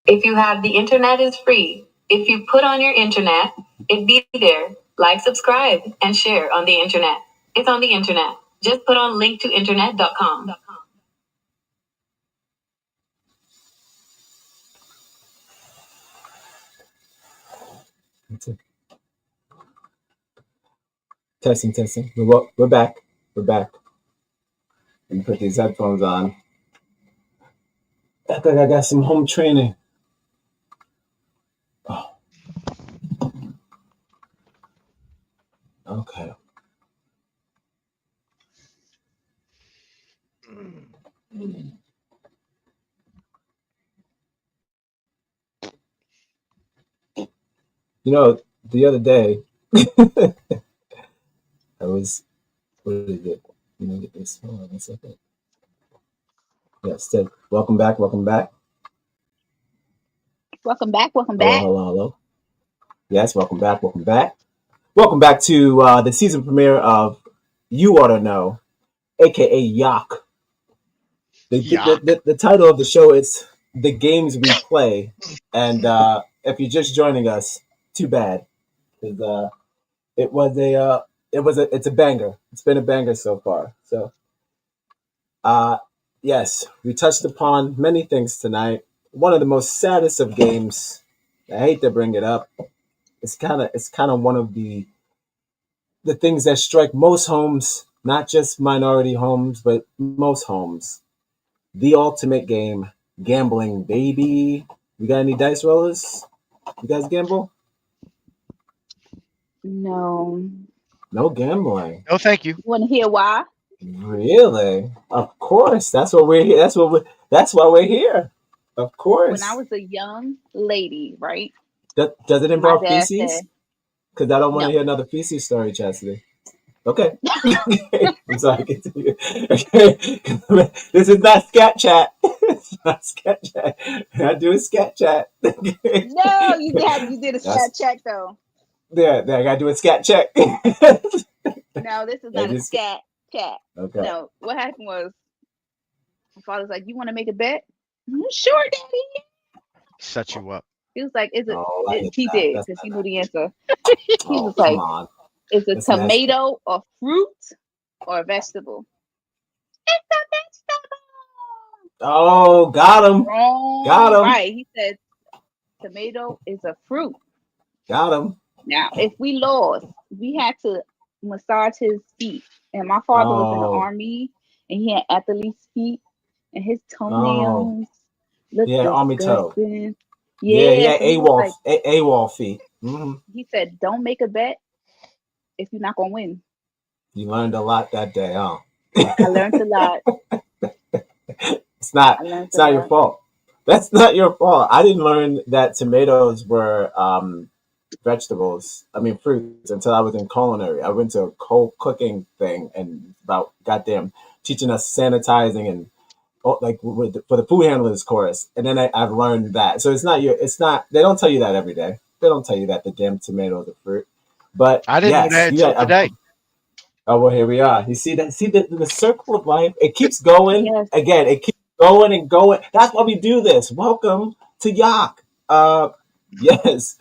S1: If you have the internet, is free. If you put on your internet, it be there. Like, subscribe, and share on the internet. It's on the internet. Just put on linktointernet.com.
S5: Testing, testing. We're back. We're back. Let me put these headphones on. Act like I got some home training. Oh. Okay. You know, the other day, I was, what is it? You know, get this. Hold on a second. Yes, welcome back, welcome back.
S4: Welcome back. Welcome
S5: Hello,
S4: back.
S5: hello, hello. Yes, welcome back, welcome back. Welcome back to the season premiere of You Oughta Know, aka Yak. The title of the show is The Games We Play. And if you're just joining us, too bad. Because it's a banger. It's been a banger so far. So yes, we touched upon many things tonight. One of the most saddest of games. I hate to bring it up. It's kind of one of the things that strike most homes, not just minority homes, but most homes. The ultimate game, gambling, baby. We got any dice rollers? You guys gamble?
S4: No.
S5: No gambling.
S6: No, thank you.
S4: You want to hear why?
S5: Really? Of course. That's what we're here. That's why we're here. Of course.
S4: When I was a young lady, right?
S5: Does it
S4: My
S5: involve
S4: dad
S5: feces?
S4: said,
S5: Because I don't want to
S4: no.
S5: hear another feces story, Chastity. Okay. I'm sorry. Continue. This is not scat chat. It's not scat chat. I do a scat chat.
S4: No, you did a stat check though.
S5: Yeah, I gotta do a scat check.
S4: No, this is not a scat check.
S5: Okay.
S4: No, what happened was my father's like, "You want to make a bet?" Sure, Daddy.
S6: Set you up.
S4: He was like, "Is it?"
S5: Oh, I hate
S4: He
S5: that.
S4: did
S5: That's
S4: because he
S5: not
S4: knew the answer. He
S5: Oh,
S4: was
S5: come
S4: like,
S5: on.
S4: "Is a
S5: That's nasty.
S4: tomato a fruit or a vegetable?" It's a vegetable.
S5: Oh, got him.
S4: Wrong.
S5: Got him.
S4: Right. He said tomato is a fruit.
S5: Got him.
S4: Now, if we lost, we had to massage his feet. And my father was in the
S5: Oh.
S4: army, and he had athlete's feet, and his
S5: Oh.
S4: toenails looked
S5: Yeah, army toe.
S4: disgusting.
S5: Yeah, he
S4: Yeah,
S5: had
S4: so he was
S5: AWOL,
S4: like,
S5: AWOL feet. Mm-hmm.
S4: he said, "Don't make a bet if you're not gonna win."
S5: You learned a lot that day, huh?
S4: I learned a lot.
S5: It's not your fault. That's not your fault. I didn't learn that tomatoes were vegetables. I mean fruits until I was in culinary. I went to a cold cooking thing and about goddamn teaching us sanitizing and like for the food handlers course. And then I've learned that. So it's not. They don't tell you that every day. They don't tell you that the damn tomato is a fruit. But
S6: I didn't know that until today.
S5: Oh well, here we are. You see that? See the circle of life. It keeps going.
S4: Yes.
S5: Again, it keeps going and going. That's why we do this. Welcome to Yak. Yes,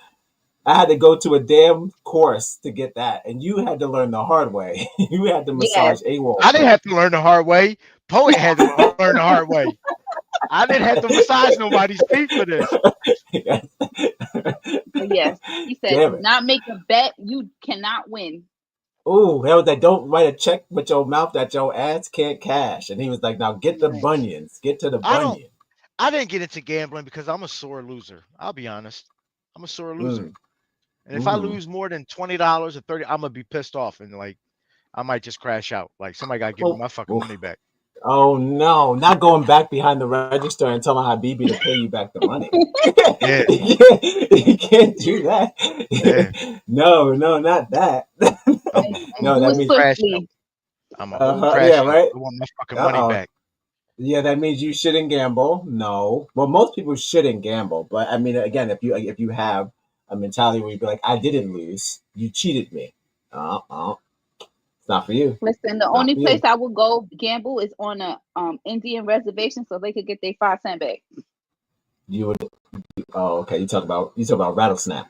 S5: I had to go to a damn course to get that, and you had to learn the hard way. You had to massage AWOL.
S6: I didn't have to learn the hard way. Poet had to learn the hard way. I didn't have to massage nobody's feet for this.
S4: But yes, he said, "Do not make a bet. You cannot win."
S5: Oh, that was that. Don't write a check with your mouth that your ass can't cash. And he was like, "Now get the bunions. Get to the bunion."
S6: I didn't get into gambling because I'm a sore loser. I'll be honest. I'm a sore loser. And if I lose more than $20 or $30, I'm gonna be pissed off and like I might just crash out. Like somebody gotta give me my fucking money back.
S5: Oh no, not going back behind the register and telling Habibi to pay you back the money.
S6: Yeah.
S5: You can't do that.
S6: Yeah.
S5: No, not that. No, that means
S6: crash out. I'm a whole crash
S5: yeah,
S6: out.
S5: right?
S6: I want my fucking money back.
S5: Yeah, that means you shouldn't gamble. No. Well, most people shouldn't gamble, but I mean again, if you have a mentality where you be like, I didn't lose, you cheated me. It's not for you.
S4: Listen, the only place I would go gamble is on a Indian reservation so they could get their 5 cent back.
S5: You would. Oh, okay. You talk about rattlesnap.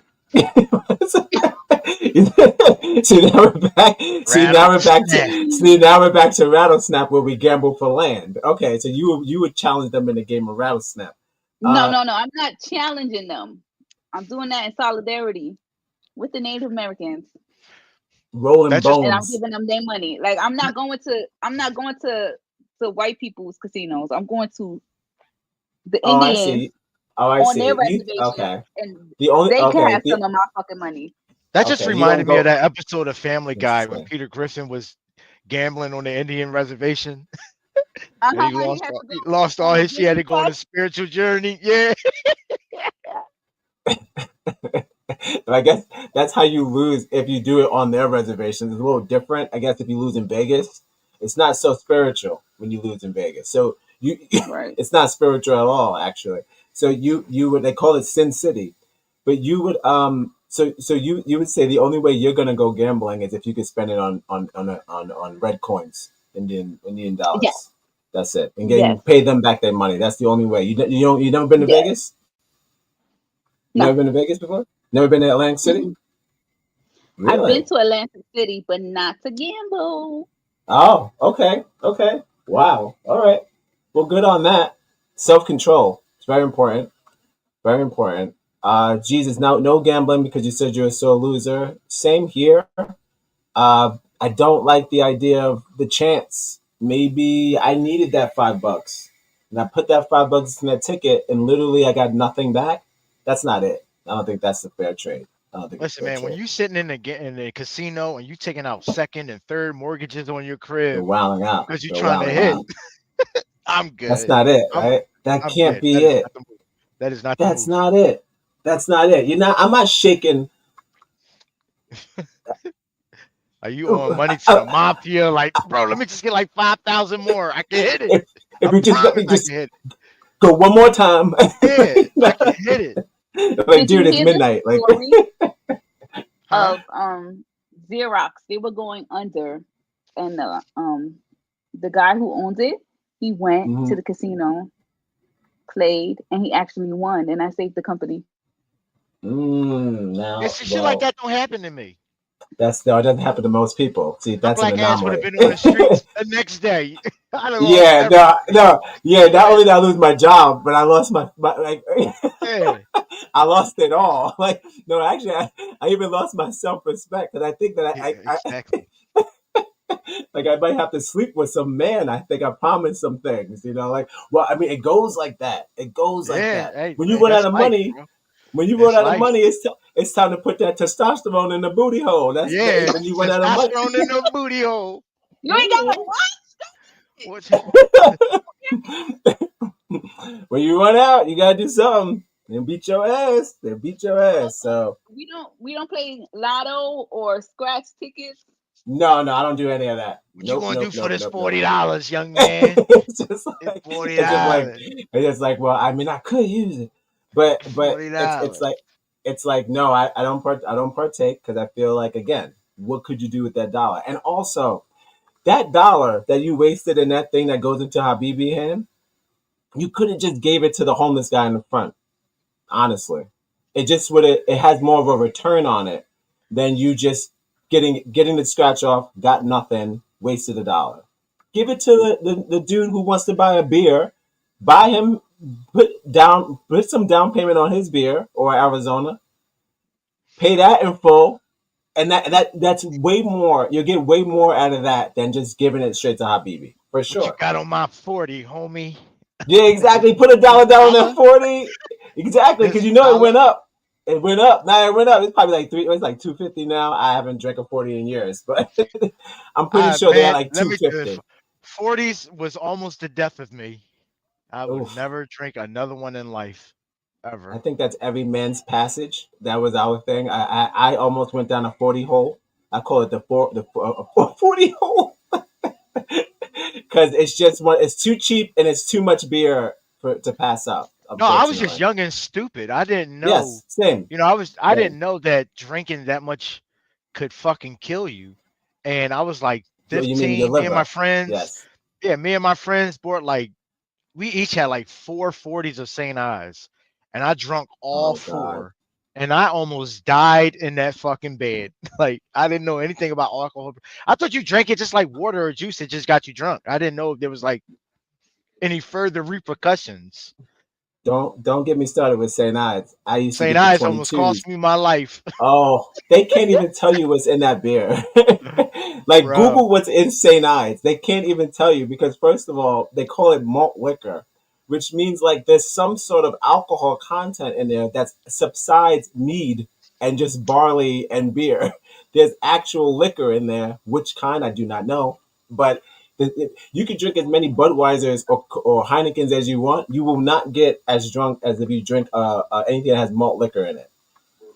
S5: See now we're back. See now we're back
S6: Rattlesnake.
S5: to. See now we're back to rattlesnap where we gamble for land. Okay, so you would challenge them in a game of rattlesnap.
S4: No, no, no. I'm not challenging them. I'm doing that in solidarity with the Native Americans,
S5: Rolling
S6: That's just
S4: and I'm
S5: bones.
S4: giving them their money. Like I'm not going to white people's casinos. I'm going to the
S5: Oh, I
S4: Indians
S5: see. Oh, I
S4: on their
S5: see. You
S4: reservation,
S5: okay?
S4: and
S5: The only
S4: they can
S5: okay.
S4: have some of my fucking money.
S6: that just
S5: Okay. You don't
S6: reminded me of
S5: go.
S6: that episode of Family Guy when
S5: Interesting.
S6: Peter Griffin was gambling on the Indian reservation and
S4: Uh-huh. He had to
S6: he
S4: go
S6: lost all
S4: on a
S6: his. He had
S4: mission
S6: to go on a
S4: quest.
S6: spiritual journey. Yeah.
S5: I guess that's how you lose if you do it on their reservations. It's a little different. I guess if you lose in Vegas, it's not so spiritual when you lose in Vegas. So you,
S4: Right.
S5: it's not spiritual at all, actually. So you would they call it Sin City, but you would so you would say the only way you're gonna go gambling is if you could spend it on red coins, Indian
S4: Yes.
S5: dollars. That's it, and
S4: Yes.
S5: pay them back their money. That's the only way. You never been to
S4: Yes.
S5: Vegas?
S4: No.
S5: Never been to Vegas before? Never been to Atlantic City?
S4: Mm-mm. I've been
S5: Really?
S4: to Atlantic City, but not to gamble.
S5: Oh, okay. Okay. Wow. All right. Well, good on that. Self control. It's very important. Very important. Jesus, now no gambling because you said you're a sore loser. Same here. I don't like the idea of the chance. Maybe I needed that $5. And I put that $5 in that ticket and literally I got nothing back. That's not it. I don't think that's a fair trade. I don't think it's a
S6: Listen,
S5: fair
S6: man, when
S5: trade.
S6: you sitting in the casino and you taking out second and third mortgages on your
S5: You're
S6: crib
S5: wilding out.
S6: because you're
S5: You're
S6: trying to
S5: wilding
S6: hit,
S5: out.
S6: I'm
S5: That's
S6: good.
S5: not it,
S6: I'm
S5: right? That
S6: I'm
S5: can't
S6: good.
S5: be
S6: That is
S5: it.
S6: not the move. That is not the
S5: That's
S6: move.
S5: not it. That's not it. I'm not shaking.
S6: Are you on money to the mafia? Like, bro, let me just get like 5,000 more. I can hit it.
S5: If
S6: I
S5: you just let
S6: promise
S5: me
S6: I
S5: just
S6: can hit
S5: go one more time.
S6: it. Yeah, I can hit it.
S5: Like,
S4: Did you
S5: dude, it's
S4: hear the
S5: midnight. Like,
S4: story
S6: Huh?
S4: of Xerox? They were going under, and the guy who owns it, he went to
S5: mhm.
S4: the casino, played, and he actually won, and I saved the company.
S6: Yeah,
S5: Now,
S6: see, shit like
S5: well,
S6: that don't happen to me.
S5: that doesn't happen to most people. See,
S6: My
S5: that's an
S6: black ass would have
S5: anomaly.
S6: been on the streets the next day. I done lost
S5: Yeah, no,
S6: everything.
S5: no, yeah. Not
S6: Yeah,
S5: only did I lose my job, but I lost my like,
S6: yeah,
S5: I lost it all. Like, no, actually, I even lost my self respect because I think that
S6: yeah,
S5: I
S6: exactly.
S5: like I might have to sleep with some man. I think I promised some things, like, well, I mean, it goes like that. It goes like
S6: Yeah,
S5: that.
S6: hey,
S5: When you
S6: hey,
S5: run out
S6: that's
S5: of
S6: life,
S5: money,
S6: bro.
S5: when you run
S6: That's
S5: out of
S6: life.
S5: money, it's time to put that testosterone in the booty hole. That's
S6: Yeah,
S5: when you run out of money.
S6: testosterone in the booty hole.
S4: You ain't got to what?
S6: What?
S5: When you run out, you gotta do something. Then beat your ass. Then beat your ass. So
S4: We don't play lotto or scratch tickets.
S5: no, no, I don't do any of that.
S6: What you
S5: Nope,
S6: gonna do
S5: nope,
S6: for
S5: nope,
S6: this
S5: nope, nope.
S6: $40, young man?
S5: it's just
S6: It's
S5: like
S6: forty
S5: it's just like
S6: dollars.
S5: well, I mean, I could use it, but
S6: Forty
S5: it's
S6: dollars.
S5: like no, I don't partake because I feel like again, what could you do with that dollar? And also that dollar that you wasted in that thing that goes into Habibi hand, you could have just gave it to the homeless guy in the front. Honestly, it just would it has more of a return on it than you just getting the scratch off, got nothing, wasted $1. Give it to the dude who wants to buy a beer, buy him, put some down payment on his beer or Arizona, pay that in full, and that's way more. You'll get way more out of that than just giving it straight to Habibi for
S6: What you
S5: sure.
S6: got on my 40, homie?
S5: Yeah,
S6: This
S5: exactly. Put $1 down on that
S6: dollar?
S5: 40. Exactly, because
S6: This
S5: it went
S6: dollar?
S5: up. It went up. Now it went up. It's probably like it's like 250 now. I haven't drank a 40 in years, but I'm pretty sure they're at
S6: Man,
S5: like
S6: let me tell you,
S5: 250.
S6: 40s was almost the death of me. I would
S5: Oof.
S6: never drink another one in life,
S5: I
S6: ever.
S5: think that's every man's passage. That was our thing. I almost went down a 40 hole. I call it the 40 hole because it's just one. It's too cheap and it's too much beer to pass up.
S6: No, I was just
S5: Unfortunately,
S6: young and stupid. I didn't know,
S5: yes, same,
S6: I
S5: same.
S6: didn't know that drinking that much could fucking kill you. And I was like
S5: You mean your
S6: 15, me and my
S5: liver?
S6: friends,
S5: Yes.
S6: yeah, me and my friends bought like we each had like 4 40s of St. Ives. and I drunk all
S5: Oh God.
S6: four, and I almost died in that fucking bed. Like I didn't know anything about alcohol. I thought you drank it just like water or juice. It just got you drunk. I didn't know if there was like any further repercussions.
S5: Don't get me started with St. Ides. I used to
S6: St.
S5: get the
S6: Ives almost
S5: 22s.
S6: cost me my life,
S5: Oh, they can't even tell you what's in that beer. Like
S6: bro.
S5: Google what's in St. Ides. They can't even tell you because first of all, they call it malt liquor, which means like there's some sort of alcohol content in there that subsides mead and just barley and beer. There's actual liquor in there, which kind I do not know, but you can drink as many Budweisers or Heinekens as you want. You will not get as drunk as if you drink anything that has malt liquor in it.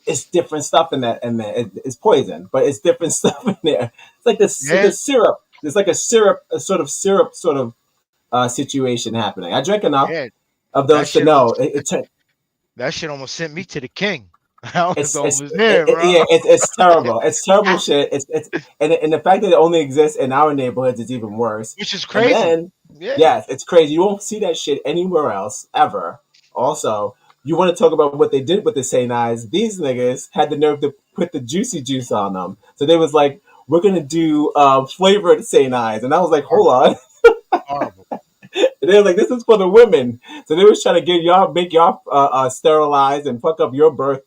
S5: It's different stuff in that, and it's poison, but it's different stuff in there. It's like the
S6: Yeah,
S5: syrup. There's like a syrup, a sort of syrup, sort of situation happening. I drank enough
S6: yeah.
S5: of
S6: That
S5: those to
S6: shit
S5: know
S6: almost that shit almost sent me to the king. I was almost there, bro.
S5: yeah, it's terrible. It's terrible shit. It's and the fact that it only exists in our neighborhoods is even worse.
S6: Which is
S5: And
S6: crazy.
S5: then,
S6: Yeah.
S5: yes, it's crazy. You won't see that shit anywhere else ever. Also, you want to talk about what they did with the St. Ides? These niggas had the nerve to put the juicy juice on them. So they was like, "We're gonna do flavored St. Ides," and I was like, "Hold
S6: Horrible.
S5: on."
S6: Horrible.
S5: And they were like, "This is for the women." So they was trying to get y'all, make y'all sterilized and fuck up your birth.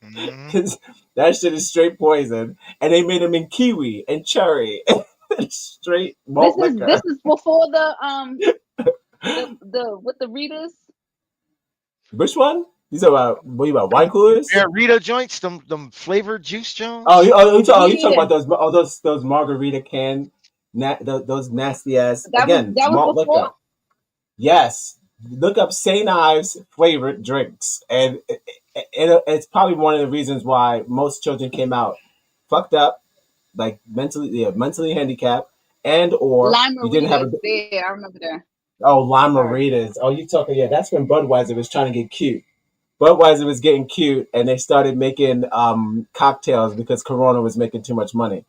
S6: Hmm.
S5: Cause that shit is straight poison. And they made them in kiwi and cherry. Straight
S4: This
S5: malt
S4: is this
S5: liquor.
S4: is before the with the readers.
S5: Which one? You talking about what you about wine coolers?
S6: Yeah, Rita joints, them flavored juice
S5: Oh,
S6: Jones.
S5: you talking
S4: Yeah,
S5: about those margarita can those nasty ass again
S4: that was
S5: malt
S4: before.
S5: liquor. Yes, look up St. Ives flavored drinks, and it's probably one of the reasons why most children came out fucked up, like mentally handicapped, and or
S4: Lime
S5: you didn't have a
S4: Marita's. Yeah, I remember that.
S5: oh lima
S4: Sorry.
S5: readers. Oh, you talking? Yeah, that's when Budweiser was trying to get cute. Budweiser was getting cute, and they started making cocktails because Corona was making too much money.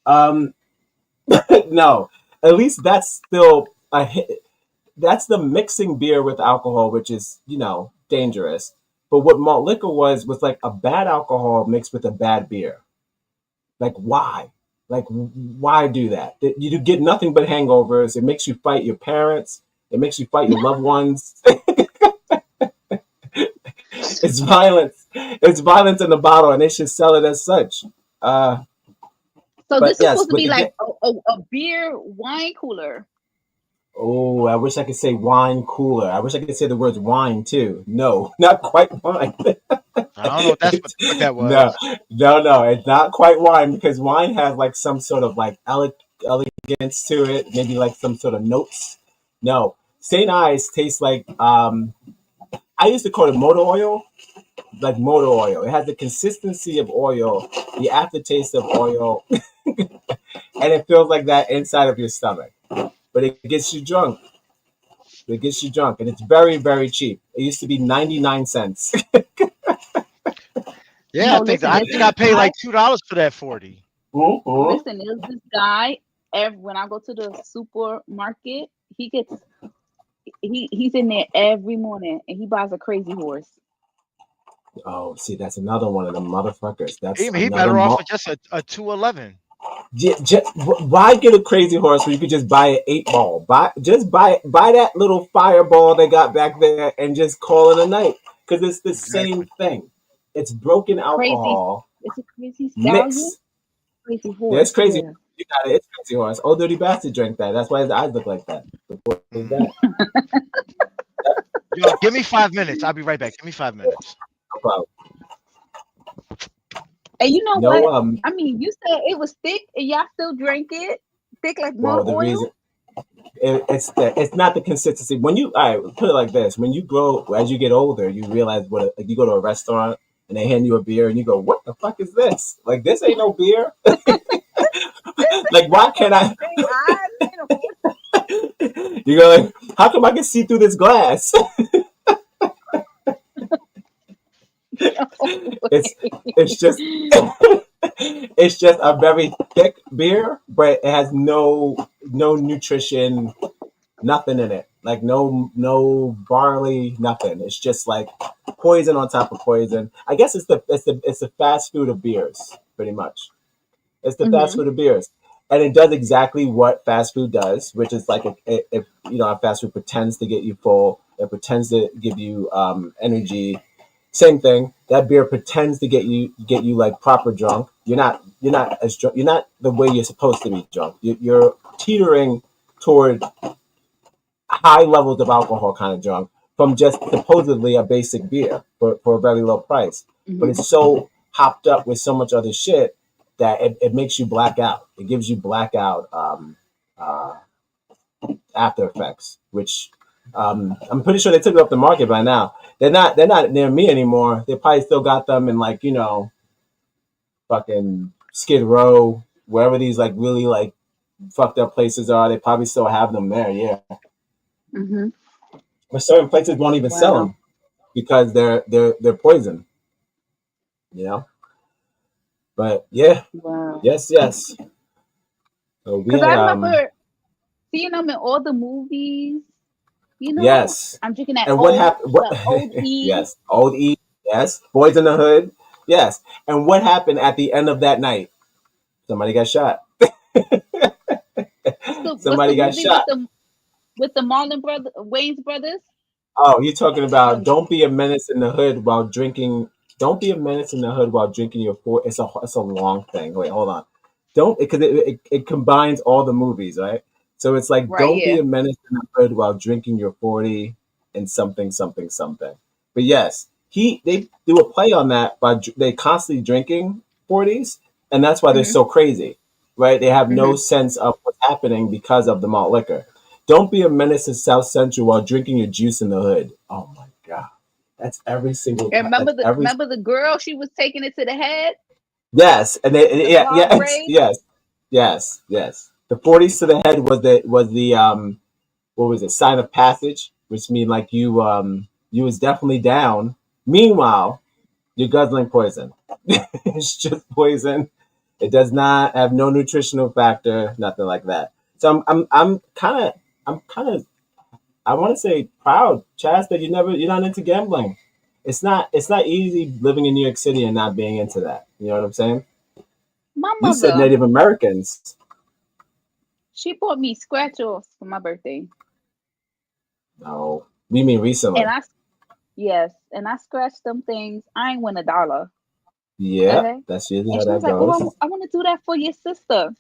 S5: Um, no, at least that's still a hit. That's the mixing beer with alcohol, which is dangerous. But what malt liquor was like a bad alcohol mixed with a bad beer. Like why? Like why do that? You get nothing but hangovers. It makes you fight your parents. It makes you fight your loved ones. It's violence. It's violence in the bottle, and they should sell it as such. Uh,
S4: So
S5: but
S4: this is
S5: yes,
S4: supposed to
S5: but
S4: be
S5: again,
S4: like a beer wine cooler.
S5: oh, I wish I could say wine cooler. I wish I could say the words wine too. No, not quite wine.
S6: I don't know if that's what that
S5: No,
S6: was.
S5: no, it's not quite wine because wine has like some sort of like elegance to it, maybe like some sort of notes. No, St. Ives tastes like I used to call it motor oil, like motor oil. It has the consistency of oil, the aftertaste of oil, and it feels like that inside of your stomach. But it gets you drunk. It gets you drunk, and it's very, very cheap. It used to be 99 cents.
S6: Yeah,
S4: No, listen,
S6: I
S4: there's
S6: think
S4: this
S6: I paid
S4: guy.
S6: like $2 for that 40.
S5: Mm-hmm.
S4: Listen, there's this guy. When I go to the supermarket, he gets he's in there every morning and he buys a crazy horse.
S5: Oh, see, that's another one of the motherfuckers. That's
S6: He
S5: another
S6: better off with just a 211.
S5: why get a crazy horse when you could just buy an 8 ball? Buy that little fireball they got back there and just call it a night because it's the same
S6: Exactly.
S5: thing. It's broken
S4: Crazy.
S5: alcohol
S4: It's a crazy stallion.
S5: mix.
S4: Crazy
S5: Yeah, it's
S4: horse.
S5: crazy.
S4: Yeah.
S5: You got it. It's crazy horse. Old dirty bastard drank that. That's why his eyes look like that. Before
S6: Mm.
S5: that,
S6: Yo, give me 5 minutes. I'll be right back. Give me 5 minutes.
S5: no problem.
S4: And you know
S5: No,
S4: what? I mean, you said it was thick and y'all still drank it? Thick like
S5: well,
S4: more
S5: the reason
S4: oil?
S5: it's not the consistency. When you all right, put it like this: when you grow, as you get older, you realize like you go to a restaurant and they hand you a beer and you go, "What the fuck is this? Like this ain't no beer. Like why can't I?" You go like, "How come I can see through this glass?" it's it's just it's just a very thick beer, but it has no nutrition, nothing in it. Like no barley, nothing. It's just like poison on top of poison. I guess it's the fast food of beers, pretty much. It's the fast
S4: Mm-hmm.
S5: food of beers, and it does exactly what fast food does, which is like if fast food pretends to get you full, it pretends to give you energy. Same thing. That beer pretends to get you like proper drunk. You're not as drunk. You're not the way you're supposed to be drunk. You're teetering toward high levels of alcohol kind of drunk from just supposedly a basic beer for a very low price. But
S4: Mm-hmm.
S5: it's so hopped up with so much other shit that it makes you black out. It gives you blackout uh, after effects, which I'm pretty sure they took it off the market by now. They're not near me anymore. They probably still got them in like fucking Skid Row, wherever these like really like fucked up places are. They probably still have them there. Yeah,
S4: Mm-hmm.
S5: but certain places won't even sell
S4: Wow.
S5: them because they're poison. You know. But yeah,
S4: Wow.
S5: yes. So we
S4: Because
S5: had
S4: I remember seeing them in all the movies.
S5: yes.
S4: I'm drinking that
S5: And what
S4: old,
S5: happened? What?
S4: the old E.
S5: Yes, old E. Yes, Boys in the Hood. Yes. And what happened at the end of that night? Somebody got shot.
S4: What's the
S5: Somebody got
S4: movie with
S5: shot.
S4: the Marlon brother Wayne's brothers?
S5: Oh, you're talking about
S4: Um,
S5: don't be a menace in the hood while drinking. Don't be a menace in the hood while drinking your four. It's a long thing. Wait, hold on. Don't because it combines all the movies, right? So it's like
S4: right,
S5: don't be
S4: yeah.
S5: a menace in the hood while drinking your 40 and something something something. But yes, they do a play on that by they constantly drinking 40s, and that's why they're
S4: Mm-hmm.
S5: so crazy, right? They have no
S4: Mm-hmm.
S5: sense of what's happening because of the malt liquor. Don't be a menace to South Central while drinking your juice in the hood. Oh my god, that's every single
S4: And
S5: time. That's every
S4: remember the girl, she was taking it to the head,
S5: yes, and
S4: the
S5: yeah,
S4: blonde
S5: yes,
S4: braid.
S5: yes. The 40s to the head was the what was it, sign of passage, which mean like you was definitely down. Meanwhile, you're guzzling poison. It's just poison. It does not have no nutritional factor, nothing like that. So I'm kind of I want to say proud, Chaz, that you're not into gambling. It's not easy living in New York City and not being into that. You know what I'm saying?
S4: My
S5: You said
S4: mother,
S5: Native Americans.
S4: she bought me scratch offs for my birthday.
S5: No, we mean
S4: And
S5: recently.
S4: yes, and I scratched them things. I ain't win a dollar.
S5: Yeah,
S4: Okay.
S5: that's usually
S4: And
S5: how
S4: she was
S5: that
S4: like, "Oh,
S5: goes.
S4: I want to do that for your sister."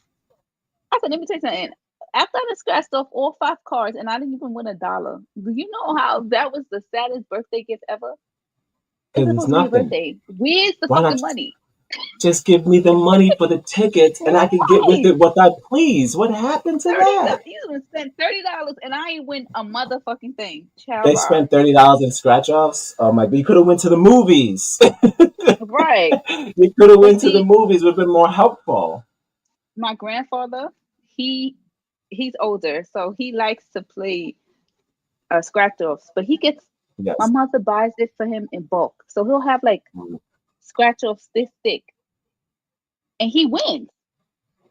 S4: I said, "Let me tell you something. After I done scratched off all 5 cards and I didn't even win a dollar, do you know how that was the saddest birthday gift ever? It's
S5: Because it's
S4: supposed to be your
S5: nothing.
S4: birthday. Where's the
S5: Why not
S4: fucking money?
S5: just give me the money for the tickets and I can get with
S4: Right.
S5: it what I please? What happened to
S4: $30.
S5: that?
S4: You gonna spend $30 and I ain't win a motherfucking thing. Child
S5: They
S4: bye.
S5: spent $30 in scratch offs. Oh my! You could have went to the movies.
S4: Right.
S5: You could have
S4: But
S5: went to the
S4: see,
S5: movies. Would have been more helpful.
S4: my grandfather, he he's older, so he likes to play scratch offs, but he gets my
S5: Yes.
S4: mother buys it for him in bulk. So he'll have like scratch offs this thick and he wins.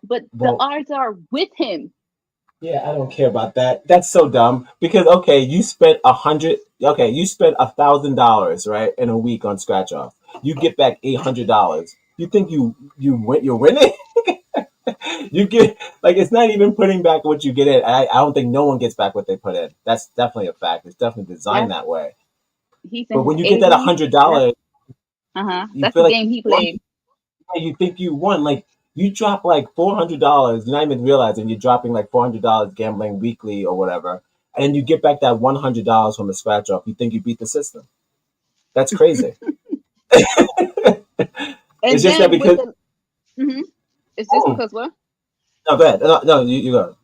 S4: But the
S5: Well,
S4: odds are with him.
S5: yeah, I don't care about that. That's so dumb. Because okay, you spent 100. Okay, you spent $1,000 right in a week on scratch off. You get back $800. You think you win? You're winning. You get like it's not even putting back what you get in. I don't think no one gets back what they put in. That's definitely a fact. It's definitely designed
S4: That's
S5: that way.
S4: he's in
S5: But
S4: his
S5: when you get that
S4: eighties. That's
S5: $100, you
S4: that's
S5: feel
S4: the
S5: like
S4: game he
S5: you won.
S4: played.
S5: You think you won. Like you drop like $400. You're not even realizing you're dropping like $400 gambling weekly or whatever, and you get back that $100 from the scratch off. You think you beat the system. That's crazy. It's
S4: And
S5: just that
S4: then with
S5: because.
S4: the hmm it's just
S5: Oh,
S4: because what?
S5: no, go ahead. No, you go.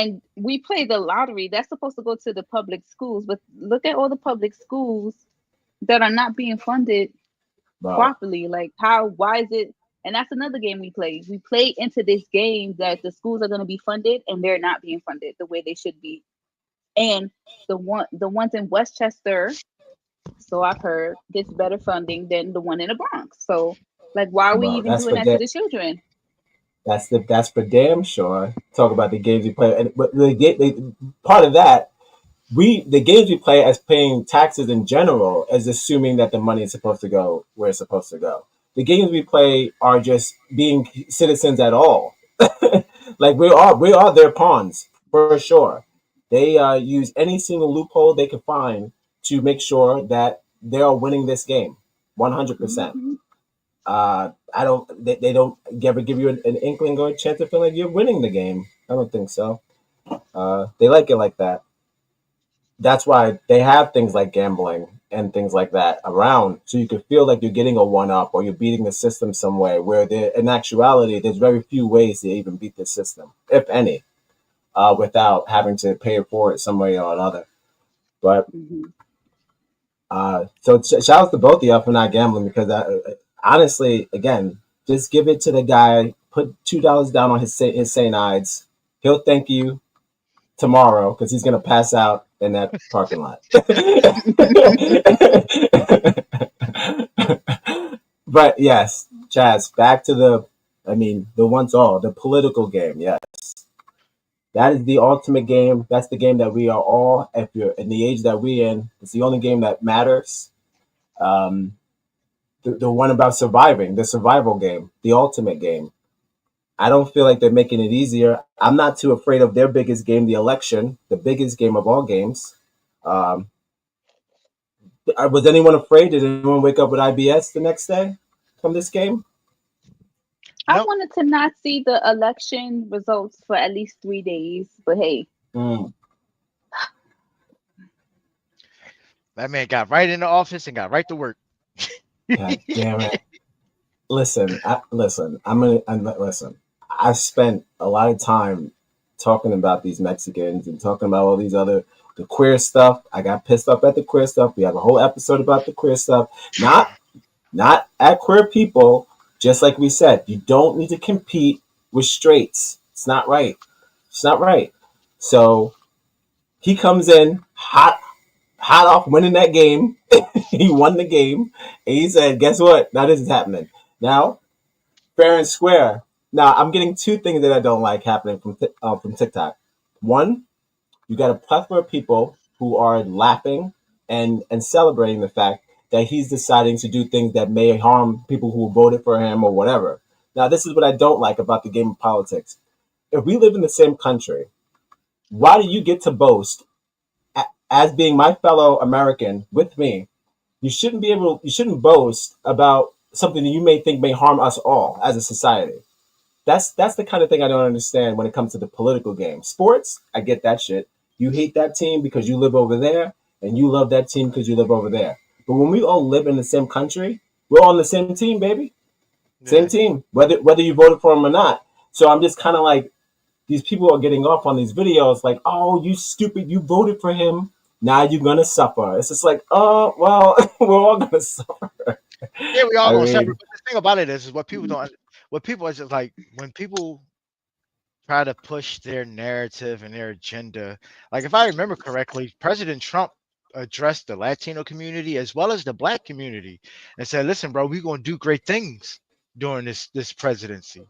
S4: When we play the lottery, that's supposed to go to the public schools, but look at all the public schools that are not being funded
S5: Wow.
S4: properly. Like how why is it and that's another game we play. We play into this game that the schools are going to be funded and they're not being funded the way they should be. And the ones in Westchester, so I've heard, gets better funding than the one in the Bronx. So like why are we
S5: Well,
S4: even
S5: that's
S4: doing that to
S5: forget.
S4: the children?
S5: That's for damn sure. Talk about the games we play, and but part of that the games we play as paying taxes in general is assuming that the money is supposed to go where it's supposed to go. The games we play are just being citizens at all. Like we are their pawns for sure. They use any single loophole they can find to make sure that they are winning this game, 100%.
S4: Hmm.
S5: I don't. They don't ever give you an inkling or a chance to feel like you're winning the game. I don't think so. They like it like that. That's why they have things like gambling and things like that around, so you can feel like you're getting a one up or you're beating the system some way. Where in actuality, there's very few ways to even beat the system, if any, without having to pay for it some way or another. But
S4: Hmm.
S5: so shout out to both of y'all for not gambling because honestly, again, just give it to the guy. Put $2 down on his St. Ides. He'll thank you tomorrow because he's gonna pass out in that parking lot. But yes, Chaz, back to the once all, the political game. Yes, that is the ultimate game. That's the game that we are all, if you're in the age that we're in, it's the only game that matters. Um, the one about surviving, the survival game, the ultimate game. I don't feel like they're making it easier. I'm not too afraid of their biggest game, the election, the biggest game of all games. Um, was anyone afraid? Did anyone wake up with IBS the next day from this game?
S4: I
S6: Nope.
S4: wanted to not see the election results for at least 3 days, but hey,
S5: Mm,
S6: That man got right in the office and got right to work.
S5: God damn it! Listen. Listen. I spent a lot of time talking about these Mexicans and talking about all these other the queer stuff. I got pissed off at the queer stuff. We have a whole episode about the queer stuff. Not at queer people. Just like we said, you don't need to compete with straights. It's not right. It's not right. So he comes in hot off winning that game. He won the game, and he said, "Guess what? Now this is happening. Now fair and square." Now I'm getting two things that I don't like happening from TikTok. One, you got a plethora of people who are laughing and celebrating the fact that he's deciding to do things that may harm people who voted for him or whatever. Now, this is what I don't like about the game of politics. If we live in the same country, why do you get to boast as being my fellow American with me? You shouldn't boast about something that you may think may harm us all as a society. That's the kind of thing I don't understand when it comes to the political game. Sports, I get that shit. You hate that team because you live over there, and you love that team because you live over there. But when we all live in the same country, we're all on the same team, baby. Same
S6: Yeah.
S5: team, whether you voted for him or not. So I'm just kind of like these people are getting off on these videos, like, "Oh, you stupid! You voted for him. Now you're gonna suffer." It's just like, "Oh, well, we're all gonna suffer."
S6: Yeah, we all
S5: I
S6: gonna separate.
S5: mean,
S6: But the thing about it is what people don't. What people is just like when people try to push their narrative and their agenda. Like if I remember correctly, President Trump addressed the Latino community as well as the black community and said, "Listen, bro, we're gonna do great things during this presidency."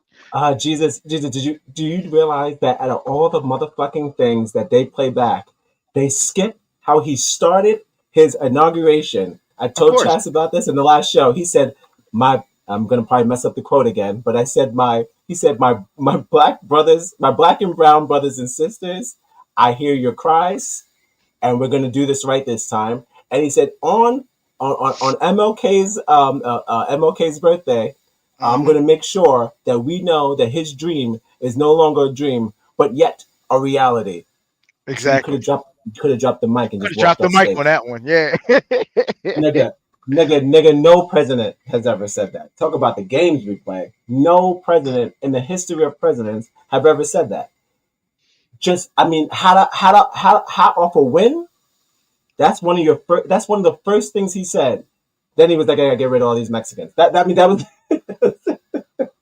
S5: Jesus, do you realize that out of all the motherfucking things that they play back, they skip how he started his inauguration. I
S6: Of
S5: told
S6: course,
S5: Chas about this in the last show. He said, "My," I'm gonna probably mess up the quote again, but I said my. He said, "My black brothers, my black and brown brothers and sisters, I hear your cries, and we're gonna do this right this time." And he said, on MLK's birthday, I'm
S6: hmm
S5: going to make sure that we know that his dream is no longer a dream, but yet a reality. I said,
S6: exactly.
S5: you could have dropped the mic and
S6: Could
S5: just
S6: have dropped
S5: walked
S6: the
S5: off
S6: mic on
S5: stage.
S6: that one. Yeah.
S5: Nigga, nigga, no president has ever said that. Talk about the games we play. No president in the history of presidents have ever said that. Just, I mean, how off a win? That's one of the first things he said. Then he was like, "I gotta get rid of all these Mexicans." I mean, that was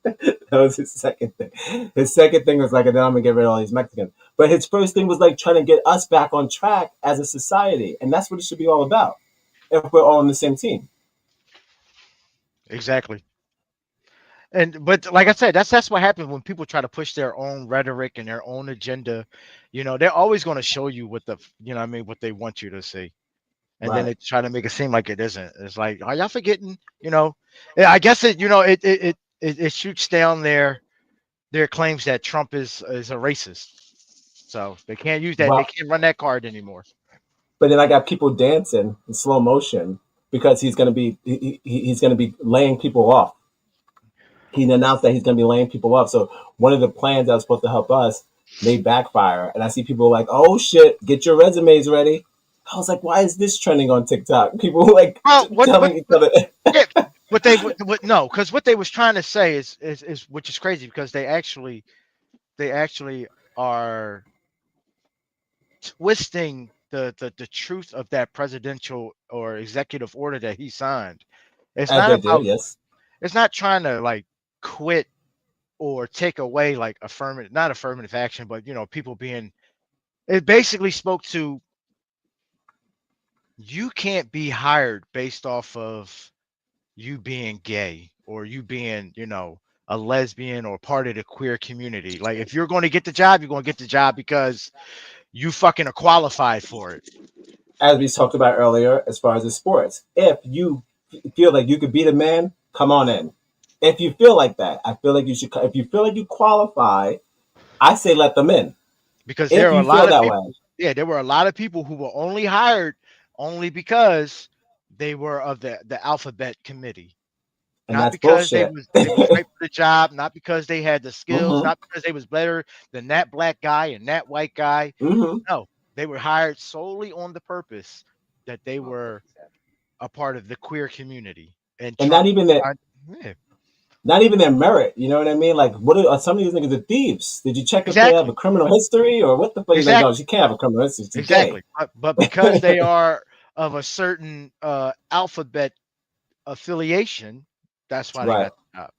S5: that was his second thing. His second thing was like, "And then I'm gonna get rid of all these Mexicans." But his first thing was like trying to get us back on track as a society, and that's what it should be all about. If we're all on the same team.
S6: Exactly. And but like I said, that's what happens when people try to push their own rhetoric and their own agenda. They're always going to show you what what I mean, what they want you to see, and then
S5: Right.
S6: they try to make it seem like it isn't. It's like, are y'all forgetting? Yeah, I guess it shoots down their claims that Trump is a racist. So they can't use that. They
S5: Well,
S6: can't run that card anymore.
S5: but then I got people dancing in slow motion because he's gonna be laying people off. He announced that he's gonna be laying people off. So one of the plans that was supposed to help us may backfire. And I see people like, oh shit, get your resumes ready. I was like, why is this trending on TikTok? People like
S6: Well, what
S5: telling each other.
S6: yeah, what no, because what they was trying to say is which is crazy because they actually are twisting the truth of that presidential or executive order that he signed. It's
S5: As
S6: not
S5: they do,
S6: about
S5: yes.
S6: it's not trying to like quit or take away like affirmative not affirmative action, but people being it basically spoke to you can't be hired based off of you being gay or you being, a lesbian or part of the queer community. Like if you're going to get the job, you're going to get the job because you fucking are qualified for it.
S5: As we talked about earlier, as far as the sports, if you feel like you could beat a man, come on in. If you feel like that, I feel like you should. If you feel like you qualify, I say let them in.
S6: Because
S5: If
S6: there are a
S5: you
S6: lot
S5: feel
S6: of
S5: that
S6: people,
S5: way,
S6: yeah, there were a lot of people who were only hired only because they were of the alphabet committee.
S5: and
S6: Not
S5: that's
S6: because
S5: bullshit.
S6: they was right for the job, not because they had the skills,
S5: hmm
S6: not because they was better than that black guy and that white guy.
S5: hmm
S6: No, they were hired solely on the purpose that they were a part of the queer community. And
S5: And
S6: Trump, I, yeah,
S5: not even their merit. You know what I mean? Like, what are some of these niggas are thieves? Did you check if they have a
S6: exactly,
S5: criminal history or what the fuck? He's like, no,
S6: exactly,
S5: she can't have a criminal history. She's gay.
S6: exactly. But because they are of a certain alphabet affiliation, that's why they
S5: Right.
S6: got the job.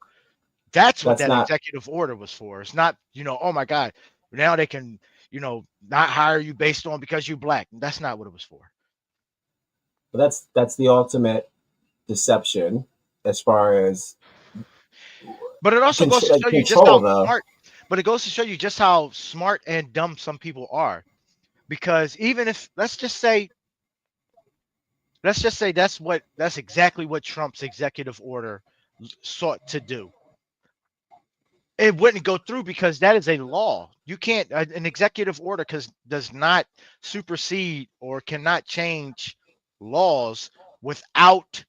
S6: That's what
S5: That's
S6: that
S5: not.
S6: executive order was for. It's not, oh my God, now they can, not hire you based on because you're black. That's not what it was for.
S5: That's the ultimate deception as far as
S6: But it also goes to show you just
S5: control,
S6: how
S5: though.
S6: smart, but it goes to show you just how smart and dumb some people are. Because even if let's just say that's exactly what Trump's executive order sought to do. It wouldn't go through because that is a law. You can't an executive order because does not supersede or cannot change laws without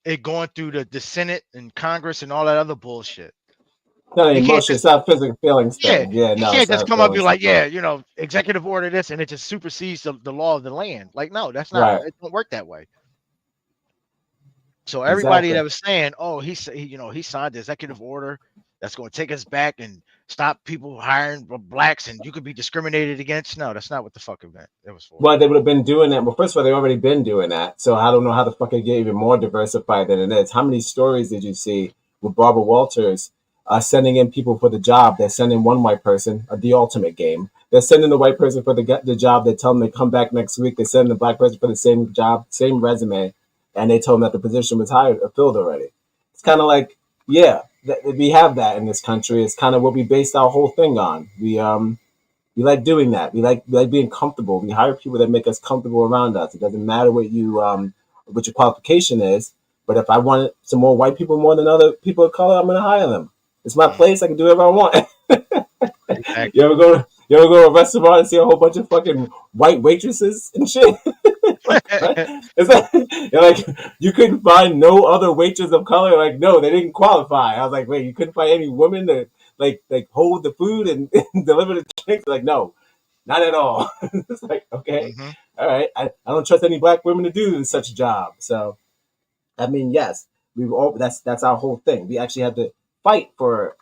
S6: it going through the Senate and Congress and all that other bullshit.
S5: No
S6: He can't
S5: emotion.
S6: just
S5: It's not physical feelings
S6: yeah,
S5: thing. Yeah,
S6: he
S5: no, it's
S6: can't just
S5: not
S6: come up and be
S5: feelings.
S6: like, yeah, executive order this and it just supersedes the law of the land. Like, no, that's not
S5: Right.
S6: it don't work that way. So everybody
S5: Exactly.
S6: that was saying, "Oh, he signed the executive order that's going to take us back and stop people hiring blacks, and you could be discriminated against." No, that's not what the fuck it was for.
S5: Well, they would have been doing that. Well, first of all, they already been doing that. So I don't know how the fuck it get even more diversified than it is. How many stories did you see with Barbara Walters sending in people for the job? They're sending one white person, the ultimate game. They're sending the white person for the job. They tell them they come back next week. They send the black person for the same job, same resume, and they told them that the position was hired or filled already. It's kind of like, yeah, we have that in this country. It's kind of what we based our whole thing on. We like doing that. We like being comfortable. We hire people that make us comfortable around us. It doesn't matter what your qualification is. But if I want some more white people more than other people of color, I'm gonna hire them. It's my place. I can do whatever I want.
S6: Exactly.
S5: You ever go to a restaurant and see a whole bunch of fucking white waitresses and shit? Right? It's like you're like you couldn't find no other waitress of color. Like no, they didn't qualify. I was like, wait, you couldn't find any woman to like hold the food and, and deliver the drinks? Like no, not at all. It's like okay,
S6: hmm
S5: all right. I don't trust any black women to do such a job. So I mean, yes, we've all that's our whole thing. We actually had to fight for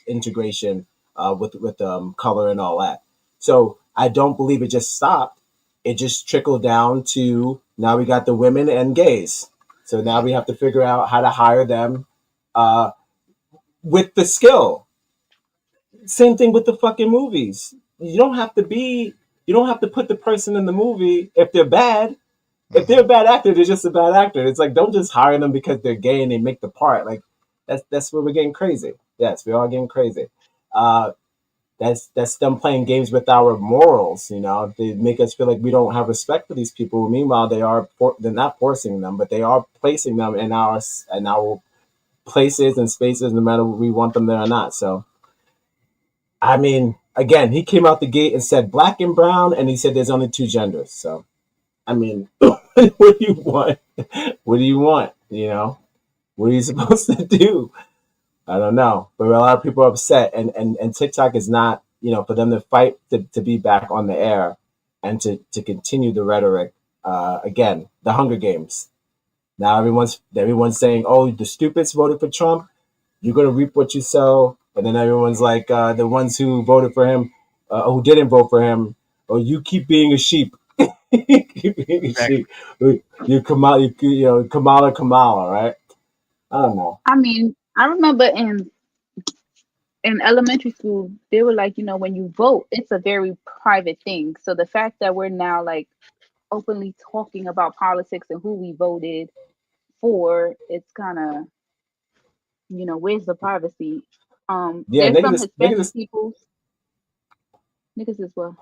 S5: integration with color and all that. So I don't believe it just stopped. It just trickled down to now we got the women and gays. So now we have to figure out how to hire them uh, with the skill. Same thing with the fucking movies. You don't have to put the person in the movie if they're bad. If they're a bad actor, they're just a bad actor. It's like, don't just hire them because they're gay and they make the part. Like, that's where we're getting crazy. Yes, we're all getting crazy. Uh, that's them playing games with our morals. You know, they make us feel like we don't have respect for these people. Meanwhile, they're not forcing them, but they are placing them in our places and spaces, no matter if we want them there or not. So, I mean, again, he came out the gate and said black and brown, and he said there's only two genders. So, I mean, what do you want? What do you want? You know, what are you supposed to do? I don't know, but a lot of people are upset, and TikTok is not, for them to fight to be back on the air and to continue the rhetoric. Again, the Hunger Games. Now everyone's saying, "Oh, the stupids voted for Trump. You're gonna reap what you sow," and then everyone's like, "The ones who voted for him, who didn't vote for him, oh, you keep being a sheep." Keep being a
S6: Exactly.
S5: sheep. You Kamala, right? I don't know.
S4: I mean, I remember in elementary school, they were like, when you vote, it's a very private thing. So the fact that we're now like openly talking about politics and who we voted for, it's kind of, where's the privacy?
S5: Yeah,
S4: There's some
S5: niggas
S4: Hispanic people, niggas as well.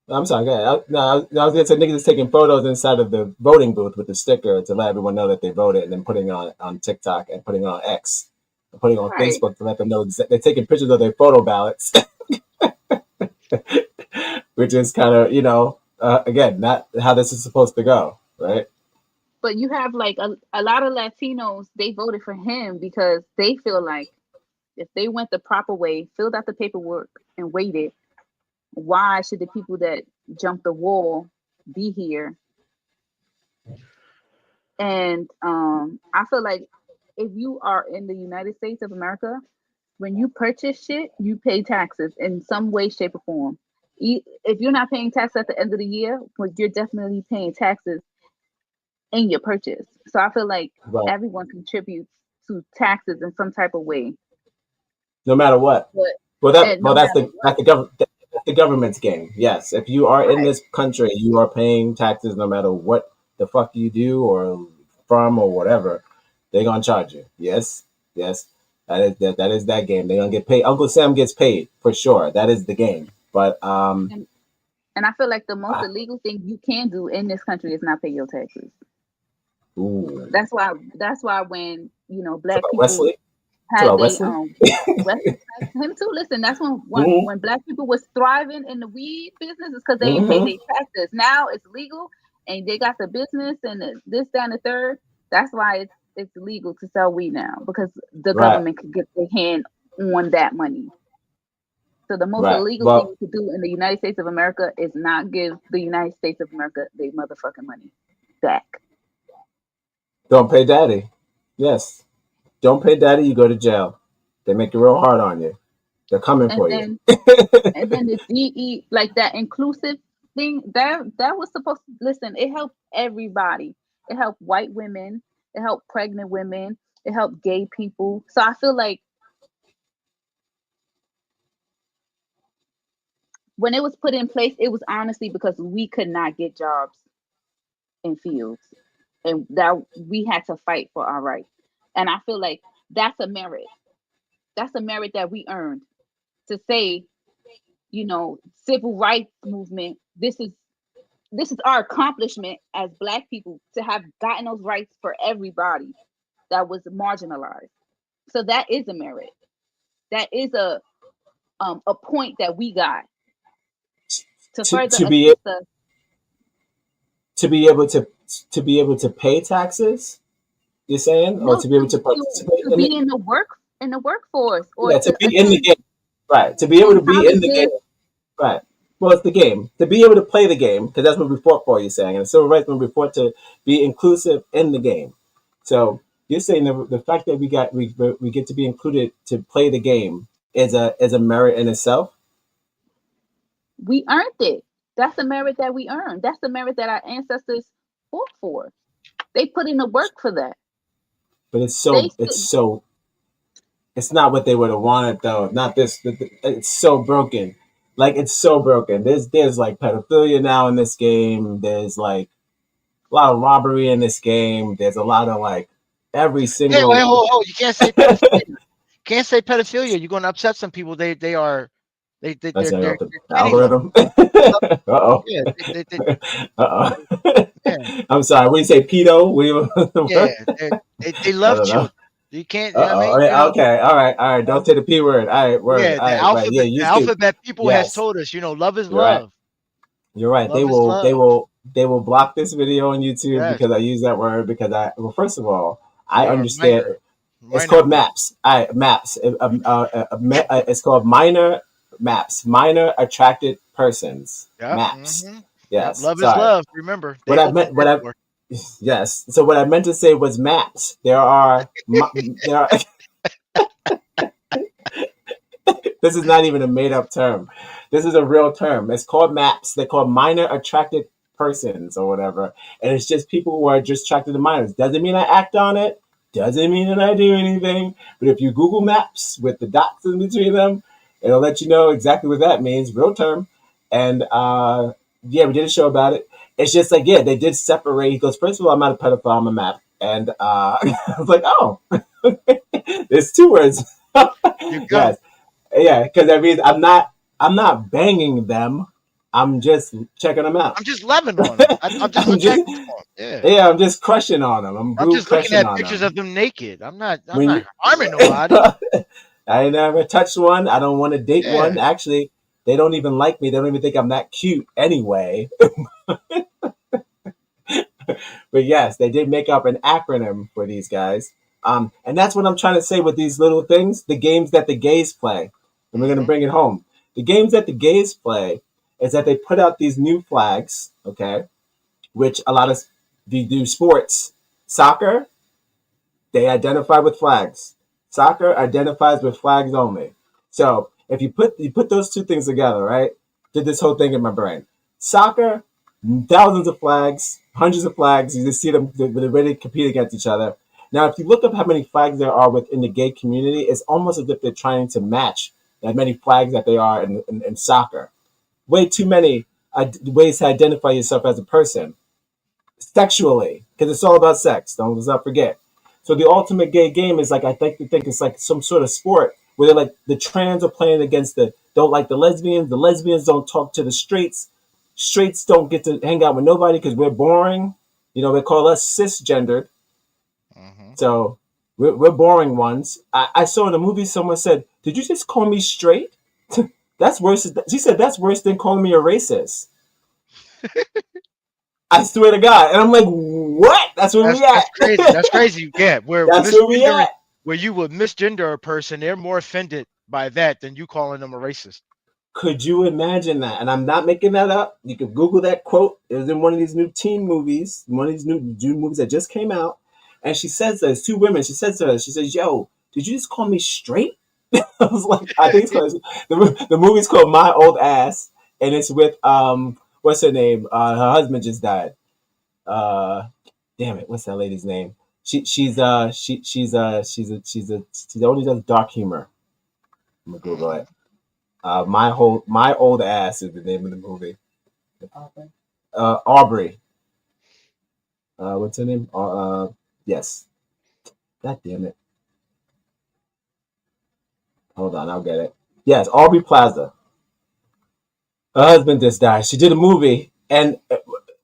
S5: I'm sorry, go ahead. I was gonna say niggas is taking photos inside of the voting booth with the sticker to let everyone know that they voted, and then putting it on TikTok and putting it on X, and putting it on
S4: Right.
S5: Facebook to let them know they're taking pictures of their photo ballots, which is kind of again not how this is supposed to go, right?
S4: But you have like a lot of Latinos, they voted for him because they feel like if they went the proper way, filled out the paperwork and waited, why should the people that jumped the wall be here? And I feel like if you are in the United States of America, when you purchase shit, you pay taxes in some way, shape, or form. If you're not paying tax at the end of the year, well, you're definitely paying taxes in your purchase. So I feel like
S5: But
S4: everyone contributes to taxes in some type of way.
S5: no matter what,
S4: But
S5: well
S4: no
S5: that's
S4: matter
S5: the
S4: what,
S5: that's the government's game. Yes, if you are in
S4: right?
S5: this country, you are paying taxes no matter what the fuck you do or from or whatever. They're gonna charge you. Yes, yes. That is that game. They're gonna get paid. Uncle Sam gets paid for sure. That is the game. But
S4: And and I feel like the most
S5: ah,
S4: illegal thing you can do in this country is not pay your taxes.
S5: ooh,
S4: That's why when
S5: to
S4: black
S5: about
S4: people
S5: Wesley, to
S4: had
S5: about
S4: they
S5: Wesley.
S4: West him too. Listen, that's when
S5: Hmm.
S4: when black people was thriving in the weed business is because they ain't paid
S5: Hmm.
S4: their taxes. Now it's legal and they got the business and this, that, and the third. That's why it's legal to sell weed now because the
S5: Right,
S4: government could get their hand on that money. So the most
S5: right.
S4: illegal thing
S5: Well,
S4: you could do in the United States of America is not give the United States of America their motherfucking money back.
S5: don't pay daddy. Yes, don't pay daddy. You go to jail. They make it real hard on you. They're coming
S4: And
S5: for you.
S4: then and then the DE, like that inclusive thing, that was supposed to listen, it helped everybody. It helped white women, it helped pregnant women, it helped gay people. So I feel like when it was put in place, it was honestly because we could not get jobs in fields and that we had to fight for our rights. And I feel like that's a merit. That's a merit that we earned to say, civil rights movement, this is our accomplishment as black people to have gotten those rights for everybody that was marginalized. So that is a merit. That is a point that we got to
S5: to
S4: further
S5: to be
S4: assist us.
S5: to be able to pay taxes. You're saying, or
S4: No,
S5: to be able to
S4: to
S5: participate in
S4: be
S5: it.
S4: in the workforce or
S5: Yeah, to
S4: to
S5: be in the
S4: attend
S5: game. Right. To be able to be in the game.
S4: colleges.
S5: Right. Well, it's the game. To be able to play the game, because that's what we fought for, you're saying. And civil rights movement, we fought to be inclusive in the game. So you're saying the fact that we get to be included to play the game is a merit in itself,
S4: We earned it. That's the merit that we earned. That's the merit that our ancestors fought for. They put in the work for that.
S5: but it's
S4: They
S5: so it's
S4: stood.
S5: so it's not what they would have wanted though. Not this. It's so broken. Like it's so broken. There's like pedophilia now in this game. There's lot of robbery in this game. There's a lot of like every
S6: Hey, wait,
S5: single.
S6: hold. You can't say pedophilia. Can't say pedophilia. You're going to upset some people. They are
S5: That's
S6: they're
S5: the
S6: treating them.
S5: algorithm. Uh oh.
S6: Yeah,
S5: Uh oh.
S6: yeah,
S5: I'm sorry. What do you say, pedo?
S6: yeah.
S5: What?
S6: They
S5: I
S6: love
S5: don't know.
S6: children. You can't. You know what I
S5: Uh
S6: mean?
S5: oh. Okay. All right. All right. Don't say the p word. All right. Word.
S6: Yeah.
S5: All right. Right. Yeah.
S6: The
S5: Used to.
S6: alphabet people has
S5: Yes.
S6: told us. Love is
S5: You're right.
S6: love.
S5: You're right. They
S6: Love is
S5: will. They
S6: love.
S5: will. They will block this video on YouTube
S6: Yes.
S5: because I use that word because I. Well, first of all, I
S6: You're a
S5: understand. It's
S6: minor
S5: called
S6: word.
S5: maps. I maps. It's called minor maps. Minor attracted persons.
S6: Yep.
S5: Maps.
S6: Hmm. Yep.
S5: Yes.
S6: Love is
S5: Sorry.
S6: love. Remember,
S5: What
S6: they
S5: I
S6: opened
S5: meant. What
S6: that
S5: I.
S6: door.
S5: Yes. So what I meant to say was maps. There are. This is not even a made up term. This is a real term. It's called MAPS. They're called minor attracted persons or whatever. And it's just people who are just attracted to minors. Doesn't mean I act on it. Doesn't mean that I do anything. But if you Google Maps with the dots in between them, it'll let you know exactly what that means. Real term. And yeah, we did a show about it. It's just like, yeah, they did separate. He goes, first of all, I'm not a pedophile, I'm a map. And I was like, oh, there's two words.
S6: You go.
S5: Yes. Yeah, because that means I'm not banging them. I'm just checking them out.
S6: I'm just loving on them. I'm just
S5: I'm just
S6: attracted to them. Yeah.
S5: yeah, I'm just crushing on them. I'm
S6: I'm
S5: boo
S6: just looking
S5: crushing
S6: at
S5: on
S6: pictures
S5: them.
S6: of them naked. I'm not. I'm
S5: When
S6: not
S5: you,
S6: harming nobody.
S5: I never touched one. I don't want to date
S6: Yeah.
S5: one. Actually, they don't even like me. They don't even think I'm that cute anyway. But yes, they did make up an acronym for these guys. And that's what I'm trying to say with these little things, the games that the gays play. And we're going to
S6: Hmm.
S5: bring it home. The games that the gays play is that they put out these new flags, okay, which a lot of they do sports. Soccer, they identify with flags. Soccer identifies with flags only. So if you put those two things together, right? Did this whole thing in my brain. Soccer, thousands of flags, hundreds of flags. You just see them they're ready to compete against each other. Now, if you look up how many flags there are within the gay community, it's almost as if they're trying to match as many flags that they are in soccer. Way too many ways to identify yourself as a person sexually, because it's all about sex. Don't let's not forget. So the ultimate gay game is like I think it's like some sort of sport where they're like the trans are playing against the don't like the lesbians. The lesbians don't talk to the straights. Straights don't get to hang out with nobody because we're boring. You know they call us cisgendered.
S6: Hmm.
S5: So we're boring ones. I saw in a movie someone said, "Did you just call me straight?" That's worse. She said that's worse than calling me a racist. I swear to God. And I'm like, what? That's where we
S6: That's crazy.
S5: at.
S6: That's crazy. Yeah. Where
S5: That's where we
S6: misgendering,
S5: at.
S6: where you would misgender a person, they're more offended by that than you calling them a racist.
S5: Could you imagine that? And I'm not making that up. You can Google that quote. It was in one of these new teen movies, one of these new movies that just came out. And she says, there's two women. She says to her, she says, yo, did you just call me straight? I was like, I think it's called, the movie's called My Old Ass. And it's with, what's her name? Her husband just died. Uh, damn it, what's that lady's name? She's only does dark humor. I'm gonna Google
S6: Hmm.
S5: it. My old ass is the name of the movie. Aubrey. What's her name? Yes. God damn it. Hold on, I'll get it. Yes, Aubrey Plaza. Her husband just died. She did a movie, and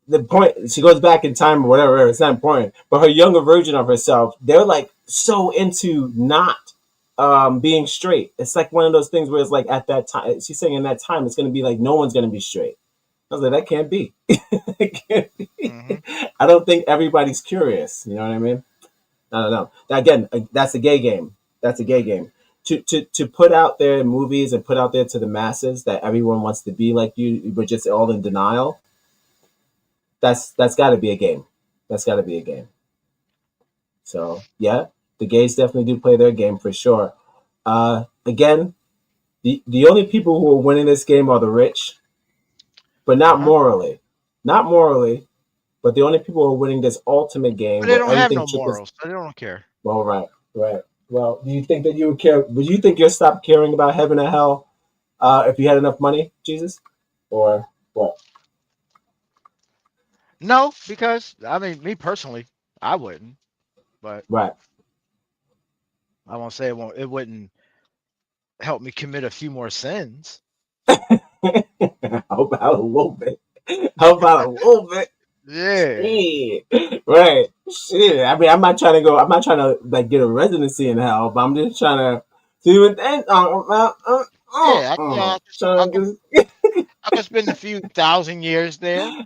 S5: the point she goes back in time or whatever. It's not important, but her younger version of herself, they're like so into not being straight. It's like one of those things where it's like at that time, she's saying in that time, it's going to be like no one's going to be straight. I was like, that can't be. It can't be.
S6: Hmm.
S5: I don't think everybody's curious. You know what I mean? I don't know. Again, that's a gay game. That's a gay game. To put out there in movies and put out there to the masses that everyone wants to be like you, but just all in denial. That's got to be a game. That's got to be a game. So yeah, the gays definitely do play their game for sure. Again, the only people who are winning this game are the rich, but not
S6: Uh-huh.
S5: morally. Not morally, but the only people who are winning this ultimate
S6: But
S5: game
S6: they
S5: where
S6: don't have
S5: everything
S6: no
S5: trickles.
S6: morals, so they don't care.
S5: Well, right, right. Well, do you think that you would care? Would you think you'll stop caring about heaven or hell if you had enough money, Jesus, or what?
S6: No, because I mean, me personally, I wouldn't. But
S5: Right.
S6: I won't say it won't. It wouldn't help me commit a few more sins.
S5: How about a little bit? How about a little bit?
S6: Yeah.
S5: Shit. Right. Shit. I mean, I'm not trying to go. I'm not trying to like get a residency in hell, but I'm just trying to see what then.
S6: Yeah.
S5: Trying to just
S6: I could spend a few thousand years there.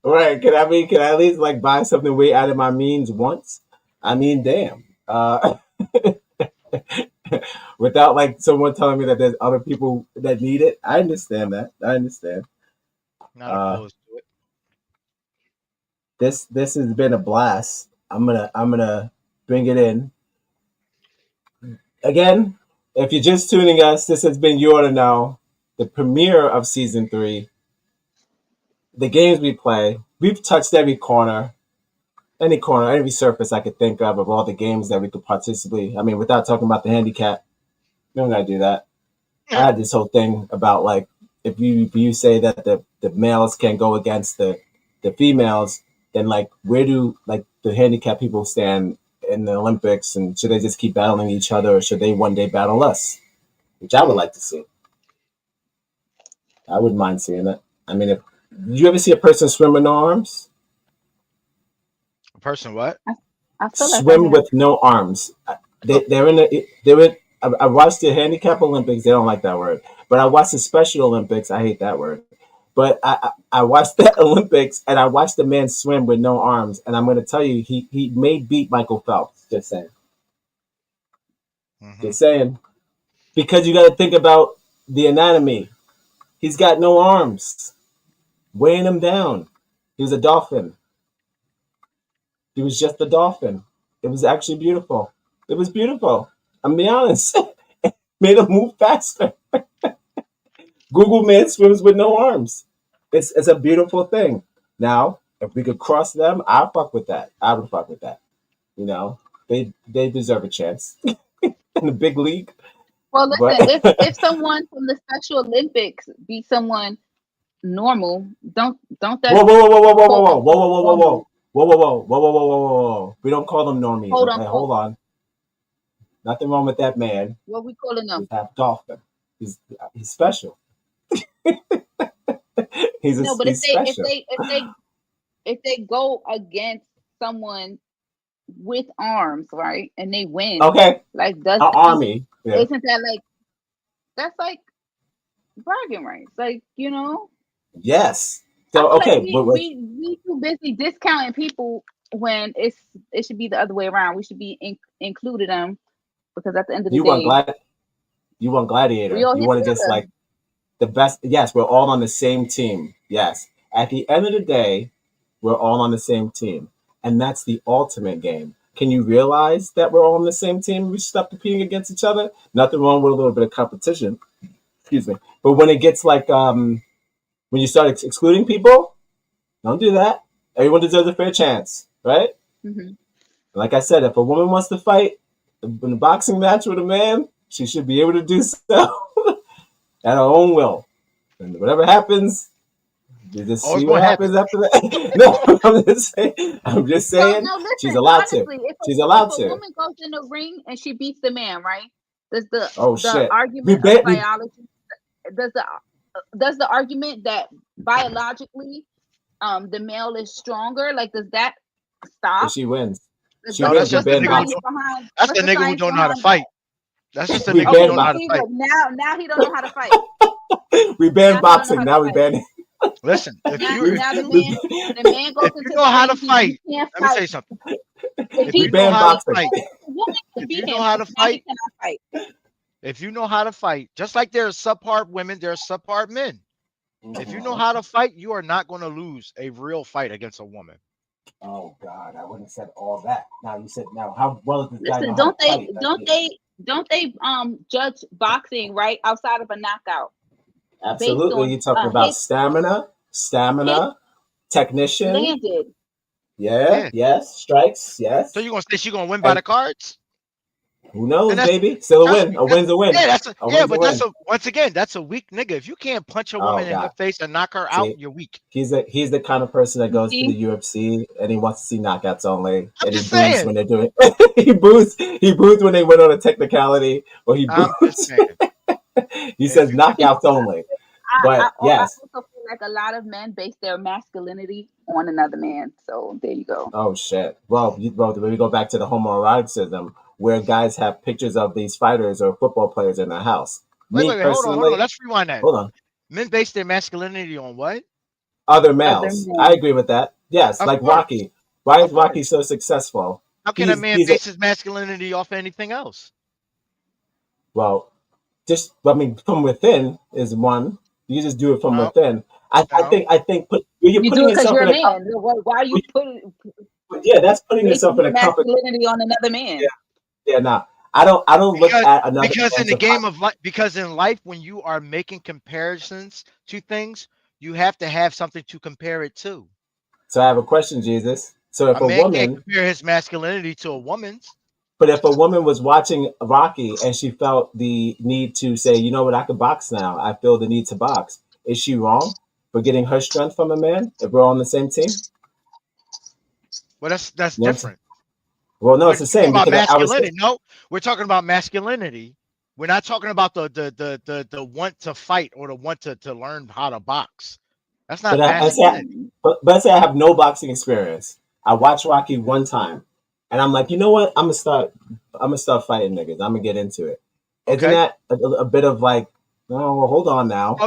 S5: right. Can I at least like buy something way out of my means once? I mean, damn. Without like someone telling me that there's other people that need it. I understand that. I understand.
S6: Not
S5: Uh,
S6: opposed to it.
S5: this has been a blast. I'm gonna bring it in again. If you're just tuning us, this has been You Oughta Know, the premiere of season 3. The games we play, we've touched every corner, every surface I could think of all the games that we could participate. I mean, without talking about the handicap, we don't gotta do that. I had this whole thing about like if you say that the males can go against the females, then like where do like the handicapped people stand in the Olympics, and should they just keep battling each other, or should they one day battle us? Which I would like to see. I wouldn't mind seeing it. I mean, if did you ever see a person swim with no arms?
S6: A person what?
S4: I feel like I
S5: Swim
S4: have.
S5: with no arms.
S6: Oh,
S5: They're in the they were. I watched the handicap Olympics. They don't like that word, but I watched the Special Olympics. I hate that word. But I watched the Olympics and I watched the man swim with no arms, and I'm going to tell you, he may beat Michael Phelps. Just saying,
S6: hmm.
S5: just saying, because you got to think about the anatomy. He's got no arms, weighing him down. He was a dolphin. He was just a dolphin. It was actually beautiful. It was beautiful. I'm be honest. Made him move faster. Google man swims with no arms. It's a beautiful thing. Now, if we could cross them, I'll fuck with that. I would fuck with that. You know, they deserve a chance in the big league.
S4: Well,
S5: But
S4: listen, if someone from the Special Olympics beat someone normal, don't that
S5: whoa, whoa, whoa, whoa, whoa,
S4: quote
S5: whoa, whoa,
S4: unquote
S5: whoa, whoa, whoa,
S4: normal,
S5: whoa, whoa, whoa, whoa, whoa, whoa, whoa, whoa, whoa. We don't call them normies.
S4: quote
S5: Okay,
S4: unquote,
S5: hold on. Nothing wrong with that man.
S4: what we calling
S5: He's
S4: them?
S5: half dolphin. He's special.
S4: No, but
S5: He's special.
S4: if they go against someone with arms, right, and they win,
S5: Okay,
S4: like does
S5: our
S4: that,
S5: army. Yeah.
S4: isn't that like that's like bragging rights? Like,
S5: Yes.
S4: I
S5: So
S4: feel like
S5: okay,
S4: we too busy discounting people when it should be the other way around. We should be included them because at the end of the
S5: you want
S4: day,
S5: glad you want
S4: we
S5: gladiator.
S4: all
S5: You
S4: here
S5: want to just
S4: together.
S5: like the best. Yes, we're all on the same team. Yes. At the end of the day, we're all on the same team, and that's the ultimate game. Can you realize that we're all on the same team? We stop competing against each other. Nothing wrong with a little bit of competition. Excuse me. But when it gets like when you start excluding people, don't do that. Everyone deserves a fair chance, right?
S4: Hmm.
S5: Like I said, if a woman wants to fight in a boxing match with a man, she should be able to do so at her own will. And whatever happens, you just
S6: Oh, it's
S5: see what
S6: gonna happen.
S5: happens after that. No, I'm just saying. I'm just
S4: So
S5: saying
S4: now
S5: she's
S4: listen,
S5: allowed to.
S4: honestly,
S5: She's
S4: if
S5: allowed
S4: a
S5: to.
S4: woman goes in the ring and she beats the man, right? Does
S5: Oh
S4: the
S5: shit. We
S4: argument of
S5: bet we
S4: biology does the argument that biologically the male is stronger, like does that
S5: if
S4: stop?
S5: she wins. She
S6: No,
S5: wins.
S6: that's
S5: We
S6: just
S4: What's
S6: the
S4: the
S5: ban
S6: nigga who
S4: science
S6: don't.
S5: boxing.
S4: behind
S6: That's
S4: what's
S6: the
S4: the
S6: nigga who
S4: science
S6: don't know how to
S4: behind
S6: fight.
S4: that?
S6: That's just the
S5: We
S6: nigga who
S5: ban
S6: don't
S4: Okay,
S6: know how to
S5: boxing.
S4: see,
S6: fight.
S4: look, now he don't know how to fight.
S5: We ban
S4: Now he don't know
S5: boxing.
S4: how to
S5: Now we
S4: fight.
S5: ban it.
S6: Listen, if
S4: Now
S6: you
S5: We,
S6: if
S4: now
S6: you
S4: the man goes
S6: if you
S4: into
S6: know
S4: the
S6: how to
S4: ring, he
S6: fight,
S4: can't
S6: let me tell
S4: fight.
S6: you something.
S4: If
S6: If
S5: we
S6: you
S4: he
S6: know
S5: ban
S6: how to
S5: boxing.
S6: fight,
S4: a woman can
S6: if you
S4: beat
S6: know
S4: him,
S6: how
S4: but
S6: to
S4: now he
S6: fight,
S4: cannot fight.
S6: if you know how to fight, just like there's subpart women, there's subpart men. If you know
S5: Mhm.
S6: how to fight, you are not going to lose a real fight against a woman.
S5: Oh God, I wouldn't have said all that. Now you said now how well does this guy
S4: Listen,
S5: know how to fight?
S4: don't they judge boxing right outside of a knockout based
S5: Absolutely.
S4: on
S5: You're talking about
S4: hit
S5: stamina, technician.
S4: landed.
S5: Yeah,
S6: Yeah.
S5: yes, strikes,
S6: So
S5: yes.
S6: you gonna say she gonna win by
S5: And
S6: the cards?
S5: Who knows,
S6: And that's
S5: baby? Still a
S6: trust
S5: win.
S6: me.
S5: A win's a win. A
S6: Yeah,
S5: win's a
S6: but
S5: win.
S6: once again, that's a weak nigga. If you can't punch a
S5: Oh
S6: woman in her
S5: God.
S6: face and knock her out,
S5: See,
S6: you're weak.
S5: he's the kind of person that goes to the
S4: See,
S5: UFC and he wants to see knockouts only,
S6: I'm
S5: and he
S6: just
S5: boos
S6: saying.
S5: when they're doing. He boos when they win on a technicality, or he
S6: I'm just
S5: boos.
S6: saying.
S5: He
S6: If
S5: says
S6: you can,
S5: knockouts only.
S4: I
S5: But yes.
S4: also feel like a lot of men base their masculinity on another man. So there you go.
S5: Oh shit. Well, when we go back to the homoeroticism, where guys have pictures of these fighters or football players in their house.
S6: wait,
S5: Me
S6: hold on.
S5: personally,
S6: Let's rewind that.
S5: hold on.
S6: Men base their masculinity on what?
S5: Other
S4: Other
S5: males. I
S4: men.
S5: agree with that. Yes,
S6: Of
S5: like
S6: course,
S5: Rocky. Why is
S6: of
S5: Rocky
S6: course.
S5: so successful?
S6: How can a
S5: He's
S6: man
S5: he's a
S6: base his masculinity off anything else?
S5: well, just I mean, from within is one. You just do it from
S6: No,
S5: within.
S6: no.
S5: I think when you're
S4: You do
S5: putting
S4: it because
S5: yourself
S4: you're a
S5: in a
S4: man. Why are you
S5: yeah, that's putting
S4: basing
S5: yourself in
S4: your
S5: a company.
S4: masculinity on another
S5: Yeah,
S4: man?
S5: yeah. Nah, I don't look
S6: Because
S5: at another
S6: because
S5: man
S6: in the
S5: to fight.
S6: game of life, because in life, when you are making comparisons to things, you have to have something to compare it to.
S5: So I have a question, Jesus. So if
S6: A
S5: a
S6: man can't
S5: woman,
S6: compare his masculinity to a woman's.
S5: but if a woman was watching Rocky and she felt the need to say, you know what, I could box now. I feel the need to box. Is she wrong for getting her strength from a man? If we're on the same team,
S6: Well, that's
S5: you know what I'm saying?
S6: different.
S5: Well, no,
S6: We're
S5: it's the
S6: talking
S5: same
S6: about
S5: because I was
S6: masculinity. No, we're talking about masculinity. We're not talking about the want to fight or the want to learn how to box. That's
S5: But
S6: not masculinity.
S5: but let's say I have no boxing experience. I watched Rocky one time, and I'm like, you know what? I'm gonna start fighting niggas. I'm gonna get into it. Isn't
S6: Okay.
S5: that a bit of like, oh, well, hold on now?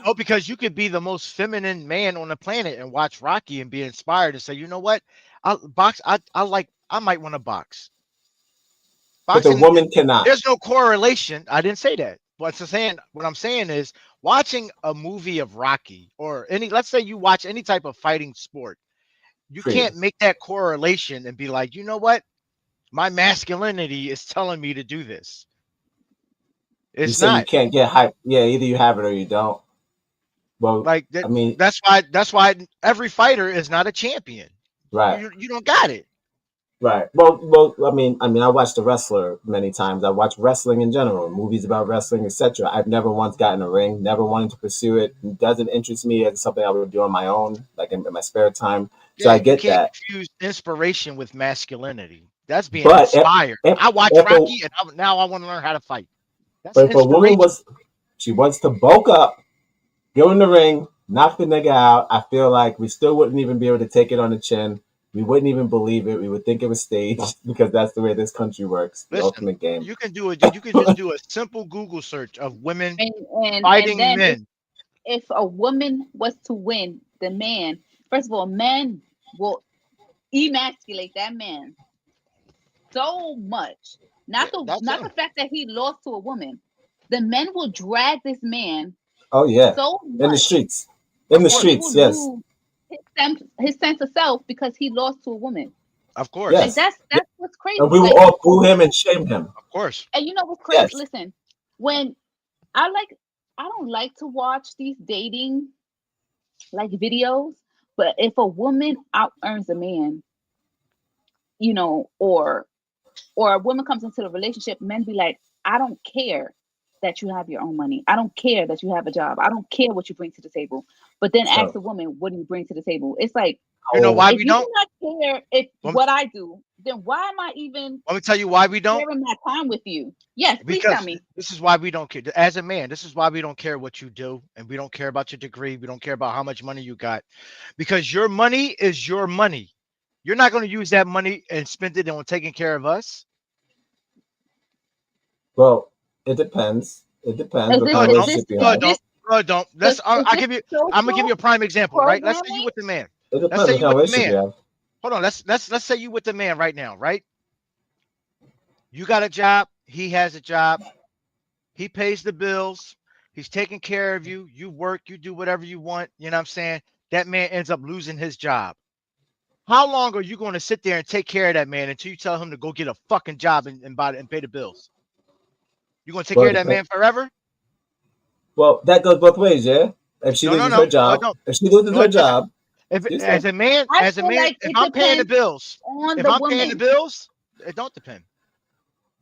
S6: No, because you could be the most feminine man on the planet and watch Rocky and be inspired and say, you know what, I might want to box.
S5: But the
S6: Boxing,
S5: woman cannot.
S6: there's no correlation. I didn't say that. What I'm saying is watching a movie of Rocky or any, let's say you watch any type of fighting sport, you can't
S5: Please.
S6: make that correlation and be like, you know what, my masculinity is telling me to do this.
S5: You
S6: It's
S5: say you
S6: not.
S5: can't get hype. Yeah, either you have it or you don't. Well,
S6: Like that.
S5: I mean,
S6: That's why every fighter is not a champion.
S5: right.
S6: You don't got it.
S5: Right. I mean, I watched The Wrestler many times. I watch wrestling in general, movies about wrestling, etc. I've never once gotten a ring, never wanted to pursue it. It doesn't interest me as something I would do on my own, like in my spare time. So
S6: Yeah,
S5: I
S6: you
S5: get
S6: can't
S5: that.
S6: confuse inspiration with masculinity. That's being
S5: But
S6: inspired.
S5: if
S6: I watch
S5: if a
S6: Rocky and now I want to learn how to fight. That's
S5: but if a woman
S6: inspiration.
S5: was she wants to bulk up, go in the ring, knock the nigga out, I feel like we still wouldn't even be able to take it on the chin. We wouldn't even believe it. We would think it was staged because that's the way this country works. The
S6: Listen,
S5: ultimate game.
S6: you can do it. You can just do a simple Google search of women
S4: And
S6: fighting
S4: then
S6: men.
S4: if a woman was to win, the man, first of all, men will emasculate that man so much.
S6: Yeah, that's
S4: Not
S6: him.
S4: the fact that he lost to a woman. The men will drag this man
S5: Oh yeah,
S4: so
S5: in the
S4: much
S5: streets, in
S6: Of
S5: the
S4: that he
S6: course,
S5: streets.
S4: will
S5: Yes,
S4: lose his sense of self because he lost to a woman.
S6: of
S4: Like
S6: course,
S5: yes.
S4: that's what's
S5: And
S4: crazy.
S5: we will
S4: Like,
S5: all boo him and shame him.
S6: of course.
S4: and you know what's crazy?
S5: Yes.
S4: Listen, when I like, I don't like to watch these dating like videos, but if a woman out earns a man, you know, or a woman comes into the relationship, men be like, I don't care that you have your own money. I don't care that you have a job. I don't care what you bring to the table. But then ask
S5: So,
S4: the woman, what do you bring to the table? It's like,
S6: You know
S5: oh,
S6: why
S4: if
S6: we
S4: you
S6: don't?
S4: do not care if
S6: Let me,
S4: what I do, then why am I even
S6: let me tell you why we don't.
S4: sharing my time with you? Yes, please tell
S6: Because
S4: me.
S6: this is why we don't care. As a man, this is why we don't care what you do, and we don't care about your degree. We don't care about how much money you got, because your money is your money. You're not going to use that money and spend it on taking care of us.
S5: well, it depends. It depends
S4: Is
S5: what
S4: this
S6: No,
S5: kind
S6: it
S5: of
S4: is
S6: don't.
S4: this
S5: relationship you
S6: No,
S4: is
S6: it
S5: have.
S6: don't.
S4: this
S6: No, it don't. Let's.
S4: is
S6: I'll
S4: this
S6: give you. I'm gonna give you
S4: social
S6: a prime example, right? Let's say you
S4: programming?
S6: with the man.
S5: It
S6: Let's
S5: depends
S6: say
S5: what
S6: you
S5: kind of
S6: with the
S5: relationship you
S6: man.
S5: have.
S6: Hold on. Let's say you with the man right now, right? You got a job. He has a job. He pays the bills. He's taking care of you. You work. You do whatever you want. You know what I'm saying? That man ends up losing his job. How long are you going to sit there and take care of that man until you tell him to go get a fucking job and buy and pay the bills? You going to take
S5: Well,
S6: care
S5: it
S6: of that
S5: depends.
S6: man forever?
S5: Well, that goes both ways, yeah. If she
S6: No, no,
S5: loses her
S6: no, no, it
S5: job,
S6: don't.
S5: if she loses
S6: No,
S5: her
S6: it doesn't.
S5: job,
S6: If
S5: she said,
S6: as a man,
S4: I feel like
S6: if
S4: it
S6: I'm paying the
S4: depends
S6: bills,
S4: on
S6: if
S4: the
S6: I'm paying the
S4: woman.
S6: bills, it don't depend.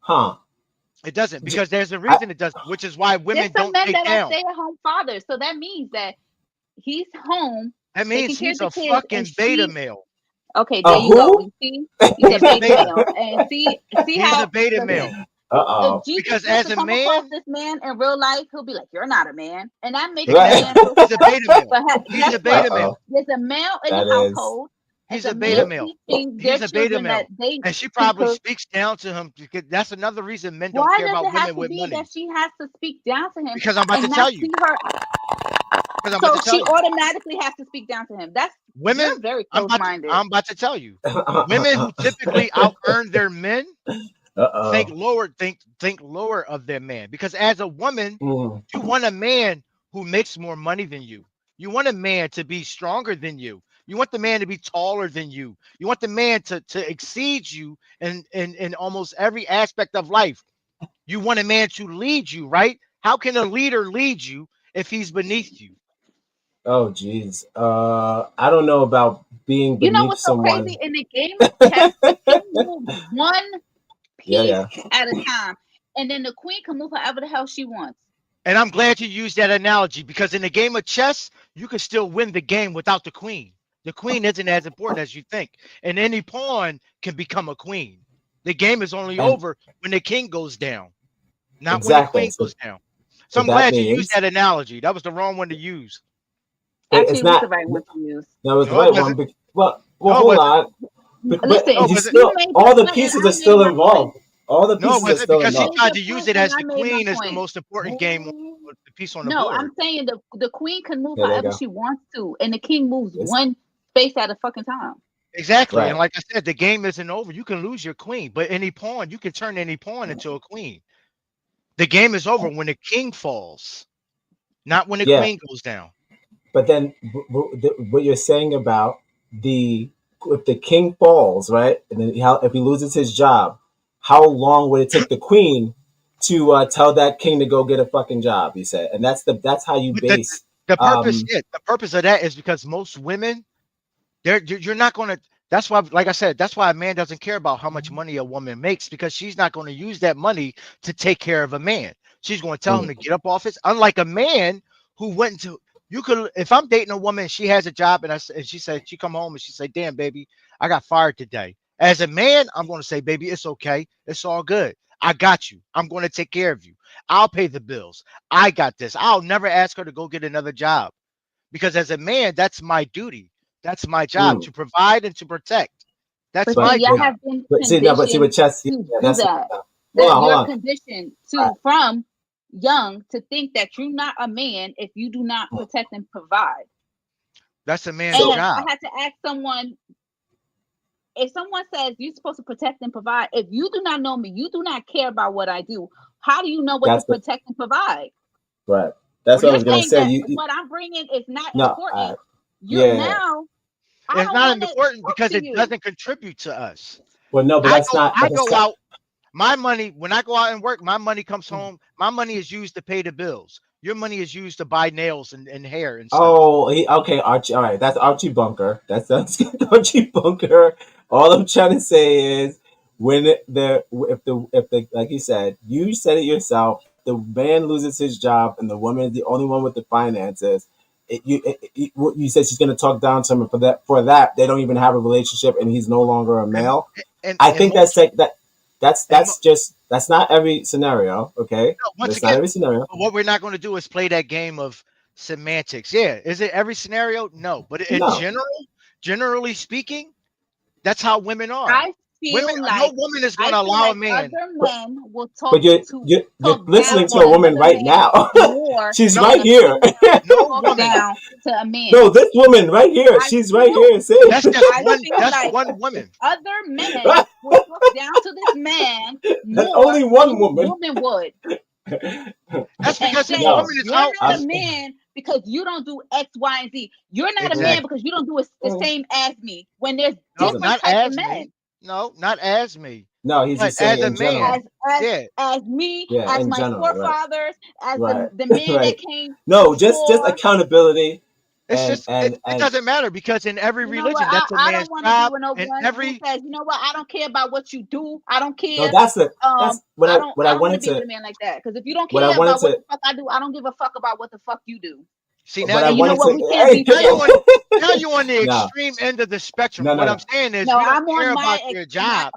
S5: Huh?
S6: It doesn't,
S5: J-
S6: because there's a
S5: I,
S6: reason it doesn't, which is why
S4: There's
S6: women
S4: some
S6: don't
S4: men
S6: take
S4: that are
S6: down.
S4: stay-at-home fathers, so that means that he's home
S6: That
S4: taking
S6: means
S4: care of
S6: he's
S4: the
S6: a
S4: kids, and
S6: fucking beta
S4: she.
S6: male.
S4: Okay, there
S5: a
S4: you go.
S5: who?
S4: You see, he's a
S6: He's a
S4: beta
S6: beta.
S4: male, and see
S6: He's a
S4: how
S6: beta
S4: the
S6: male.
S4: if
S5: Uh-oh.
S4: Jesus
S6: Because
S4: was
S6: as
S4: to
S6: a
S4: come across
S6: man,
S4: this man in real life, he'll be like, "You're not a man," and that makes the
S5: Right.
S4: man
S6: exactly.
S4: feel
S6: He's a
S4: stupid.
S6: beta male.
S4: But
S6: He's
S4: guess
S6: a
S4: what?
S6: beta
S5: Uh-oh.
S6: male.
S4: There's a male in the
S5: That is.
S4: household, and
S6: He's
S4: the
S6: a beta
S4: man
S5: Yep.
S6: male.
S4: teaching their
S6: He's a beta
S4: children that
S6: male.
S4: they
S6: And she
S4: can
S6: probably speaks down to him, because that's another reason men don't
S4: Why
S6: care
S4: does
S6: about
S4: it have
S6: women
S4: to
S6: with
S4: be that
S6: money.
S4: she has to speak down to him
S6: Because I'm about to
S4: and not
S6: tell you.
S4: see her?
S6: Because I'm about
S4: So
S6: to tell
S4: she
S6: you.
S4: automatically has to speak down to him. You're
S6: Women,
S4: very close-minded.
S6: I'm about to tell you. Women who typically out earn their men think
S5: Uh-oh.
S6: lower, think lower of their man. Because as a woman,
S5: Mm,
S6: you want a man who makes more money than you. You want a man to be stronger than you. You want the man to be taller than you. You want the man to exceed you in almost every aspect of life. You want a man to lead you, right? How can a leader lead you if he's beneath you?
S5: oh, geez. I don't know about being
S4: You know
S5: beneath
S4: what's so
S5: someone.
S4: crazy? In the game of chess, the king moves one
S5: Yeah,
S4: piece
S5: yeah.
S4: at a time, and then the queen can move however the hell she wants.
S6: And I'm glad you used that analogy, because in the game of chess, you can still win the game without the queen. The queen isn't as important as you think, and any pawn can become a queen. The game is only
S5: And
S6: over when the king goes down, not when the
S5: exactly.
S6: queen
S5: So,
S6: goes down. So
S5: so
S6: I'm
S5: that
S6: glad you used
S5: means
S6: that analogy. That was the wrong one to use.
S5: it's
S4: Actually, it was the
S5: not.
S4: right one to use.
S5: No, it's the
S6: No, it
S5: right one.
S6: wasn't.
S5: Well,
S6: No, it
S5: hold
S6: wasn't.
S5: on. But
S6: No,
S4: Listen,
S6: it
S5: you
S6: wasn't.
S4: you
S5: still,
S4: made your
S5: all the
S4: point, and
S5: pieces
S4: I
S5: are
S4: made
S5: still
S4: my point.
S5: involved. All the
S6: No, it
S5: pieces are
S6: wasn't,
S5: still
S6: because
S4: You
S6: she
S4: made
S5: involved.
S6: tried
S4: your
S6: to use
S4: point,
S6: it
S4: and
S6: as
S4: I
S6: the
S4: made my
S6: queen is the
S4: point.
S6: most important game, the piece on the
S4: No, I'm
S6: board.
S4: saying the queen can move
S5: There they
S4: however
S5: go.
S4: she wants to, and the king moves
S5: Yes.
S4: one space at a fucking time.
S6: Exactly. And
S5: Right.
S6: like I said, the game isn't over. You can lose your queen, but any pawn, you can turn any pawn into a queen. The game is over when the king falls, not when the
S5: Yeah.
S6: queen goes down.
S5: But then what you're saying about the if the king falls, right, and then how if he loses his job, how long would it take the queen to tell that king to go get a fucking job? You said, and that's how you
S6: But
S5: base.
S6: the purpose,
S5: Um,
S6: yeah, the purpose of that is because most women, you're not going to. That's why, like I said, that's why a man doesn't care about how much money a woman makes, because she's not going to use that money to take care of a man. She's going to tell him
S5: mm,
S6: to get up off his. Unlike a man who went to, you could, if I'm dating a woman, she has a job, and and she said, she come home and she say, "Damn, baby, I got fired today." As a man, I'm going to say, "Baby, it's okay, it's all good. I got you. I'm going to take care of you. I'll pay the bills. I got this." I'll never ask her to go get another job, because as a man, that's my duty. That's my job,
S5: mm.
S6: to provide and to protect. That's
S4: But see,
S6: my
S5: But
S4: y'all
S5: but
S6: job.
S4: have been
S5: but see no, but see
S4: conditioned
S5: with chess,
S4: to
S5: yeah,
S4: do
S5: that's
S4: that.
S5: hold
S4: That
S5: on, hold
S4: you're
S5: on.
S4: conditioned
S5: Uh,
S4: to from young to think that you're not a man if you do not protect and provide.
S6: That's a man's
S5: so
S4: And I
S6: job.
S4: had to ask someone, if someone says you're supposed to protect and provide, if you do not know me, you do not care about what I do, how do you know what to
S5: that's the
S4: protect and provide?
S5: right. That's
S6: What do
S5: what I
S6: you
S4: You're
S5: was gonna
S6: mean?
S4: saying
S5: say.
S4: that
S5: You
S4: what I'm bringing is not
S5: no,
S4: important. You're
S5: yeah.
S4: now, I
S6: It's
S4: don't
S6: not
S4: want to
S6: important
S4: talk
S6: because
S4: to
S6: it
S4: you.
S6: doesn't contribute to us.
S5: Well, no, but
S6: I
S5: that's
S6: go,
S5: not.
S6: I
S5: But it's
S6: go
S5: not.
S6: out. My money, when I go out and work, my money comes home. My money is used to pay the bills. Your money is used to buy nails and hair and stuff.
S5: Oh, okay, Archie. All right, that's Archie Bunker. That's Archie Bunker. All I'm trying to say is when if the like you said, you said it yourself. The man loses his job and the woman is the only one with the finances. What you said she's going to talk down to him, and for that they don't even have a relationship and he's no longer a
S6: And
S5: male.
S6: and
S5: I
S6: and
S5: think that's
S6: most
S5: like that. That's
S6: and
S5: that's just that's not every scenario. Okay,
S6: once
S5: that's not
S6: again,
S5: every scenario.
S6: what we're not going to do is play that game of semantics. Yeah, is it every scenario? No, but in
S5: No,
S6: general, generally speaking, that's how women are.
S4: I
S6: Women,
S4: feel
S6: no
S4: like
S6: woman is going
S4: I
S6: to
S4: feel
S6: allow a
S4: like
S6: man.
S4: other
S5: but
S4: men will
S5: but you're
S4: talk
S6: No
S5: listening
S4: down
S5: to
S4: to
S5: a
S6: woman.
S5: woman
S4: another
S5: right
S4: man
S5: now.
S4: more
S5: She's
S6: No,
S4: than
S5: right
S4: a
S5: here.
S4: female
S6: no
S4: talks
S6: woman.
S4: down to a man.
S5: No, this woman right here.
S4: I
S5: She's right
S4: feel
S5: here saying.
S6: That's just
S4: I
S6: one.
S4: feel
S6: That's
S4: like
S6: one woman.
S4: other men will talk down to this man
S5: That's
S4: more
S5: only
S4: than
S5: one
S4: a
S5: woman.
S4: would,
S6: That's
S4: and
S6: because this
S5: No,
S4: say
S6: woman is
S4: you're
S6: out.
S4: not a
S5: I'm.
S4: man because you don't do X, Y, and Z. You're not a man
S5: Mm,
S6: Exactly.
S4: because you don't do it the
S5: mm,
S4: same as me. When there's
S6: No,
S5: doesn't
S4: different
S6: not
S4: types of
S6: as me.
S4: men.
S6: No, not as me.
S5: no. He's
S6: But
S5: just saying
S6: as a
S5: in
S6: man,
S4: as
S5: general.
S4: as
S6: yeah.
S4: as me,
S5: Yeah,
S4: as
S5: in
S4: my
S5: general. Right.
S4: forefathers, as
S5: Right.
S4: the men that
S5: Right.
S4: came
S5: No, just
S4: before.
S5: accountability.
S6: It's just it
S5: and
S6: doesn't matter because in every
S4: You know what?
S6: religion, that's a
S4: I don't
S6: man's
S4: want to be
S6: job.
S4: with no
S6: In
S4: one who
S6: every
S4: says, you know what? I don't care about what you do. I don't
S5: no,
S4: care.
S5: that's what
S4: I
S5: I
S4: don't want
S5: wanted
S4: to be with
S5: to
S4: a man like that. Because if you don't
S5: what I
S4: care
S5: wanted
S4: about what
S5: to
S4: the fuck I do, I don't give a fuck about what the fuck you do.
S6: see now
S5: what I
S4: And
S6: you
S4: you know
S5: wanted
S6: on
S4: what?
S5: to
S4: We can't be
S6: now you
S4: together.
S6: on now you on the
S5: no
S6: extreme end of the spectrum.
S5: no
S6: What
S5: no
S6: I'm
S5: no
S6: saying is
S4: No,
S6: we don't
S4: I'm
S6: care
S4: on
S6: about your job.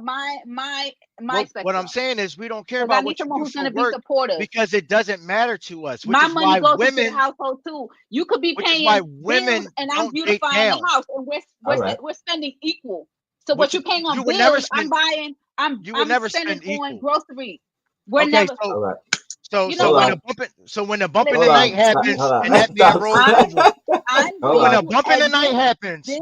S4: my
S6: What I'm
S4: spectrum.
S6: saying is we don't care
S4: Because I
S6: about
S4: need
S6: what you
S4: someone
S6: do
S4: who's
S6: for
S4: gonna be
S6: work
S4: supportive.
S6: because it doesn't matter to us,
S4: My money goes into the household too. You could be
S6: which is why
S4: paying bills
S6: women
S4: and I'm
S6: don't date
S4: beautifying the
S6: down.
S4: house, and
S5: all right
S4: we're spending equal. So what
S6: Which is
S4: you're paying
S6: you
S4: on
S6: would never
S4: bills, I'm
S6: spend
S4: buying.
S6: you would
S4: I'm
S6: never
S4: spending
S6: spend
S4: on
S6: equal.
S4: groceries. We're
S6: Okay,
S4: never.
S5: all right
S4: You know
S6: so
S5: hold
S6: when
S4: what?
S5: on
S6: the bump in the
S5: hold
S4: Listen,
S6: night
S5: on stop
S4: you,
S6: happens
S5: hold
S6: and
S5: on
S6: that man
S5: stop
S6: rolls
S4: I'm
S6: over.
S4: I'm
S5: hold
S6: So when
S5: on
S6: the
S4: going to
S6: bump in the night
S4: exit
S6: happens,
S4: this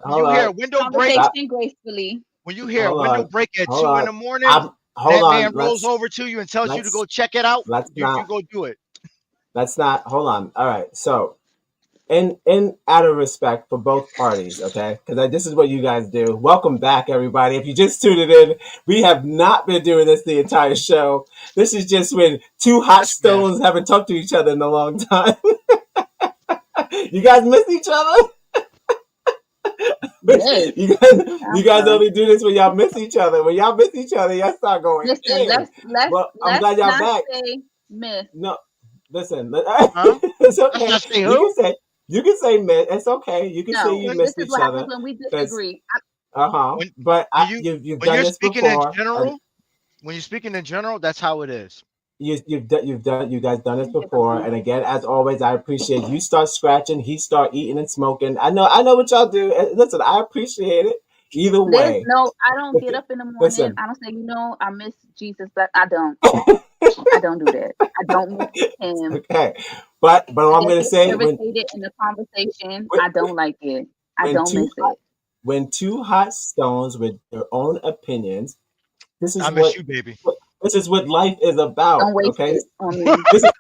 S6: when you hear a window break,
S5: stop
S4: conversation gracefully.
S6: when you hear a
S5: hold
S6: window
S5: on
S6: break at
S5: hold
S6: 2 in
S5: on
S6: the morning,
S5: I'm
S6: and
S5: hold
S6: that
S5: on
S6: man rolls over to you and tells you to
S5: let's
S6: go check it out,
S5: let's
S6: you
S5: not
S6: go do it.
S5: let's not hold on all right so in out of respect for both parties, okay? Because this is what you guys do. Welcome back, everybody. If you just tuned it in, we have not been doing this the entire show. This is just when two hot
S6: That's meth.
S5: stones haven't talked to each other in a long time. You guys miss each other.
S4: Miss,
S5: You
S4: I'm
S5: guys
S4: sorry.
S5: only do this when y'all miss each other. When y'all miss each other, y'all start going
S4: Listen,
S5: in. Well, I'm
S4: let's
S5: glad y'all
S4: not
S5: back.
S4: say miss.
S5: No, listen,
S6: Huh?
S5: it's
S6: Let's
S5: okay.
S6: not say who?
S5: You can say miss. It's okay. You can say
S4: No,
S5: you
S4: this
S5: missed
S4: is
S5: each
S4: what happens
S5: other
S4: when we
S5: because
S4: disagree.
S6: When
S5: But
S6: when you
S5: you've
S6: when
S5: done
S6: you're
S5: this
S6: speaking in
S5: before.
S6: general, when you're speaking in general, that's how it is.
S5: You guys done this
S4: Let me get
S5: before.
S4: confused.
S5: And again, as always, I appreciate you start scratching, he start eating and smoking. I know what y'all do. Listen, I appreciate it. Either
S4: There's
S5: way,
S4: no, I don't get up in the morning.
S5: listen.
S4: I don't say, I miss Jesus, but I don't. I don't do that. I don't miss him.
S5: Okay, but
S4: I
S5: what I'm
S4: just
S5: gonna
S4: get
S5: say
S4: irritated in the conversation.
S5: when
S4: I don't like it. I
S5: when
S4: don't
S5: two
S4: miss it.
S5: when two hot stones with their own opinions, this
S6: I
S5: is
S6: miss
S5: what
S6: you, baby.
S5: this is what life is about.
S4: Don't waste
S5: Okay,
S4: it on me.
S5: this is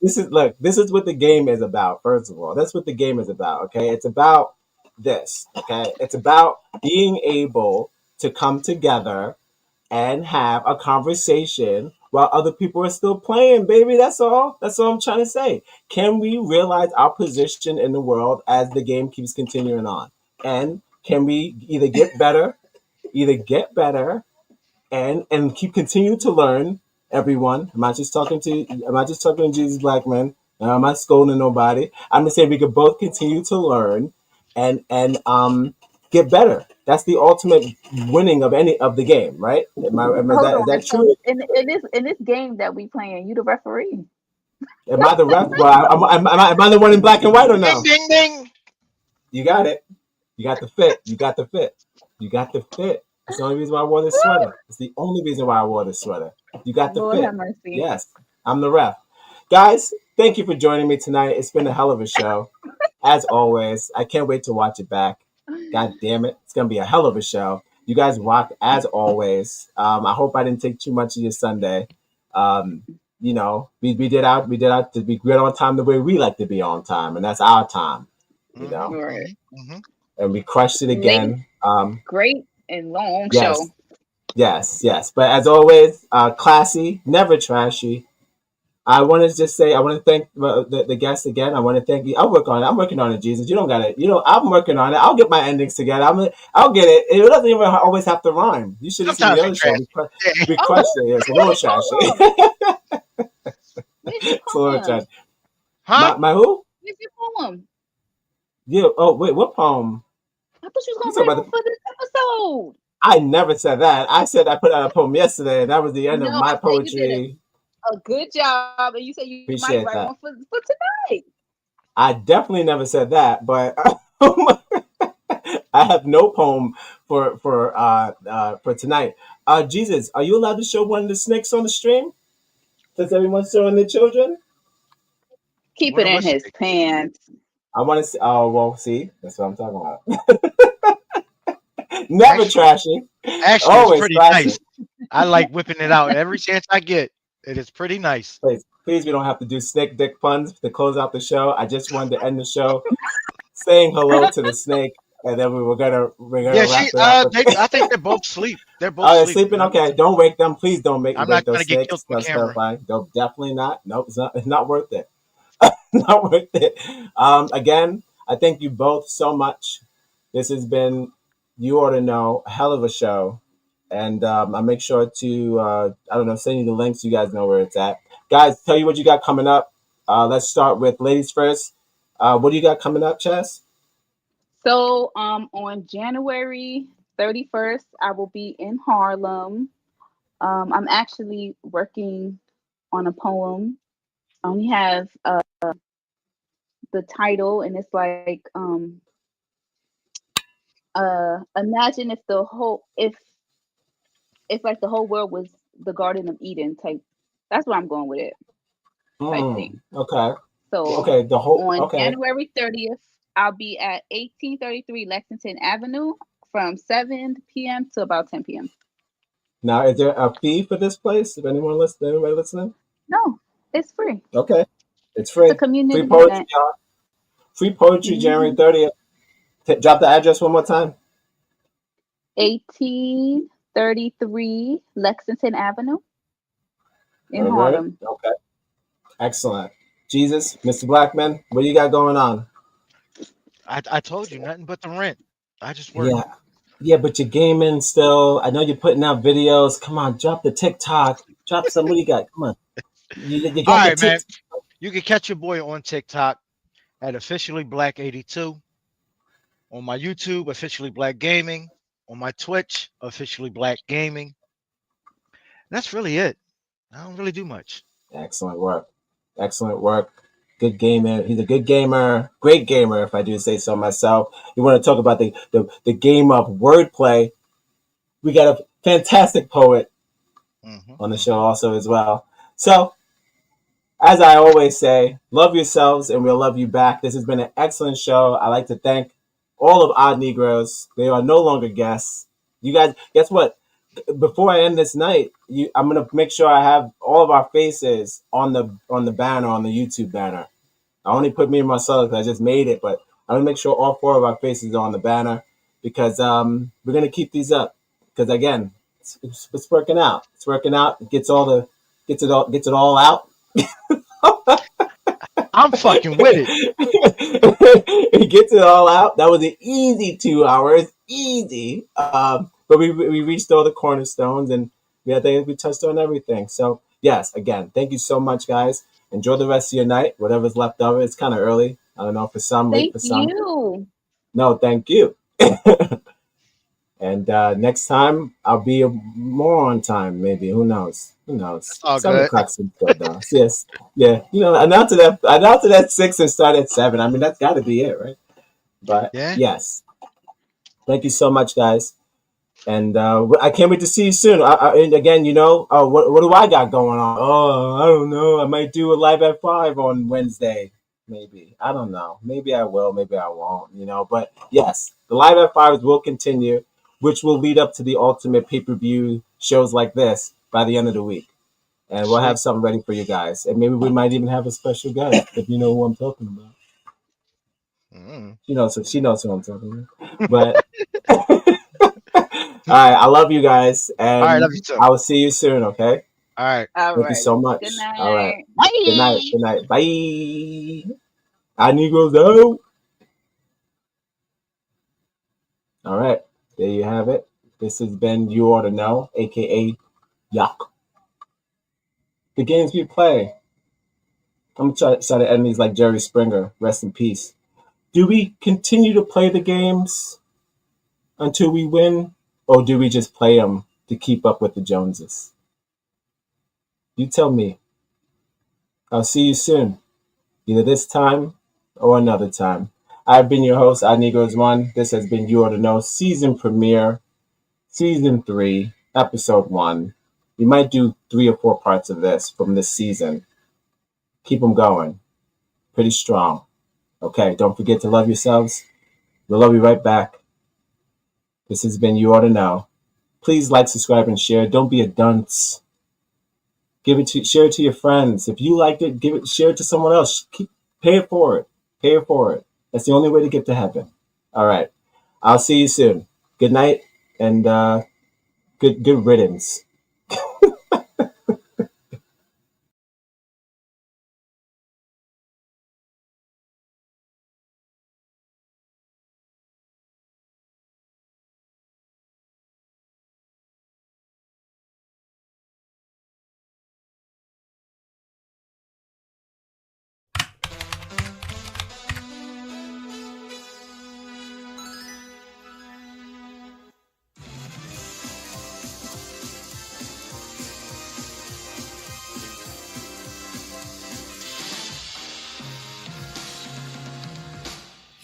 S5: this is what this is what the game is about. First of all, that's what the game is about. Okay, it's about this. Okay, it's about being able to come together and have a conversation while other people are still playing, baby. That's all I'm trying to say. Can we realize our position in the world as the game keeps continuing on? And can we either get better and keep continue to learn, everyone. I'm not just talking to Jesus Blackman. I'm not scolding nobody. I'm just saying we could both continue to learn and get better. That's the ultimate winning of any of the game, right?
S4: Hold
S5: Is
S4: on.
S5: that
S4: So
S5: true?
S4: in this game that we playing, you the referee.
S5: Am I the ref? Well, am I the one in black and white or
S6: Ding
S5: no?
S6: ding ding.
S5: You got it. You got the fit. You got the fit. You got the fit. It's the only reason why I wore this sweater. It's the only reason why I wore this sweater. You got the
S4: Lord have
S5: fit.
S4: mercy.
S5: Yes, I'm the ref. Guys, thank you for joining me tonight. It's been a hell of a show. As always, I can't wait to watch it back. God damn it. It's going to be a hell of a show. You guys rock as always. I hope I didn't take too much of your Sunday. Um, we did out to be great on time the way we like to be on time, and that's our time, you
S6: Mm-hmm,
S5: know,
S4: Right.
S6: mm-hmm, mm-hmm.
S5: and we crushed it
S4: Late,
S5: again.
S4: great, and long
S5: Yes,
S4: show.
S5: yes. But as always, classy, never trashy. I want to thank the guests again. I want to thank you. I'll work on it. I'm working on it, Jesus. You don't got it. I'm working on it. I'll get my endings together. I'll get it. It doesn't even always have to rhyme. You should have seen the
S6: Sometimes we
S5: other show.
S6: trash. Yeah.
S5: We
S4: Oh,
S5: crushed it. Yeah, it's a little
S4: where's your
S5: trashy.
S4: poem? Where's your
S5: It's a little
S4: poem?
S5: trashy.
S6: Huh?
S5: My who?
S4: Where's your poem?
S5: Yeah. Oh wait, what poem?
S4: I thought you was
S5: You
S4: gonna
S5: talking
S4: write
S5: about
S4: one for this episode.
S5: I never said that. I said I put out a poem yesterday, and that was the end of
S4: No,
S5: my
S4: I said you did
S5: poetry.
S4: a good job, and you said you might
S5: Appreciate
S4: write one
S5: that.
S4: for tonight.
S5: I definitely never said that, but I have no poem for tonight. Jesus, are you allowed to show one of the snakes on the stream? Since everyone's showing their children,
S4: Keep
S6: One
S4: it
S6: of
S4: in
S6: us.
S4: his pants.
S5: I want to see. Oh well, see, that's what I'm talking about. Never
S6: Actually,
S5: trashy,
S6: actually, it's
S5: always
S6: pretty
S5: classic.
S6: nice. I like whipping it out every chance I get. It is pretty nice.
S5: Please, we don't have to do snake dick puns to close out the show. I just wanted to end the show saying hello to the snake, and then we're gonna
S6: Yeah,
S5: wrap it up.
S6: I think they're both sleep. They're both
S5: Oh, they're
S6: sleeping.
S5: sleeping. Okay, don't wake them. Please don't
S6: I'm
S5: wake
S6: not trying
S5: those
S6: to get killed
S5: snakes.
S6: on
S5: That's
S6: camera.
S5: terrifying. Don't definitely not. Nope, it's not. It's not worth it. Not worth it. Again, I thank you both so much. This has been You Ought to Know, a hell of a show. And I'll make sure to, I don't know, send you the links. You guys know where it's at. Guys, tell you what you got coming up. Let's start with ladies first. What do you got coming up, Chess?
S4: So on January 31st, I will be in Harlem. I'm actually working on a poem. I only have the title, and it's like imagine if the whole if like the whole world was the Garden of Eden type. That's what I'm going with it type thing.
S5: Okay.
S4: So
S5: Okay. The whole,
S4: on
S5: okay.
S4: January 30th, I'll be at 1833 Lexington Avenue from 7 p.m. to about 10 p.m.
S5: Now, is there a fee for this place? If anyone listen, anybody listening?
S4: No, it's free.
S5: Okay. It's
S4: It's a
S5: free. Free
S4: community
S5: poetry,
S4: event.
S5: y'all. Free poetry, January
S4: Mm-hmm.
S5: 30th. Drop the address one more time.
S4: 1833 Lexington Avenue in
S5: All right.
S4: Harlem.
S5: Okay. Excellent. Jesus, Mr. Blackman, what you got going on?
S6: I told you nothing but the rent. I just work.
S5: Yeah. Yeah, but you're gaming still. I know you're putting out videos. Come on, drop the TikTok. Drop some. What do you got? Come on. You
S6: All
S5: got the
S6: right, man.
S5: TikTok.
S6: You can catch your boy on TikTok at officially black 82, on my YouTube officially black gaming, on my Twitch officially black gaming. That's really it. I don't really do much.
S5: Excellent work. Excellent work. Good gamer. He's a good gamer. Great gamer, if I do say so myself. You want to talk about the game of wordplay. We got a fantastic poet on the show also as well. So, as I always say, love yourselves and we'll love you back. This has been an excellent show. I like to thank all of Odd Negroes. They are no longer guests. You guys, guess what? Before I end this night, I'm gonna make sure I have all of our faces on the banner, on the YouTube banner. I only put me and Marcella because I just made it, but I'm gonna make sure all four of our faces are on the banner because we're gonna keep these up. Because again, it's working out. It's working out. It gets it all out.
S6: I'm fucking with it.
S5: It gets it all out. That was an easy 2 hours, easy. But we reached all the cornerstones, and I think we touched on everything. So yes, again, thank you so much, guys. Enjoy the rest of your night, whatever's left of it. It's kind of early. I don't know for some, late
S4: Thank
S5: for some.
S4: you.
S5: No, thank you. And next time I'll be more on time. Maybe who knows? Who knows?
S6: All
S5: 7 o'clock seems good though. Yes, yeah. Announce it at 6 and start at 7. I mean, that's got to be it, right? But
S6: Yeah.
S5: yes, thank you so much, guys. And I can't wait to see you soon. And again, what do I got going on? Oh, I don't know. I might do a live at 5 on Wednesday. Maybe. I don't know. Maybe I will. Maybe I won't. But yes, the live at 5s will continue, which will lead up to the ultimate pay-per-view shows like this by the end of the week. And we'll have
S6: Sweet.
S5: something ready for you guys. And maybe we might even have a special guest if you know who I'm talking about.
S6: Mm.
S5: She knows who I'm talking about. But all right, I love you guys,
S6: All right, love
S5: and
S6: you too.
S5: I will see you soon. Okay,
S6: All right.
S4: All
S5: thank you so
S4: righty.
S5: much.
S4: Good
S5: All right,
S4: night.
S5: good night.
S4: Bye.
S5: Good night. Bye. I Negroes out. All right, there you have it. This has been You Oughta Know, aka Yuck. The games we play. I'm gonna try to end these like Jerry Springer. Rest in peace. Do we continue to play the games until we win, or do we just play them to keep up with the Joneses? You tell me. I'll see you soon, either this time or another time. I've been your host, iNegroes1. This has been You Oughta Know season premiere, season 3, episode 1. We might do 3 or 4 parts of this from this season. Keep them going. Pretty strong. Okay, don't forget to love yourselves. We'll love you right back. This has been You Oughta Know. Please like, subscribe, and share. Don't be a dunce. Share it to your friends. If you liked it, share it to someone else. Pay it forward. Pay it forward. That's the only way to get to heaven. All right. I'll see you soon. Good night and good riddance.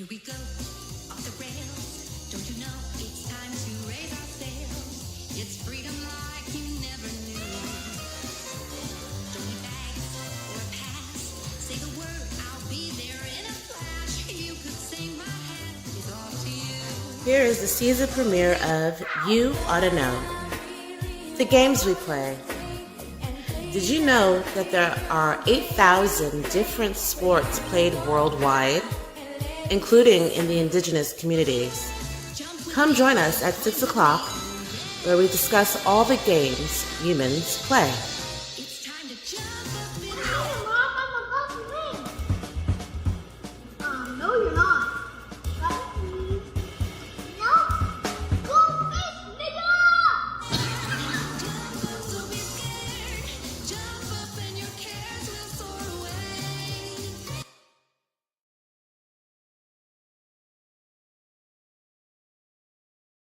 S1: Here we go, off the rails. Don't you know it's time to raise our sails? It's freedom like you never knew. Don't need bags or a pass. Say the word, I'll be there in a flash. You could sing my hat, it's all to you.
S2: Here is the season premiere of You Oughta Know. The games we play. Did you know that there are 8,000 different sports played worldwide, including in the indigenous communities? Come join us at 6 o'clock, where we discuss all the games humans play.
S1: It's time to jump.